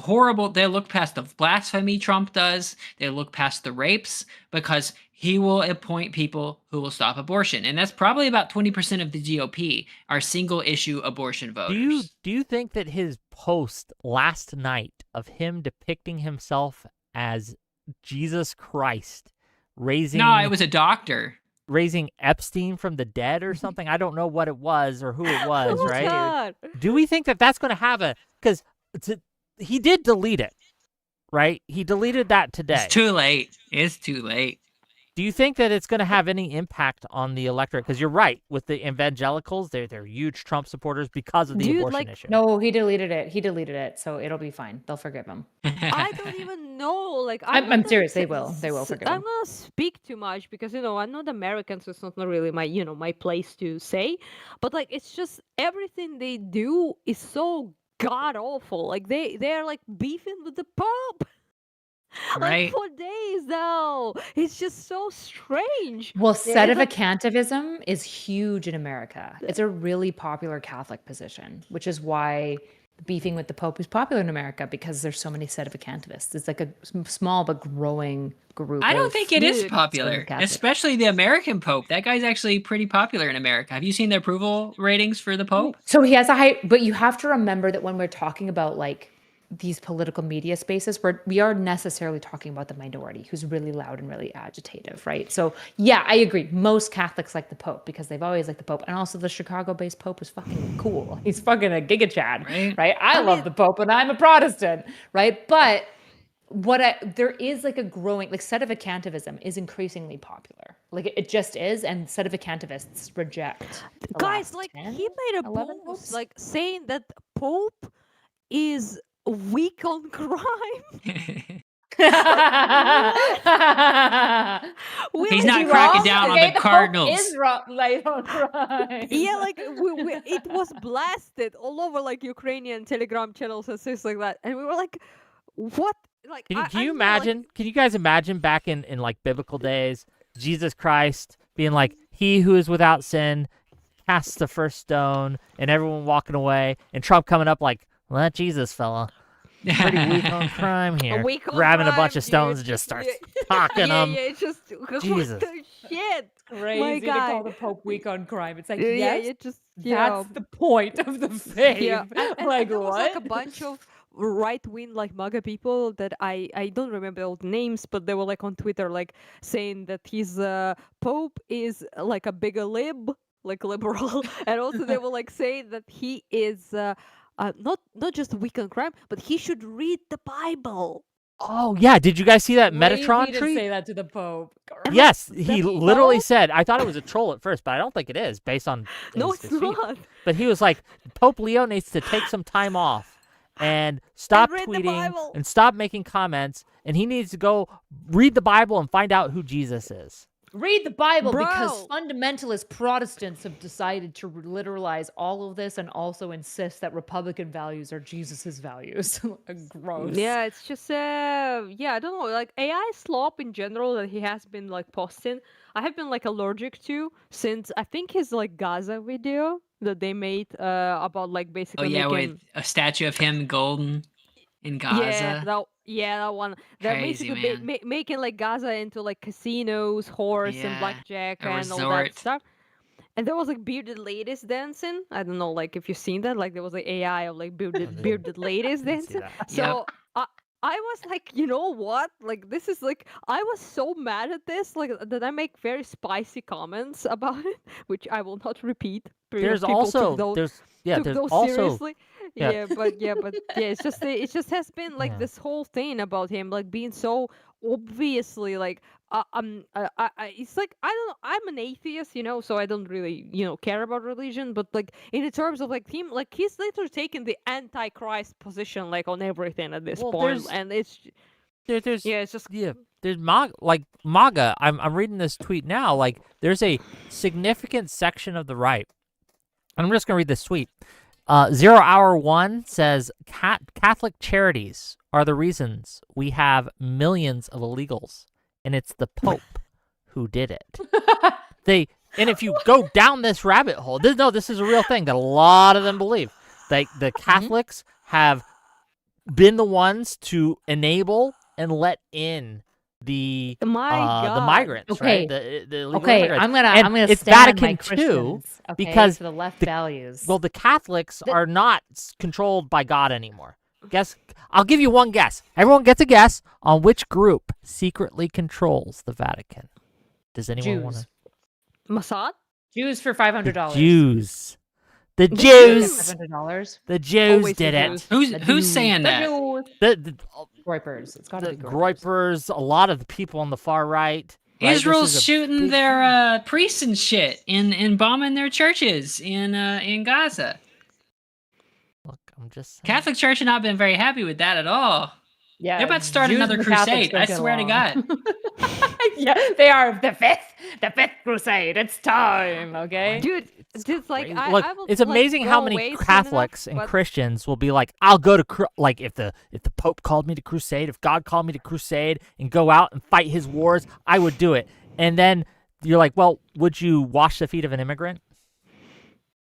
they'll look past the blasphemy Trump does. They'll look past the rapes because he will appoint people who will stop abortion. And that's probably about 20% of the GOP are single issue abortion voters. Do you think that his post last night of him depicting himself as Jesus Christ raising No, it was a doctor. raising Epstein from the dead or something? I don't know what it was or who it was, Oh, right? God. Do we think that that's going to have because he did delete it, right? He deleted that today. It's too late. It's too late. Do you think that it's going to have any impact on the electorate? Because you're right, with the evangelicals, they're huge Trump supporters because of the Dude, abortion like, issue. No, he deleted it, so it'll be fine. They'll forgive him. I don't even know. Like, I'm serious. They will forgive I'm him. gonna speak too much because I'm not American, so it's not really my my place to say. But like, it's just everything they do is so god awful. Like they're like beefing with the Pope. Right. Like for days now. It's just so strange. Well, Yeah, it's like- sedevacantvism is huge in America. It's a really popular Catholic position, which is why beefing with the Pope is popular in America, because there's so many sedevacantivists. It's like a small but growing group. I don't of think it is Dude. popular, Catholics. especially the American Pope. That guy's actually pretty popular in America. Have you seen the approval ratings for the Pope? So he has a high, but you have to remember that when we're talking about like these political media spaces, we are necessarily talking about the minority who's really loud and really agitative, right? So yeah, I agree. Most Catholics like the Pope because they've always liked the Pope, and also the Chicago-based Pope is fucking cool. He's fucking a Giga Chad, right? I love the Pope, and I'm a Protestant, right? But there is like a growing, like sedevacantivism is increasingly popular. Like it just is, and sedevacantivists reject. the Guys, last like 10, he made a 11 post popes? like saying that Pope is weak on crime. He's not cracking down on the Cardinals. Is light on crime. Yeah, like it was blasted all over like Ukrainian Telegram channels and things like that, and we were like, "What?" Like, Can you I don't know, imagine? Can you guys imagine back in like biblical days, Jesus Christ being like, "He who is without sin casts the first stone," and everyone walking away, and Trump coming up like, "Well, that Jesus fella, pretty weak on crime here," weak on grabbing a crime, bunch of stones dude. and just starts Yeah. talking them. Yeah, it's just Jesus. what the shit. Crazy to guy. call the Pope weak on crime. It's like, Yeah, yes, it just that's the point of the faith. yeah. And Like there was like a what? bunch of right-wing like MAGA people that I don't remember all the names, but they were like on Twitter like saying that his Pope is like a bigger lib, like liberal, and also they were like saying that he is not just weak on crime, but he should read the Bible. Oh yeah, did you guys see that Metatron Crazy to tweet? say that to the Pope. Yes, he The literally Pope? said. I thought it was a troll at first, but I don't think it is based on. No, his it's tweet. not. But he was like, Pope Leo needs to take some time off and stop read the tweeting Bible. and stop making comments, and he needs to go read the Bible and find out who Jesus is. Read the Bible because Bro. fundamentalist Protestants have decided to literalize all of this and also insist that Republican values are Jesus's values. Gross. Yeah, it's just yeah, I don't know, like AI slop in general that he has been like posting. I have been like allergic to since I think his like Gaza video that they made about like Oh basically yeah, with making a statue of him golden in Gaza. that one. They're Crazy, basically man. making like Gaza into like casinos, horse and Yeah, blackjack a and all that resort. stuff. And there was like bearded ladies dancing. I don't know, like if you've seen that, like there was like AI of like bearded ladies Didn't see dancing. that. So I was like, you know what? Like this is like I was so mad at this, like that I make very spicy comments about it, which I will not repeat. There's People also took there's yeah there's those also seriously. yeah. It's just it just has been like Yeah. this whole thing about him like being so obviously like it's like I don't know, I'm an atheist, you know, so I don't really, you know, care about religion, but like in the terms of like him, like he's literally taking the antichrist position like on everything at this Well, point, there's and it's there's yeah, it's just there's MAGA. I'm reading this tweet now. Like there's a significant section of the right. I'm just gonna read this tweet. 0 Hour 1 says Catholic charities are the reasons we have millions of illegals, and it's the Pope who did it. And if you go down this rabbit hole, this is a real thing that a lot of them believe. The Catholics have been the ones to enable and let in the migrants, Okay. right? The illegal Okay, immigrants. I'm And gonna it's stand my Vatican II Christians, okay, because for the left the- values. Well, the Catholics are not controlled by God anymore. I'll give you one guess. Everyone gets a guess on which group secretly controls the Vatican. Does anyone want Jews. to? Mossad. Jews for $500. Jews. The The Jews. Jews. $500. The Jews Always the did it. Jews. Who's saying The that? Jews. The Groypers. It's got to the be Groypers. Groypers, a lot of the people on the far right. Right? This Israel's is a shooting big their priests and shit and bombing their churches in Gaza. Look, I'm just saying. Catholic Church have not been very happy with that at all. Yeah, They're about to start Jews another and the Catholics crusade. don't I get swear to along. God. Yeah, they are the fifth crusade. It's time, okay? Dude, it's like Crazy. Look, I will, it's like, amazing how go many away soon Catholics enough, and but- Christians will be like, "I'll go to like if the Pope called me to crusade, if God called me to crusade and go out and fight his wars, I would do it." And then you're like, "Well, would you wash the feet of an immigrant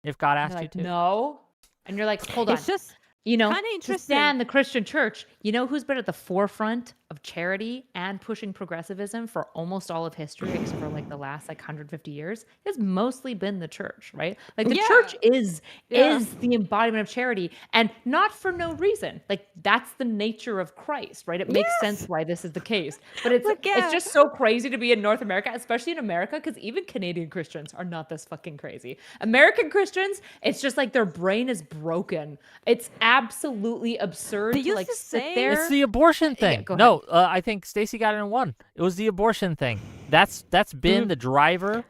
if God They're asked like, you to?" no. And you're like, hold on. It's just You know, kinda to interesting. stand the Christian church, you know who's been at the forefront of charity and pushing progressivism for almost all of history, except for like the last like 150 years? It's mostly been the church, right? Like the Yeah. church is Yeah. the embodiment of charity, and not for no reason. Like that's the nature of Christ, right? It makes sense why this is the case. But it's Like, yeah. it's just so crazy to be in North America, especially in America, because even Canadian Christians are not this fucking crazy. American Christians, it's just like their brain is broken. It's absolutely absurd They to used like to sit say- there. It's the abortion thing. go No, I think Stacy got it in one. It was the abortion thing. That's been the driver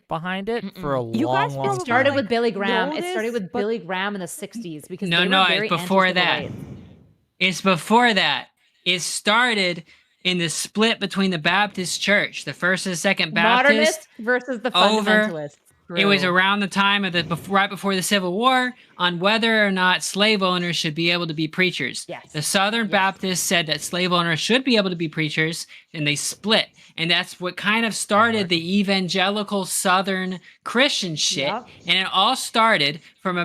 behind it for a You long, guys long It probably, started time. with like, Billy Graham. know It started this, with but- Billy Graham in the 60s because No, they no, were very it's before anti-civil that. rights. It's before that. It started in the split between the Baptist Church, the First and Second Baptist. Modernist versus the over- fundamentalists. It was True. around the time of right before the Civil War on whether or not slave owners should be able to be preachers. Yes. The Southern Baptists said that slave owners should be able to be preachers, and they split. And that's what kind of started the evangelical Southern Christian shit. Yep. And it all started from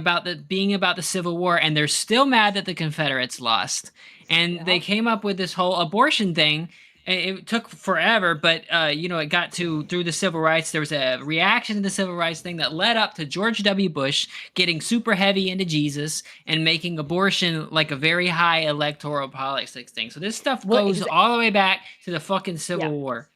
being about the Civil War, and they're still mad that the Confederates lost. And they came up with this whole abortion thing. It took forever, but it got through the civil rights. There was a reaction to the civil rights thing that led up to George W. Bush getting super heavy into Jesus and making abortion like a very high electoral politics thing. So this stuff Well, goes all the way back to the fucking Civil Yeah. War.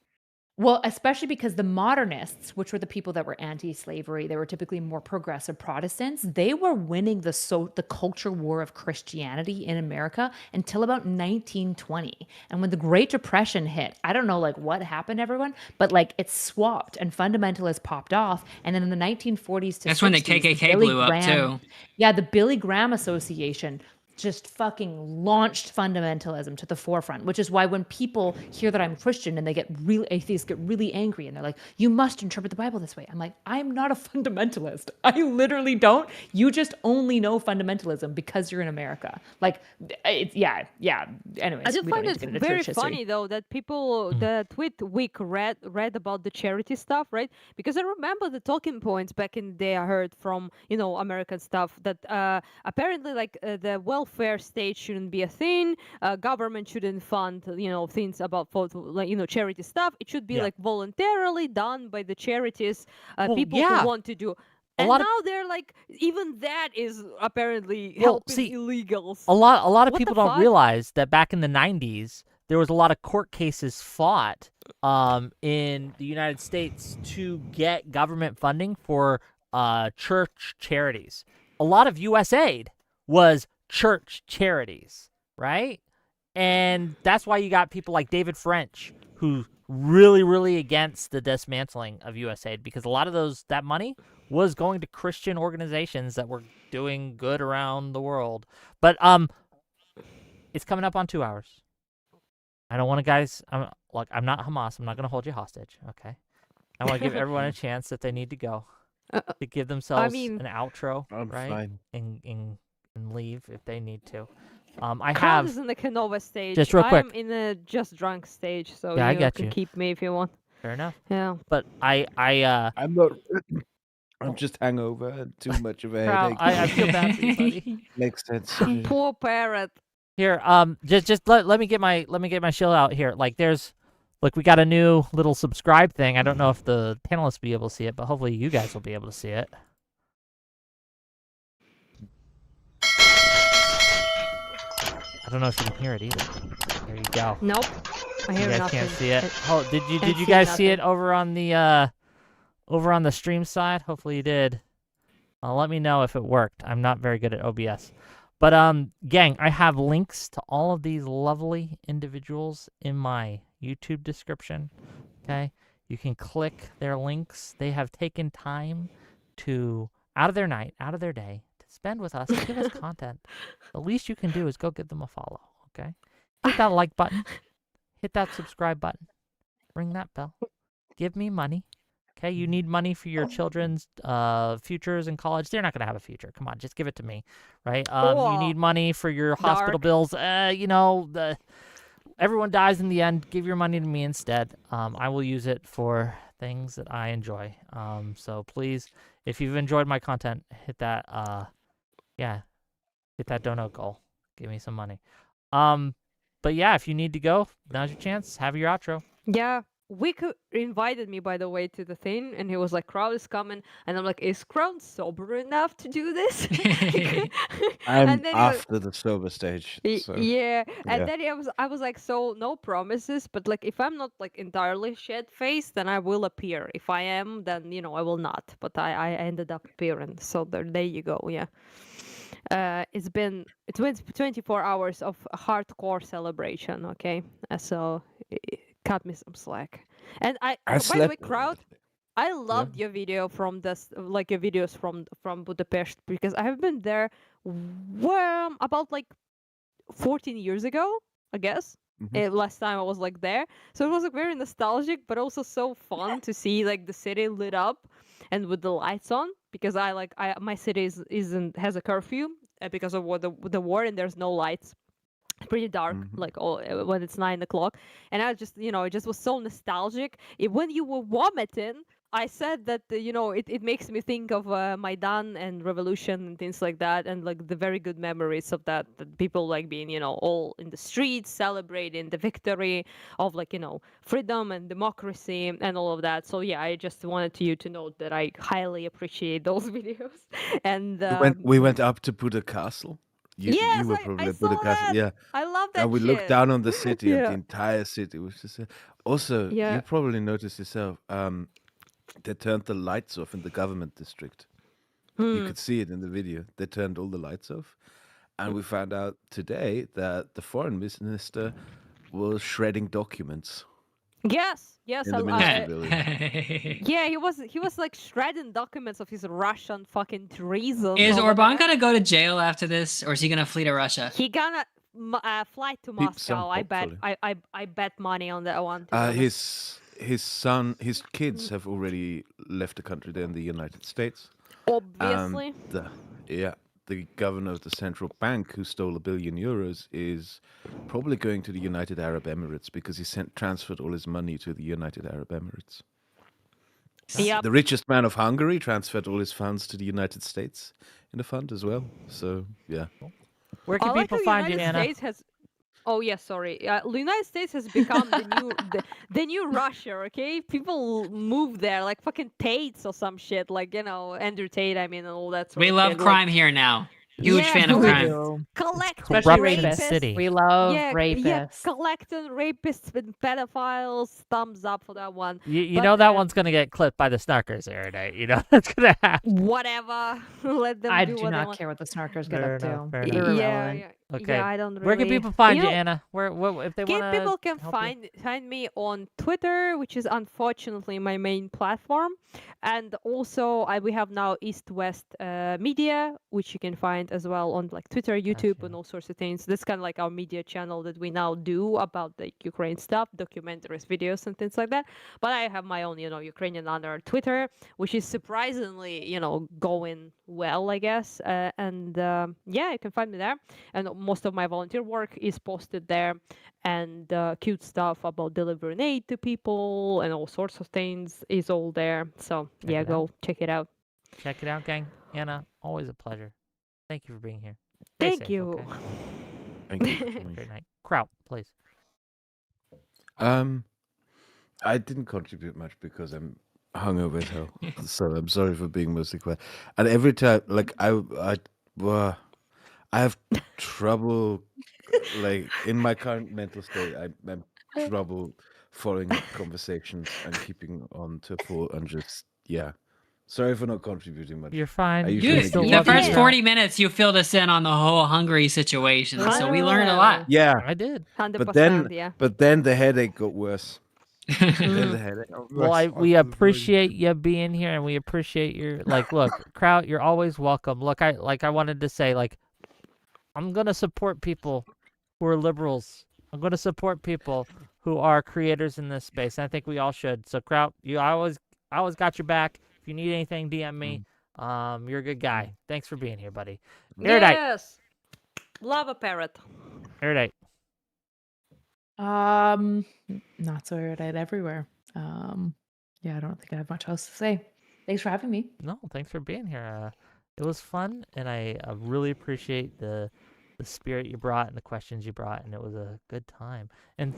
Well, especially because the modernists, which were the people that were anti-slavery, they were typically more progressive Protestants. They were winning the culture war of Christianity in America until about 1920. And when the Great Depression hit, I don't know like what happened to everyone, but like it swapped and fundamentalists popped off. And then in the 1940s to That's when the 60s, KKK Billy blew up, Graham- too. Yeah, the Billy Graham Association just fucking launched fundamentalism to the forefront, which is why when people hear that I'm Christian and atheists get really angry and they're like, you must interpret the Bible this way. I'm like, I'm not a fundamentalist. I literally don't. You just only know fundamentalism because you're in America. Like, it's, yeah. Anyways, I just we don't find need it to get into very church history. funny though that people the tweet week read about the charity stuff, right? Because I remember the talking points back in the day I heard from American stuff that apparently like the welfare state shouldn't be a thing, government shouldn't fund things about charity stuff. It should be Yeah. like voluntarily done by the charities, Well, people yeah. who want to do. A And lot of- now they're like, even that is apparently Well, helping see, illegals. a lot of What people the don't fuck? realize that back in the 90s there was a lot of court cases fought in the United States to get government funding for church charities. A lot of US aid was church charities, right? And that's why you got people like David French who really against the dismantling of US aid, because a lot of that money was going to Christian organizations that were doing good around the world. But it's coming up on 2 hours. I don't want to, guys. I'm not Hamas. I'm not going to hold you hostage. Okay. I want to give everyone a chance if they need to go to give themselves an outro, I'm right? fine. And leave if they need to. I Kraut have is in the Canova stage. just real quick. I'm in a just drunk stage, so Yeah, I you get can you. keep me if you want. Fair enough. Yeah. But I I'm not. I'm just hangover and too much of a Kraut, headache. I feel bad for you, buddy. Makes sense. Poor parrot. Here, just let me get my shield out here. Like, we got a new little subscribe thing. I don't know if the panelists will be able to see it, but hopefully you guys will be able to see it. I don't know if you can hear it either. There you go. Nope. I You hear guys nothing. can't see it. Oh, did you see guys see it nothing. over on the stream side? Hopefully you did. Let me know if it worked. I'm not very good at OBS. But gang, I have links to all of these lovely individuals in my YouTube description. Okay? You can click their links. They have taken time out of their night, out of their day, to spend with us, to give us content. The least you can do is go give them a follow, okay? Hit that like button. Hit that subscribe button. Ring that bell. Give me money. Okay, you need money for your children's futures in college. They're not going to have a future. Come on, just give it to me, right? You need money for your hospital bills. Everyone dies in the end. Give your money to me instead. I will use it for things that I enjoy. So please, if you've enjoyed my content, hit that hit that donut goal. Give me some money. But yeah, if you need to go, now's your chance. Have your outro. Yeah. Wick invited me, by the way, to the thing, and he was like, Kraut is coming. And I'm like, is Kraut sober enough to do this? I'm And then he was- after the sober stage. So. Yeah, and yeah. then I was like, so no promises, but like if I'm not like entirely shit-faced, then I will appear. If I am, then I will not. But I ended up appearing. So there you go. Yeah. It's been 24 hours of hardcore celebration. Okay, so cut me some slack. And by the way, slept. Kraut, I loved your video from this, like your videos from Budapest, because I have been there about like 14 years ago, I guess. Last time I was like there, so it was like very nostalgic, but also so fun to see like the city lit up and with the lights on, because my city has a curfew because of the war, and there's no lights. Pretty dark, like when it's 9 o'clock, and I just it just was so nostalgic. When you were vomiting, I said that it makes me think of Maidan and revolution and things like that, and like the very good memories of that people like being all in the streets celebrating the victory of like freedom and democracy and all of that. So yeah, I just wanted you to know that I highly appreciate those videos. And we went up to Buda Castle. You were probably I at Buda saw Castle. that. Yeah. I love that. And we looked down on the city, and Yeah. the entire city was just. Also, you probably noticed yourself. They turned the lights off in the government district. You could see it in the video. They turned all the lights off, and we found out today that the foreign minister was shredding documents. Yes, in the ministry building. yeah, he was like shredding documents of his Russian fucking treason. Is over Orban there. gonna go to jail after this, or is he gonna flee to Russia? He gonna fly to Moscow. I bet. I bet money on that one. His son, his kids have already left the country. They're in the United States. Obviously. The governor of the central bank who stole €1 billion is probably going to the United Arab Emirates because he transferred all his money to the United Arab Emirates. Yep. The richest man of Hungary transferred all his funds to the United States in a fund as well. So, yeah. Where can people find you, Anna? Oh yeah, sorry. The United States has become the new Russia. Okay, people move there like fucking Tates or some shit. Like Andrew Tate. I mean, and all that. We love crime here now. Huge fan of crime. Collecting Especially rapists. City. We love rapists. Yeah, rapists. collecting rapists and pedophiles. Thumbs up for that one. You know that one's gonna get clipped by the snarkers, Erudite. You know that's gonna happen. Whatever. Let them I do do what they not want. care what the snarkers get Fair up enough, to. fair They're enough. irrelevant. Okay. Yeah, I don't really. Where can people find you, know, Anna? Where if they want to? People can find me on Twitter, which is unfortunately my main platform, and also we have now East West Media, which you can find as well on like Twitter, YouTube, and all sorts of things. This kind of like our media channel that we now do about the Ukraine stuff, documentaries, videos, and things like that. But I have my own, UkrainianAna Twitter, which is surprisingly, going well, I guess. And you can find me there. And most of my volunteer work is posted there, and cute stuff about delivering aid to people and all sorts of things is all there. So go check it out. Check it out, gang. Anna, always a pleasure. Thank you for being here. Thank you. Okay? Thank you. Great night. Kraut, please. I didn't contribute much because I'm hungover as hell. So I'm sorry for being mostly quiet. And every time, like I have trouble, like in my current mental state, I'm trouble following up conversations and keeping on to full and just Sorry for not contributing much. You're fine. The first 40 minutes, you filled us in on the whole Hungary situation, so we learned a lot. Yeah, I did. 100%, but then the headache got worse. Well, we appreciate you being here, and we appreciate your look, Kraut, you're always welcome. Look, I wanted to say, I'm gonna support people who are liberals. I'm gonna support people who are creators in this space. And I think we all should. So Kraut, I always got your back. If you need anything, DM me. You're a good guy. Thanks for being here, buddy. Erudite. Yes. Love a parrot. Erudite. Not so erudite everywhere. I don't think I have much else to say. Thanks for having me. No, thanks for being here. It was fun, and I really appreciate the spirit you brought and the questions you brought, and it was a good time. And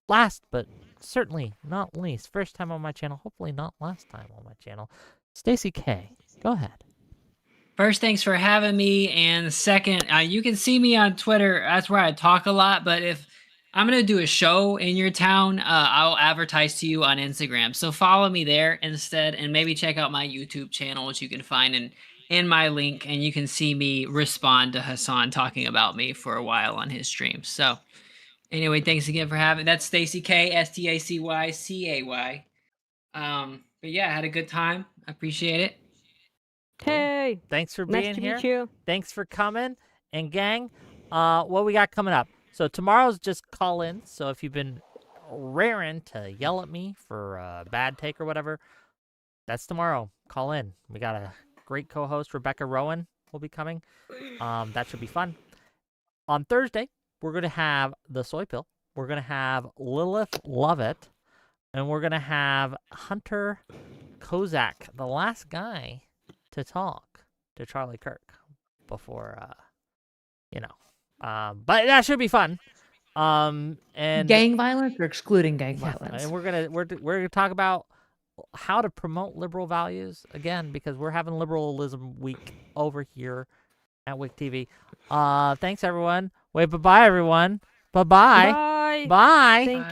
last but certainly not least, first time on my channel, hopefully not last time on my channel, StacyCay. Go ahead. First, thanks for having me, and second, you can see me on Twitter. That's where I talk a lot, but if I'm going to do a show in your town, I'll advertise to you on Instagram. So follow me there instead, and maybe check out my YouTube channel, which you can find in my link, and you can see me respond to Hassan talking about me for a while on his streams. So anyway, thanks again for having me. That's StacyCay, StacyCay. But yeah, I had a good time. I appreciate it. Hey. Thanks for being nice to here. Meet you. Thanks for coming. And gang, what we got coming up? So tomorrow's just call in. So if you've been raring to yell at me for a bad take or whatever, that's tomorrow. Call in. We got a great co-host, Rebecca Rowan, will be coming. That should be fun. On Thursday, we're going to have the Soy Pill. We're going to have Lilith Lovett. And we're going to have Hunter Kozak, the last guy to talk to Charlie Kirk before, but that should be fun. And gang violence or excluding gang violence. And we're gonna talk about how to promote liberal values again, because we're having liberalism week over here at Wick TV. Thanks everyone. Wait, bye everyone. Bye. Bye. Bye. Thank